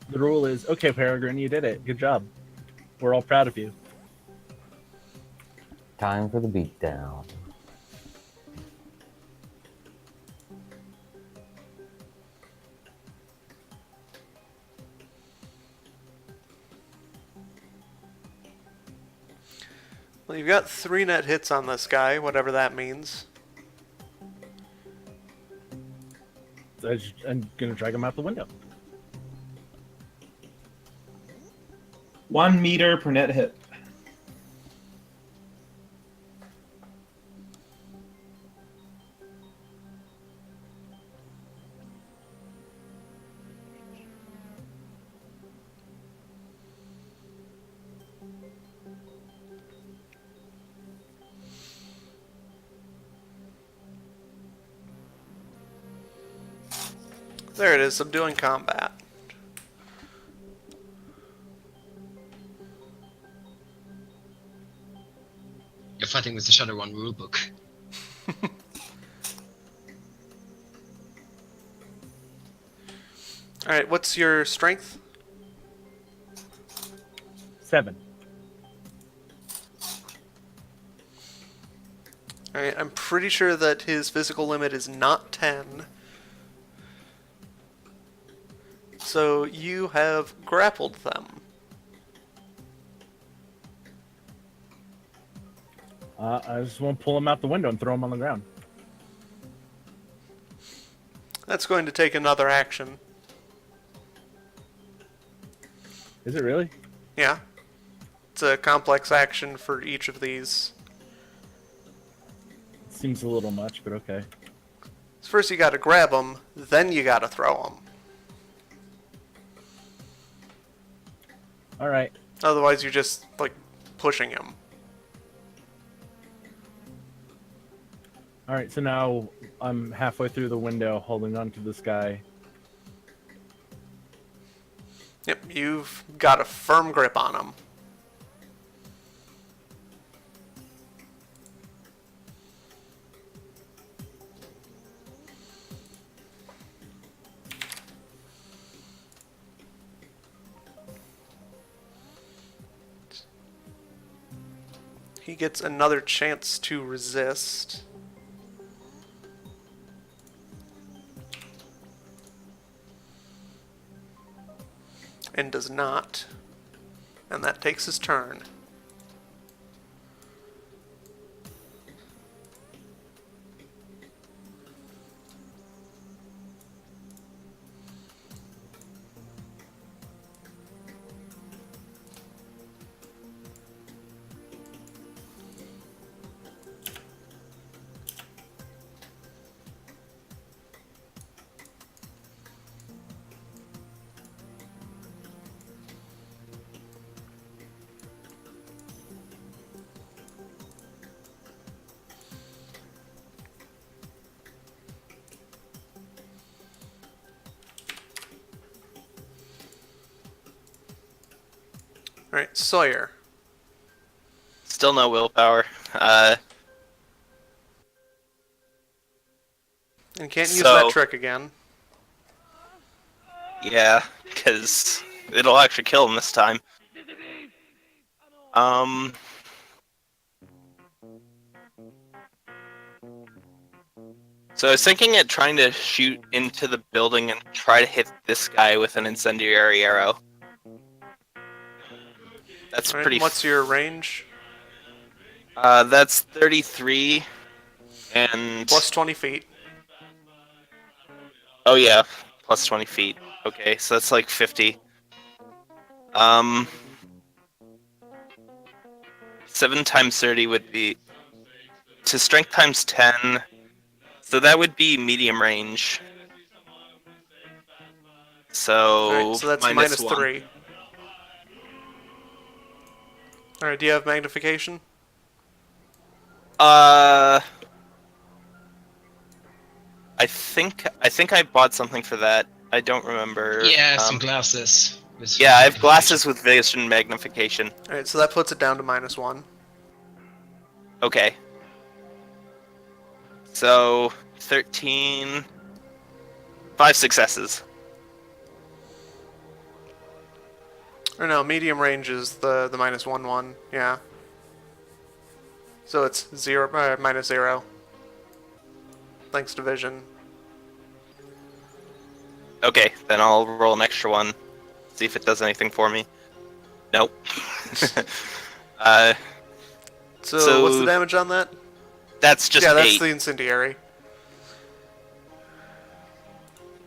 The rule is, okay, Peregrine, you did it. Good job. We're all proud of you. Time for the beatdown. Well, you've got 3 net hits on this guy, whatever that means. I'm gonna drag him out the window. 1 meter per net hit. There it is, subduing combat. You're fighting with the Shadowrun rulebook. Alright, what's your strength? 7. Alright, I'm pretty sure that his physical limit is not 10. So you have grappled them. I just want to pull him out the window and throw him on the ground. That's going to take another action. Is it really? Yeah. It's a complex action for each of these. Seems a little much, but okay. So first you gotta grab them, then you gotta throw them. Alright. Otherwise you're just, like, pushing him. Alright, so now I'm halfway through the window holding on to this guy. Yep, you've got a firm grip on him. He gets another chance to resist. And does not. And that takes his turn. Alright, Sawyer. Still no willpower. And can't use So- that trick again. Yeah, because it'll actually kill him this time. So I was thinking at trying to shoot into the building and try to hit this guy with an incendiary arrow. That's Alright, pretty. what's your range? That's 33, and Plus 20 feet. oh yeah, plus 20 feet. Okay, so that's like 50. 7 times 30 would be to strength times 10. So that would be medium range. So, Alright, so that's minus -1. 3. Alright, do you have magnification? I think I bought something for that. I don't remember. Yeah, some glasses. with Yeah, I have magnification. glasses with vision magnification. Alright, so that puts it down to minus 1. Okay. So 13. 5 successes. Or no, medium range is the minus 1, yeah. So it's minus 0. Thanks to vision. Okay, then I'll roll an extra one. See if it does anything for me. Nope. So what's the damage on that? That's just yeah, that's 8. the incendiary.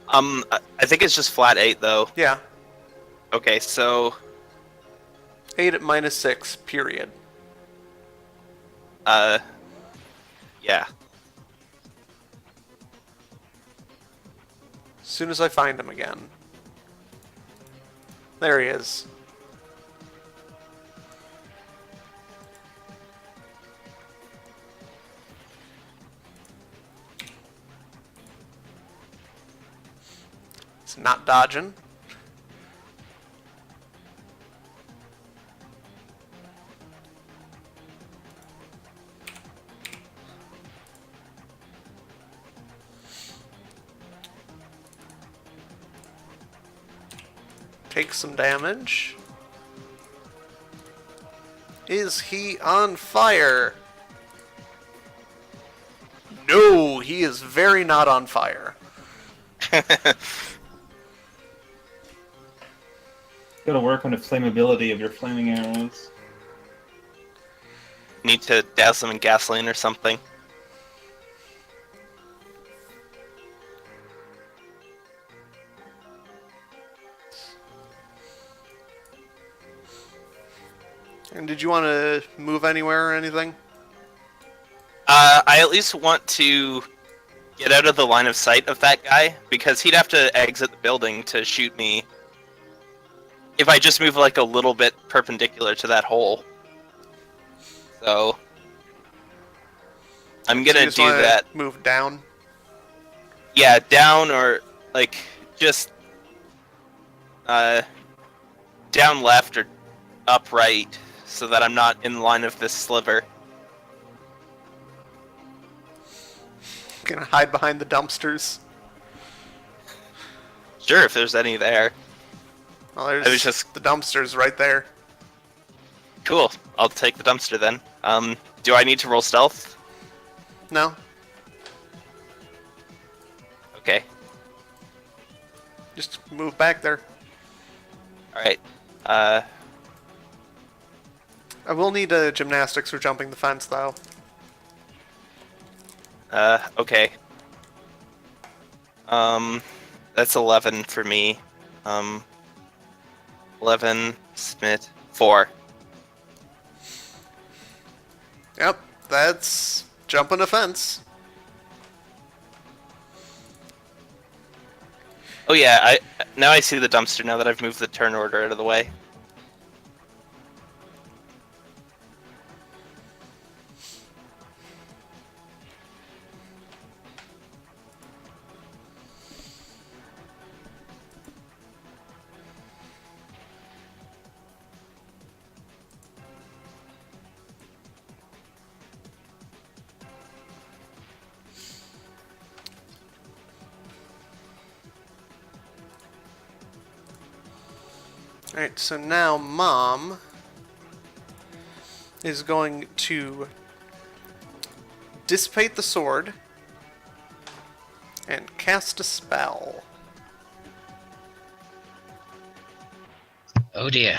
I think it's just flat 8 though. Yeah. Okay, so 8 at minus 6, period. yeah. As soon as I find him again. There he is. It's not dodging. Take some damage. Is he on fire? No, he is very not on fire. Gotta work on the flammability of your flaming arrows. Need to douse them in gasoline or something. And did you want to move anywhere or anything? I at least want to get out of the line of sight of that guy, because he'd have to exit the building to shoot me if I just move like a little bit perpendicular to that hole. So I'm So you gonna just do wanna that. Move down. Yeah, down or like just down left or up right, so that I'm not in line of this sliver. Gonna hide behind the dumpsters. Sure, if there's any there. Well, there's I was just- the dumpsters right there. Cool. I'll take the dumpster then. Do I need to roll stealth? No? Okay. Just move back there. Alright. I will need gymnastics for jumping the fence, though. Okay. That's 11 for me. 11, Smith, 4. Yep, that's jumping a fence. Oh yeah, now I see the dumpster now that I've moved the turn order out of the way. Alright, so now Mom is going to dissipate the sword and cast a spell. Oh dear.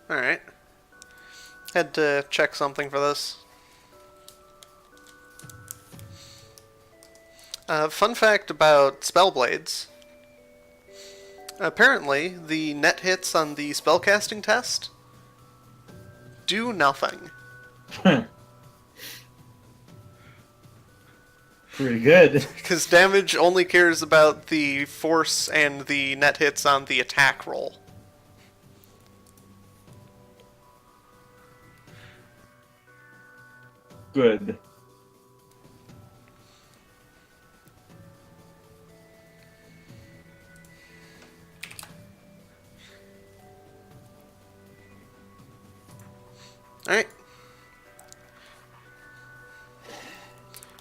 Alright. Had to check something for this. Fun fact about spellblades. Apparently, the net hits on the spellcasting test do nothing. Pretty good. Because damage only cares about the force and the net hits on the attack roll. Good. Alright.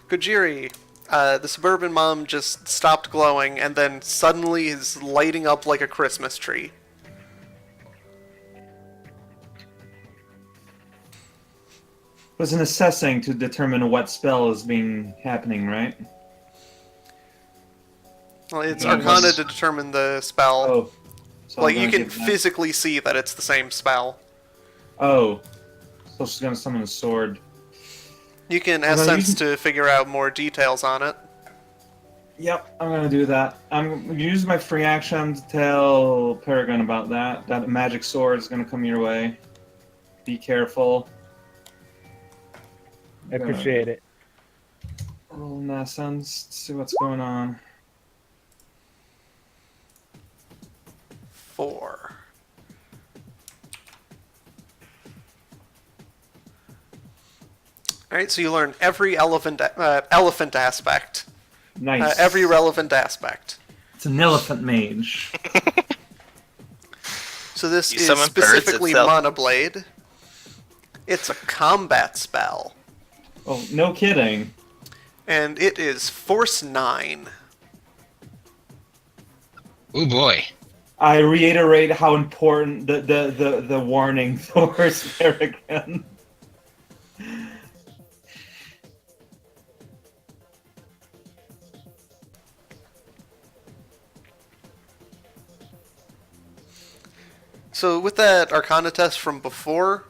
Gojiri, the suburban mom just stopped glowing and then suddenly is lighting up like a Christmas tree. Was an assessing to determine what spell is happening, right? Well, it's Yeah, Arcana that's- to determine the spell. Oh. So Like, I'm you gonna can give that- physically see that it's the same spell. Oh. So she's gonna summon a sword. You can Well, essence you to figure out more details on it. Yep, I'm gonna do that. I'm gonna use my free action to tell Paragon about that. That magic sword is gonna come your way. Be careful. I appreciate it. Roll in essence, see what's going on. 4. Alright, so you learn every elephant aspect. Nice. Every relevant aspect. It's an elephant mage. So this You is summon birds specifically itself. Monoblade. It's a combat spell. Oh, no kidding. And it is Force 9. Oh boy. I reiterate how important the warning towards Peregrine. So with that Arcana test from before,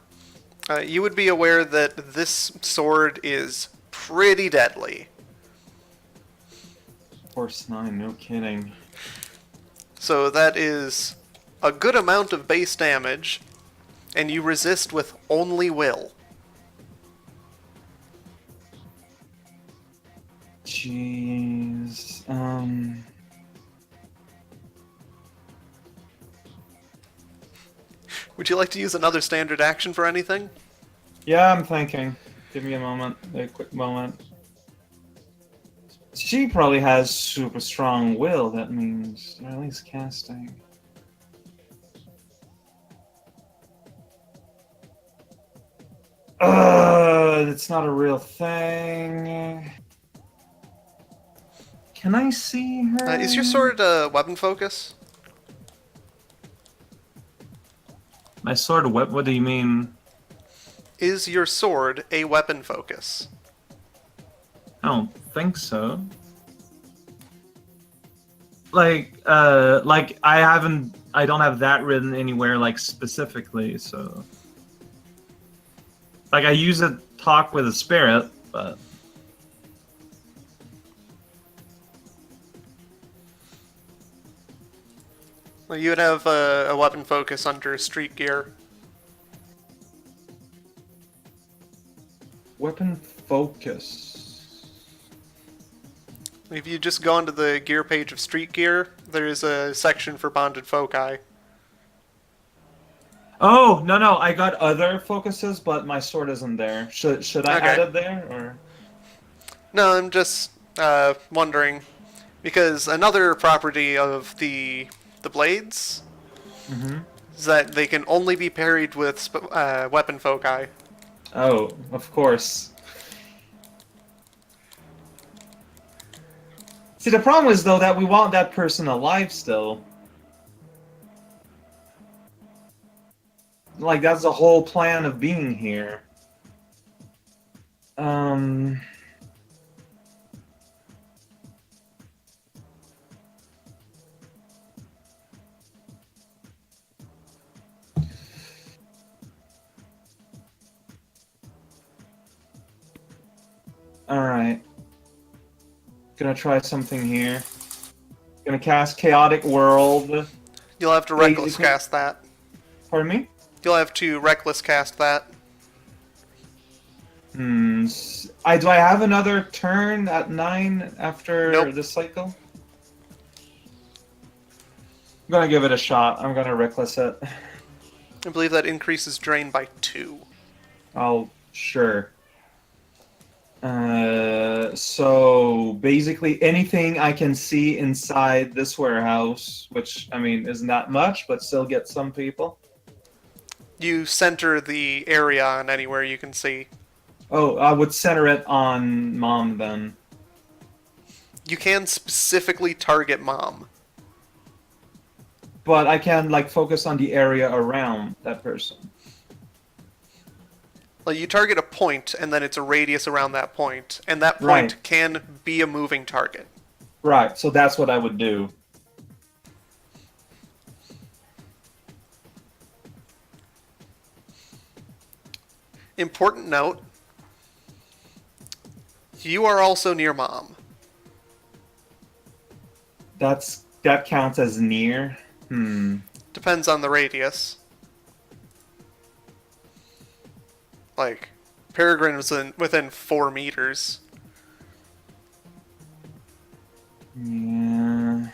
you would be aware that this sword is pretty deadly. Force 9, no kidding. So that is a good amount of base damage, and you resist with only will. Jeez. Would you like to use another standard action for anything? Yeah, I'm thinking. Give me a moment. A quick moment. She probably has super strong will, that means. Or at least casting. It's not a real thing. Can I see her? Is your sword weapon focus? My sword, what do you mean? Is your sword a weapon focus? I don't think so. Like I don't have that written anywhere, like, specifically, so. Like, I use it talk with a spirit, but. Well, you would have a weapon focus under street gear. Weapon focus. If you just go onto the gear page of street gear, there is a section for bonded foci. Oh, no, I got other focuses, but my sword isn't there. Should I Okay. add it there, or? No, I'm just wondering, because another property of the blades Mm-hmm. is that they can only be parried with weapon foci. Oh, of course. See, the problem is, though, that we want that person alive still. Like, that's the whole plan of being here. Alright. Gonna try something here. Gonna cast Chaotic World. You'll have to reckless cast that. Pardon me? You'll have to reckless cast that. Do I have another turn at 9 after Nope. this cycle? I'm gonna give it a shot. I'm gonna reckless it. I believe that increases drain by 2. Oh, sure. So basically anything I can see inside this warehouse, which, I mean, isn't that much, but still get some people. You center the area on anywhere you can see. Oh, I would center it on Mom then. You can specifically target Mom. But I can, like, focus on the area around that person. Like, you target a point, and then it's a radius around that point, and that point Right. can be a moving target. Right, so that's what I would do. Important note, you are also near Mom. That counts as near? Depends on the radius. Like, Peregrine was within 4 meters. Yeah.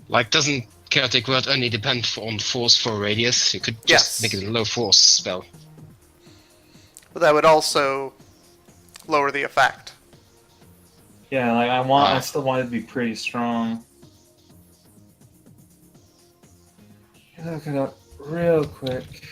Like, doesn't Chaotic World only depend on force for radius? You could just Yes. make it a low force spell. But that would also lower the effect. Yeah, like, I still want it to be pretty strong. Look it up. Real quick.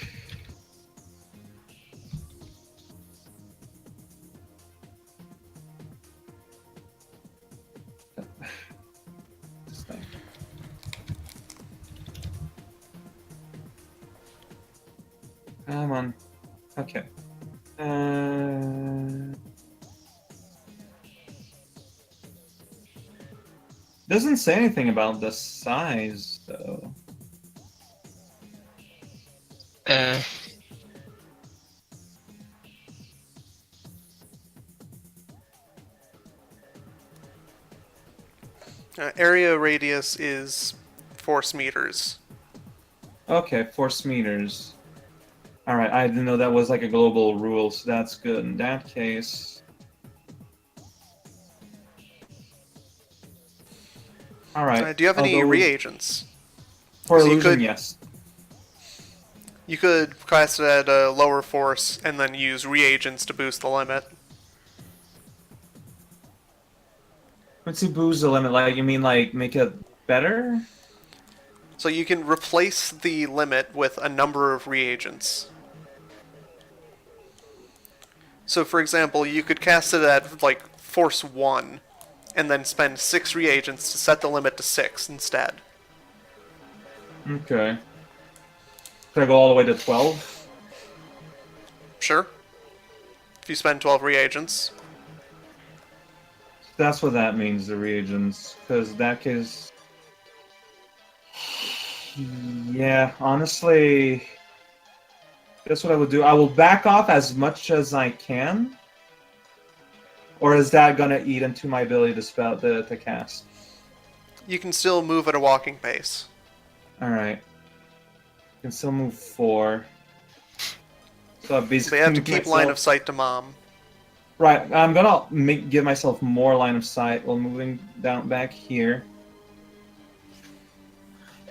Come on. Okay. Doesn't say anything about the size, though. Uh, Area radius is force meters. Okay, force meters. Alright, I didn't know that was like a global rule, so that's good. In that case... Alright, Do you have I'll any go with- reagents? For So you illusion, could- yes. You could cast it at a lower force and then use reagents to boost the limit. What's the boost the limit? Like, you mean like make it better? So you can replace the limit with a number of reagents. So for example, you could cast it at like force 1 and then spend 6 reagents to set the limit to 6 instead. Okay. Could I go all the way to 12? Sure. If you spend 12 reagents. That's what that means, the reagents. Because that case... Yeah, honestly... That's what I would do. I will back off as much as I can. Or is that gonna eat into my ability to spell to cast? You can still move at a walking pace. Alright. Can still move 4. So I basically They have to make keep line myself- of sight to Mom. Right, I'm gonna give myself more line of sight while moving down back here.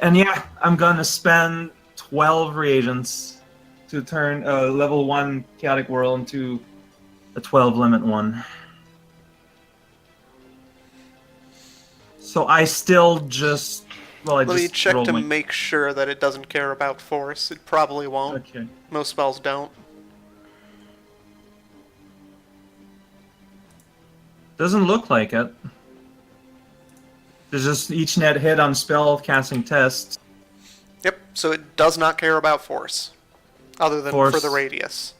And yeah, I'm gonna spend 12 reagents to turn a level 1 chaotic world into a 12 limit one. So I still just... Well, Let me check to make sure that it doesn't care about force. It probably won't. Okay. Most spells don't. Doesn't look like it. There's just each net hit on spell casting test. Yep, so it does not care about force. Other than Force. for the radius.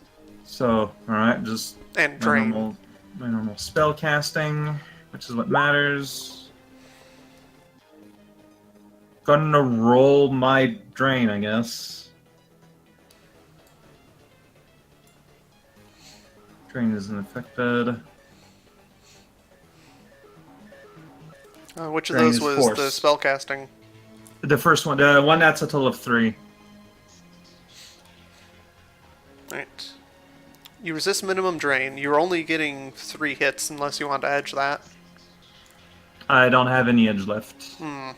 So, alright, just And my drain. normal spell casting, which is what matters. Gonna roll my drain, I guess. Drain isn't affected. Which of Drain those is was force. the spell casting? The first one, the one that's a total of 3. Right. You resist minimum drain. You're only getting 3 hits unless you want to edge that. I don't have any edge left. Hmm.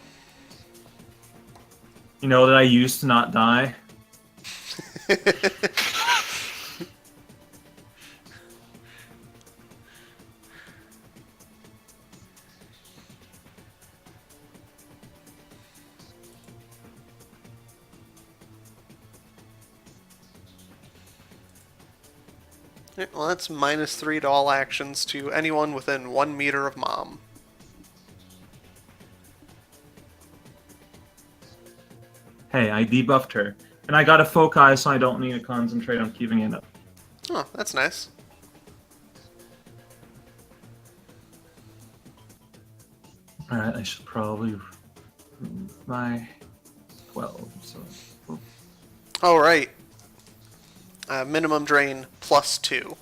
You know that I used to not die? Right, well, that's -3 to all actions to anyone within 1 meter of Mom. Hey, I debuffed her. And I got a foci, so I don't need to concentrate on keeping it up. Oh, that's nice. Alright, I should probably remove my 12, so... Alright. Minimum drain +2.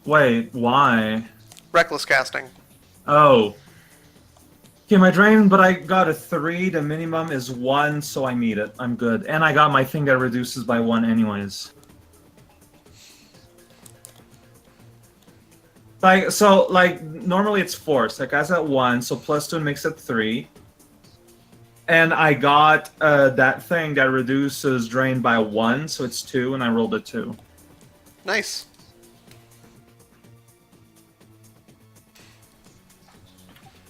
Wait, why? Reckless casting. Oh. Okay, my drain, but I got a 3, the minimum is 1, so I meet it. I'm good. And I got my thing that reduces by 1 anyways. Like, normally it's force. Like, I was at 1, so +2 makes it 3. And I got that thing that reduces drain by 1, so it's 2, and I rolled a 2. Nice.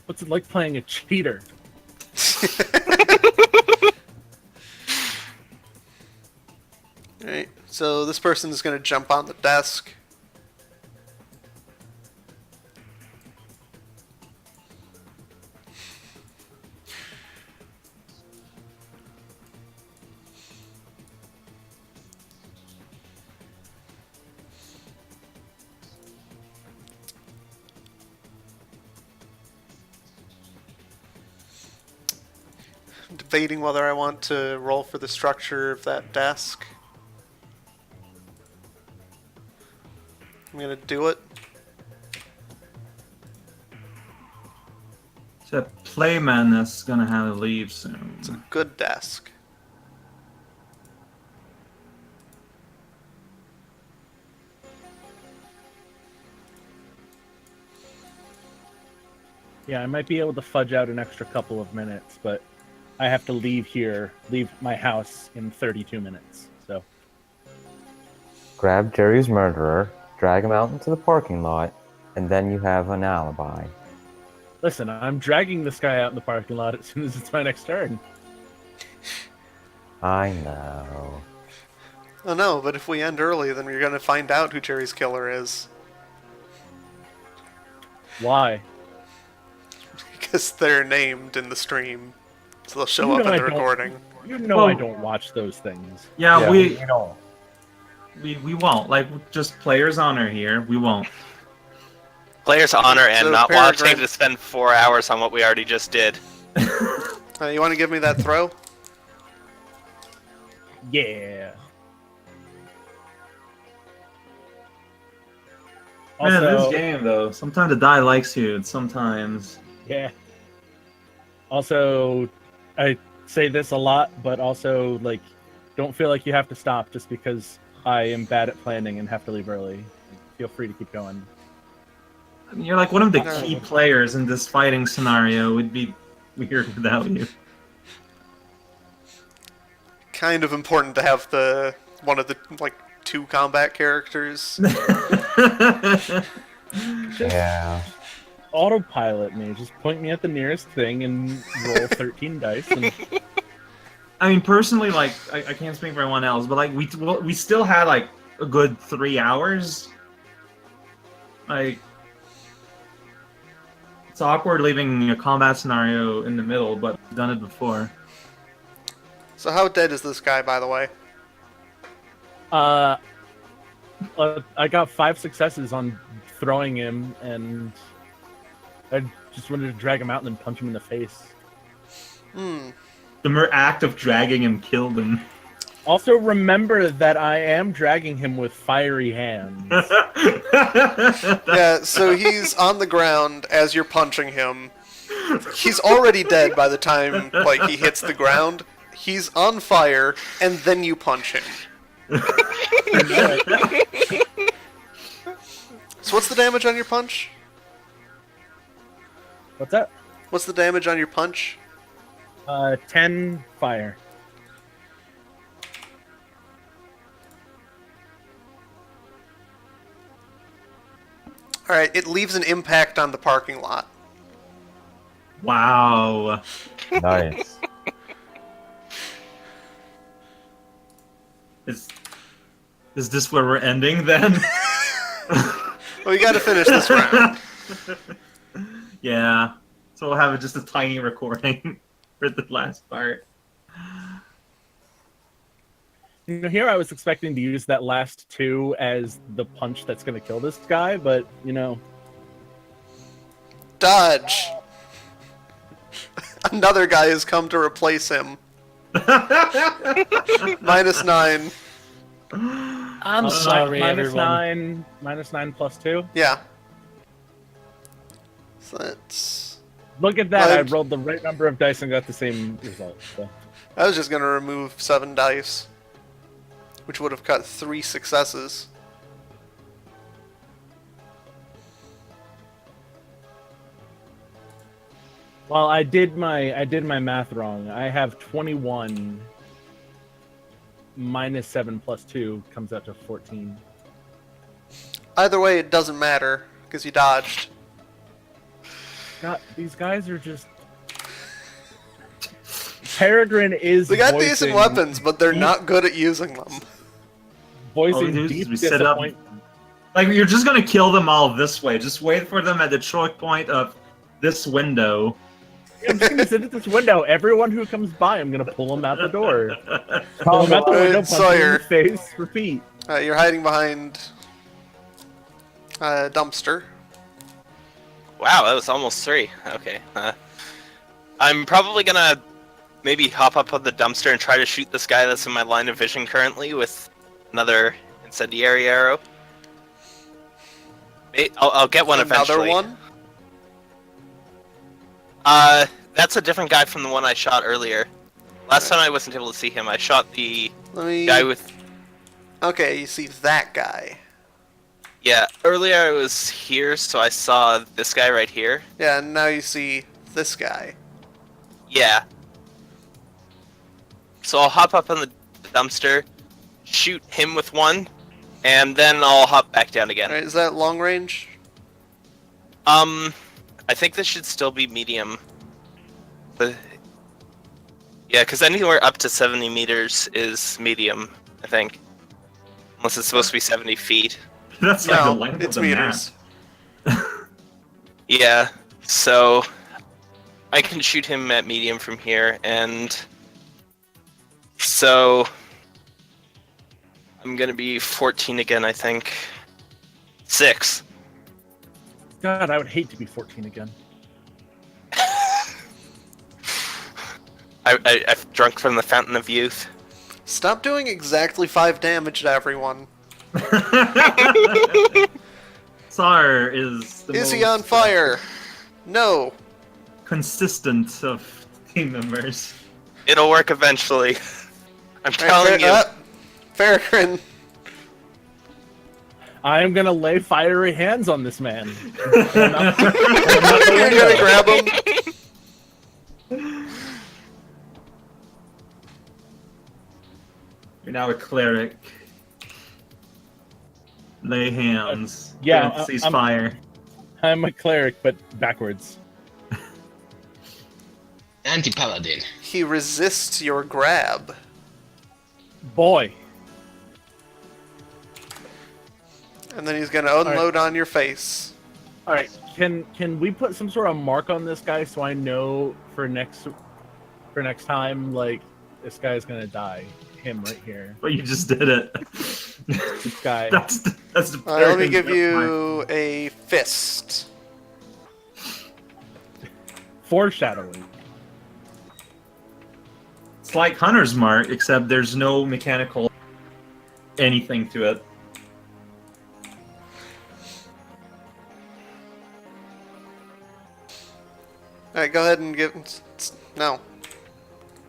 What's it like playing a cheater? Alright, so this person is going to jump on the desk. debating whether I want to roll for the structure of that desk. I'm gonna do it. So Playman is gonna have to leave soon. It's a good desk. Yeah, I might be able to fudge out an extra couple of minutes, but I have to leave my house in 32 minutes. So Grab Jerry's murderer, drag him out into the parking lot, and then you have an alibi. listen, I'm dragging this guy out in the parking lot as soon as it's my next turn. I know. Oh no, but if we end early, then we're gonna find out who Jerry's killer is. Why? Because they're named in the stream. So they'll show You up know in I the don't- recording. You know Well- I don't watch those things. Yeah, Yeah. we won't. Like, just players' honor here. We won't. Players honor and So not Peregrine- watching to spend 4 hours on what we already just did. You want to give me that throw? Yeah. Man, this Also, game though. Sometimes the die likes you, and sometimes. yeah. Also, I say this a lot, but also, like, don't feel like you have to stop just because I am bad at planning and have to leave early. Feel free to keep going. I mean, you're like one of the No. key players in this fighting scenario. It would be weird without you. Kind of important to have one of the like 2 combat characters. Yeah. Autopilot me. Just point me at the nearest thing and roll 13 dice. And I mean, personally, like, I can't speak for everyone else, but like, we still had like a good 3 hours. Like, it's awkward leaving a combat scenario in the middle, but we've done it before. So how dead is this guy, by the way? I got 5 successes on throwing him, and I just wanted to drag him out and then punch him in the face. Hmm. The mere act of dragging him killed him. Also, remember that I am dragging him with fiery hands. Yeah, so he's on the ground as you're punching him. He's already dead by the time like he hits the ground. He's on fire, and then you punch him. So what's the damage on your punch? What's that? What's the damage on your punch? 10 fire. Alright, it leaves an impact on the parking lot. Wow. Nice. Is this where we're ending then? Well, we gotta finish this round. Yeah. So we'll have just a tiny recording for the last part. You know, here I was expecting to use that last 2 as the punch that's going to kill this guy, but, you know. Dodge! Another guy has come to replace him. -9. I'm sorry, minus everyone. -9 plus 2. Yeah. So that's... Look at that, I Like- rolled the right number of dice and got the same result. So. I was just gonna remove 7 dice, which would have cut 3 successes. Well, I did my math wrong. I have 21 minus 7 plus 2 comes out to 14. Either way, it doesn't matter, because you dodged. God, these guys are just... Peregrine is They got voicing, decent weapons, but they're deep- not good at using them. All we voicing do is deep we set up- disappointment. Like, you're just gonna kill them all this way. Just wait for them at the choke point of this window. I'm just gonna sit at this window. Everyone who comes by, I'm gonna pull them out the door. Pull them out the window, punch them in Sawyer. the face, repeat. You're hiding behind a dumpster. Wow, that was almost 3. Okay. I'm probably gonna maybe hop up on the dumpster and try to shoot this guy that's in my line of vision currently with another incendiary arrow. I'll get one eventually. Another one? That's a different guy from the one I shot earlier. Last time I wasn't able to see him. I shot the guy with... Okay, you see that guy. Yeah, earlier I was here, so I saw this guy right here. Yeah, and now you see this guy. Yeah. So I'll hop up on the dumpster, shoot him with one, and then I'll hop back down again. Alright, is that long range? I think this should still be medium. But yeah, because anywhere up to 70 meters is medium, I think. Unless it's supposed to be 70 feet. That's like the No, length it's of the meters. Yeah, so I can shoot him at medium from here, and so I'm gonna be 14 again, I think. 6. God, I would hate to be 14 again. I've drunk from the fountain of youth. Stop doing exactly 5 damage to everyone. Tsar is the Is most he on fire? No. consistent of team members. It'll work eventually. I'm Alright, telling you. Farrakhan. I am gonna lay fiery hands on this man. You're gonna grab him. You're now a cleric. Lay hands. Yeah, Cease I'm- fire. I'm a cleric, but backwards. Anti-paladin. He resists your grab. Boy. And then he's gonna unload on your face. All right. Can we put some sort of mark on this guy so I know for next time, like, this guy's gonna die? Him right here. But you just did it. This guy. that's the Let me Farrakhan give death you a fist. Foreshadowing. It's like Hunter's Mark, except there's no mechanical anything to it. Alright, go ahead and give... No.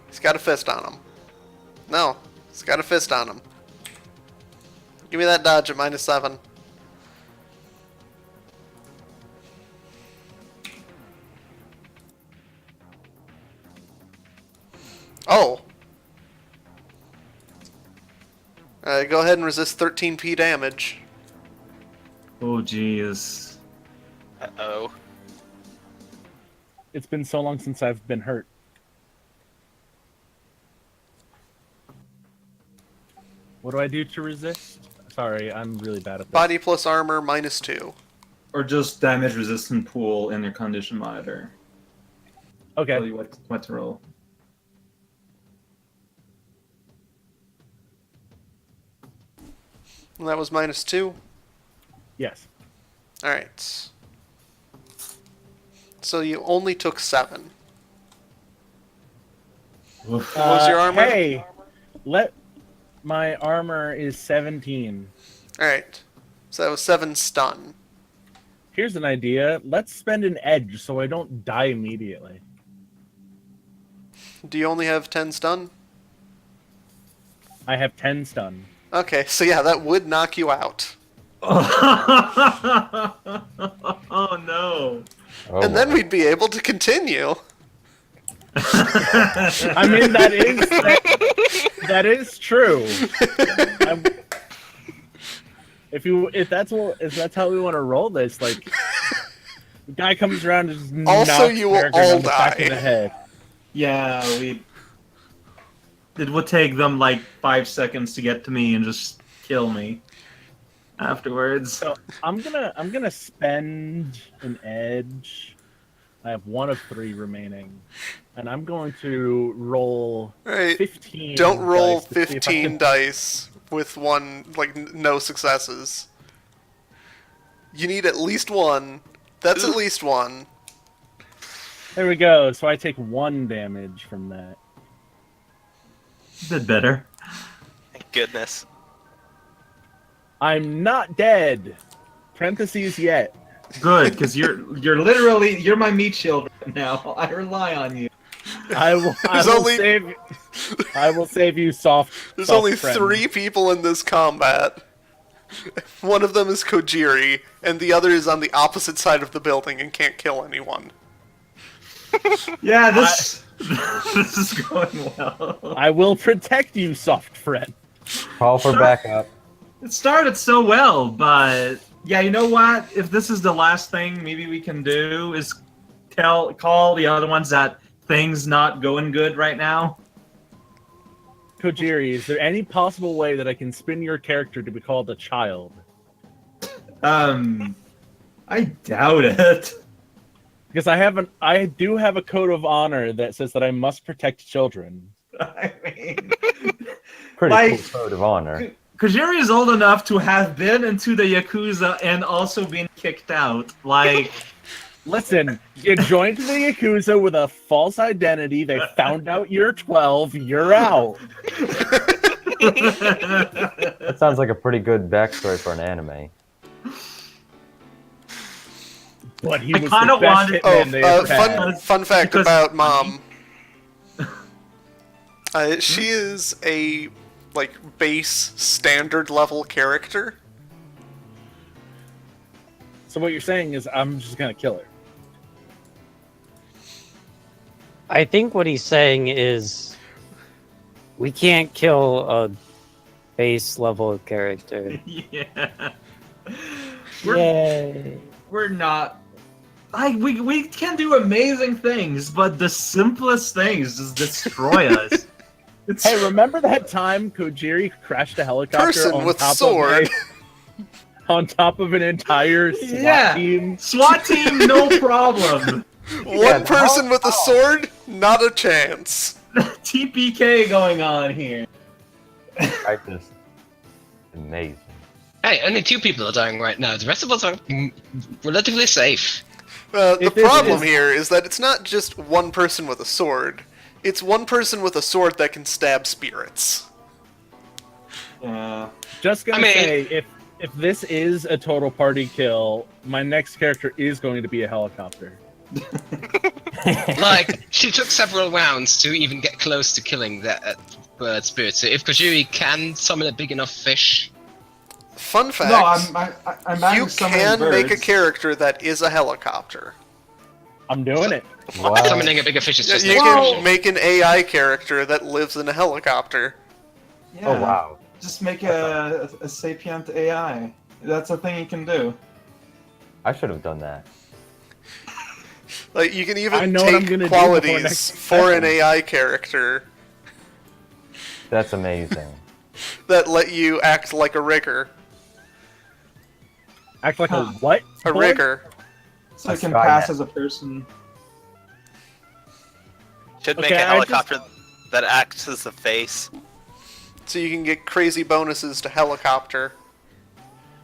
He's got a fist on him. No. He's got a fist on him. Give me that dodge at -7. Oh! Go ahead and resist 13p damage. Oh jeez. Uh-oh. It's been so long since I've been hurt. What do I do to resist? Sorry, I'm really bad at this. Body plus armor -2. Or just damage resistant pool in your condition monitor. Tell Okay. you what to roll. And that was -2. Yes. Alright. So you only took 7. Oof. What was your armor? Hey, my armor is 17. Alright. So that was 7 stun. Here's an idea. Let's spend an edge so I don't die immediately. Do you only have 10 stun? I have 10 stun. Okay, so yeah, that would knock you out. Oh no. Oh, And then wow. we'd be able to continue. I mean, that is true. If that's how we want to roll this, like, the guy comes around and just Also, knocks you will Peregrine all on the back die. of the head. Yeah, it would take them like 5 seconds to get to me and just kill me afterwards. So I'm gonna spend an edge. I have 1 of 3 remaining, and I'm going to roll Alright, 15. don't roll dice to see if I 15 can- dice with no successes. You need at least 1. That's at least 1. There we go. So I take 1 damage from that. Did better. Thank goodness. I'm not dead. Parentheses yet. Good, because you're my meat shield right now. I rely on you. I will only- save you, soft. There's soft only friend. 3 people in this combat. One of them is Kojiri, and the other is on the opposite side of the building and can't kill anyone. Yeah, this is going well. I will protect you, soft friend. Call for backup. It started so well, but yeah, you know what? If this is the last thing maybe we can do is call the other ones that things not going good right now. Kojiri, is there any possible way that I can spin your character to be called a child? I doubt it. Because I do have a code of honor that says that I must protect children. I mean, Pretty like, cool code of honor. Kojiri is old enough to have been into the Yakuza and also been kicked out. Like, Listen, you joined the Yakuza with a false identity. They found out you're 12. You're out. That sounds like a pretty good backstory for an anime. But he I was kinda the best wanted- hitman they ever had. Fun fact Because- about Mom. She is a base standard level character. So what you're saying is I'm just gonna kill her. I think what he's saying is we can't kill a base level character. yeah. Yay. We're not. We can do amazing things, but the simplest things just destroy us. Hey, remember that time Kojiri crashed a helicopter Person on with top sword. of on top of an entire SWAT Yeah. team? SWAT team, no problem. One person with a sword, not a chance. TPK going on here. I just amazing. Hey, only 2 people are dying right now. The rest of us are relatively safe. The If it problem is- here is that it's not just one person with a sword. It's one person with a sword that can stab spirits. Yeah. Just gonna I mean- say, if this is a total party kill, my next character is going to be a helicopter. Like, she took several rounds to even get close to killing that bird spirit. So if Kojiri can summon a big enough fish, Fun fact, No, I'm you can make a character that is a helicopter. I'm doing it. Wow. summoning a bigger fish is Yeah, just you like can make an AI character that lives in a helicopter. Yeah. Oh wow. Just make a sapient AI. That's a thing you can do. I should have done that. Like you can I even know what I'm take gonna do before qualities next for an session. AI character That's amazing. that let you act like a rigger. Act like a what? A boy? rigger. So A it can Skynet. pass as a person. Should make Okay, a I just- helicopter that acts as the face. So you can get crazy bonuses to helicopter.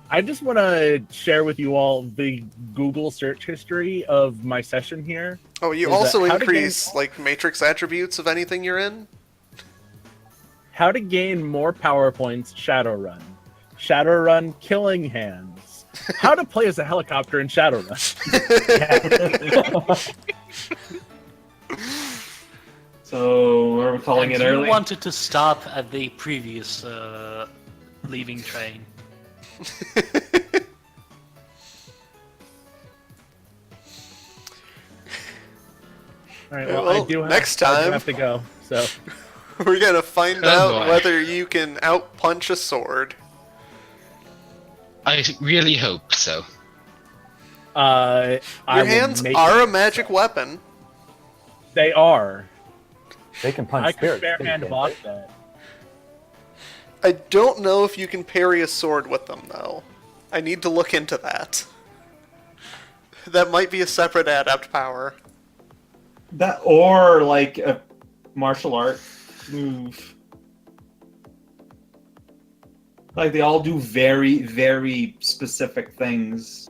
I just want to share with you all the Google search history of my session here. Oh, you Is that also how to increase matrix attributes of anything you're in? How to gain more power points, Shadowrun. Shadowrun Killing Hands. How to play as a helicopter in Shadowrun. So are we calling And it you early? wanted to stop at the previous leaving train. All right, Well, well, I do have, next I do time- have to go. So We're gonna find Oh, out boy. whether you can outpunch a sword. I really hope so. I Your will hands make are it. a magic weapon. They are. They can punch I could spirits. bare too, hand can't block they? that. I don't know if you can parry a sword with them, though. I need to look into that. That might be a separate adept power. That or like a martial art move. Like they all do very, very specific things.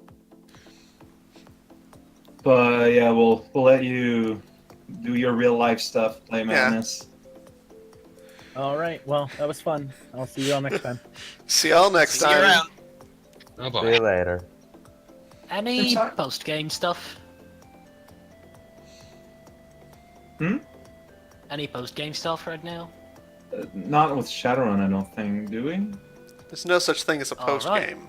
But yeah, we'll let you do your real life stuff, play madness. All right. Well, that was fun. I'll see you all next time. See y'all next See you time. around. Oh See boy. you later. Any It's all- post-game stuff? Hmm? Any post-game stuff right now? Not with Shadowrun, I don't think. Do we? There's no such thing as a All post right. game.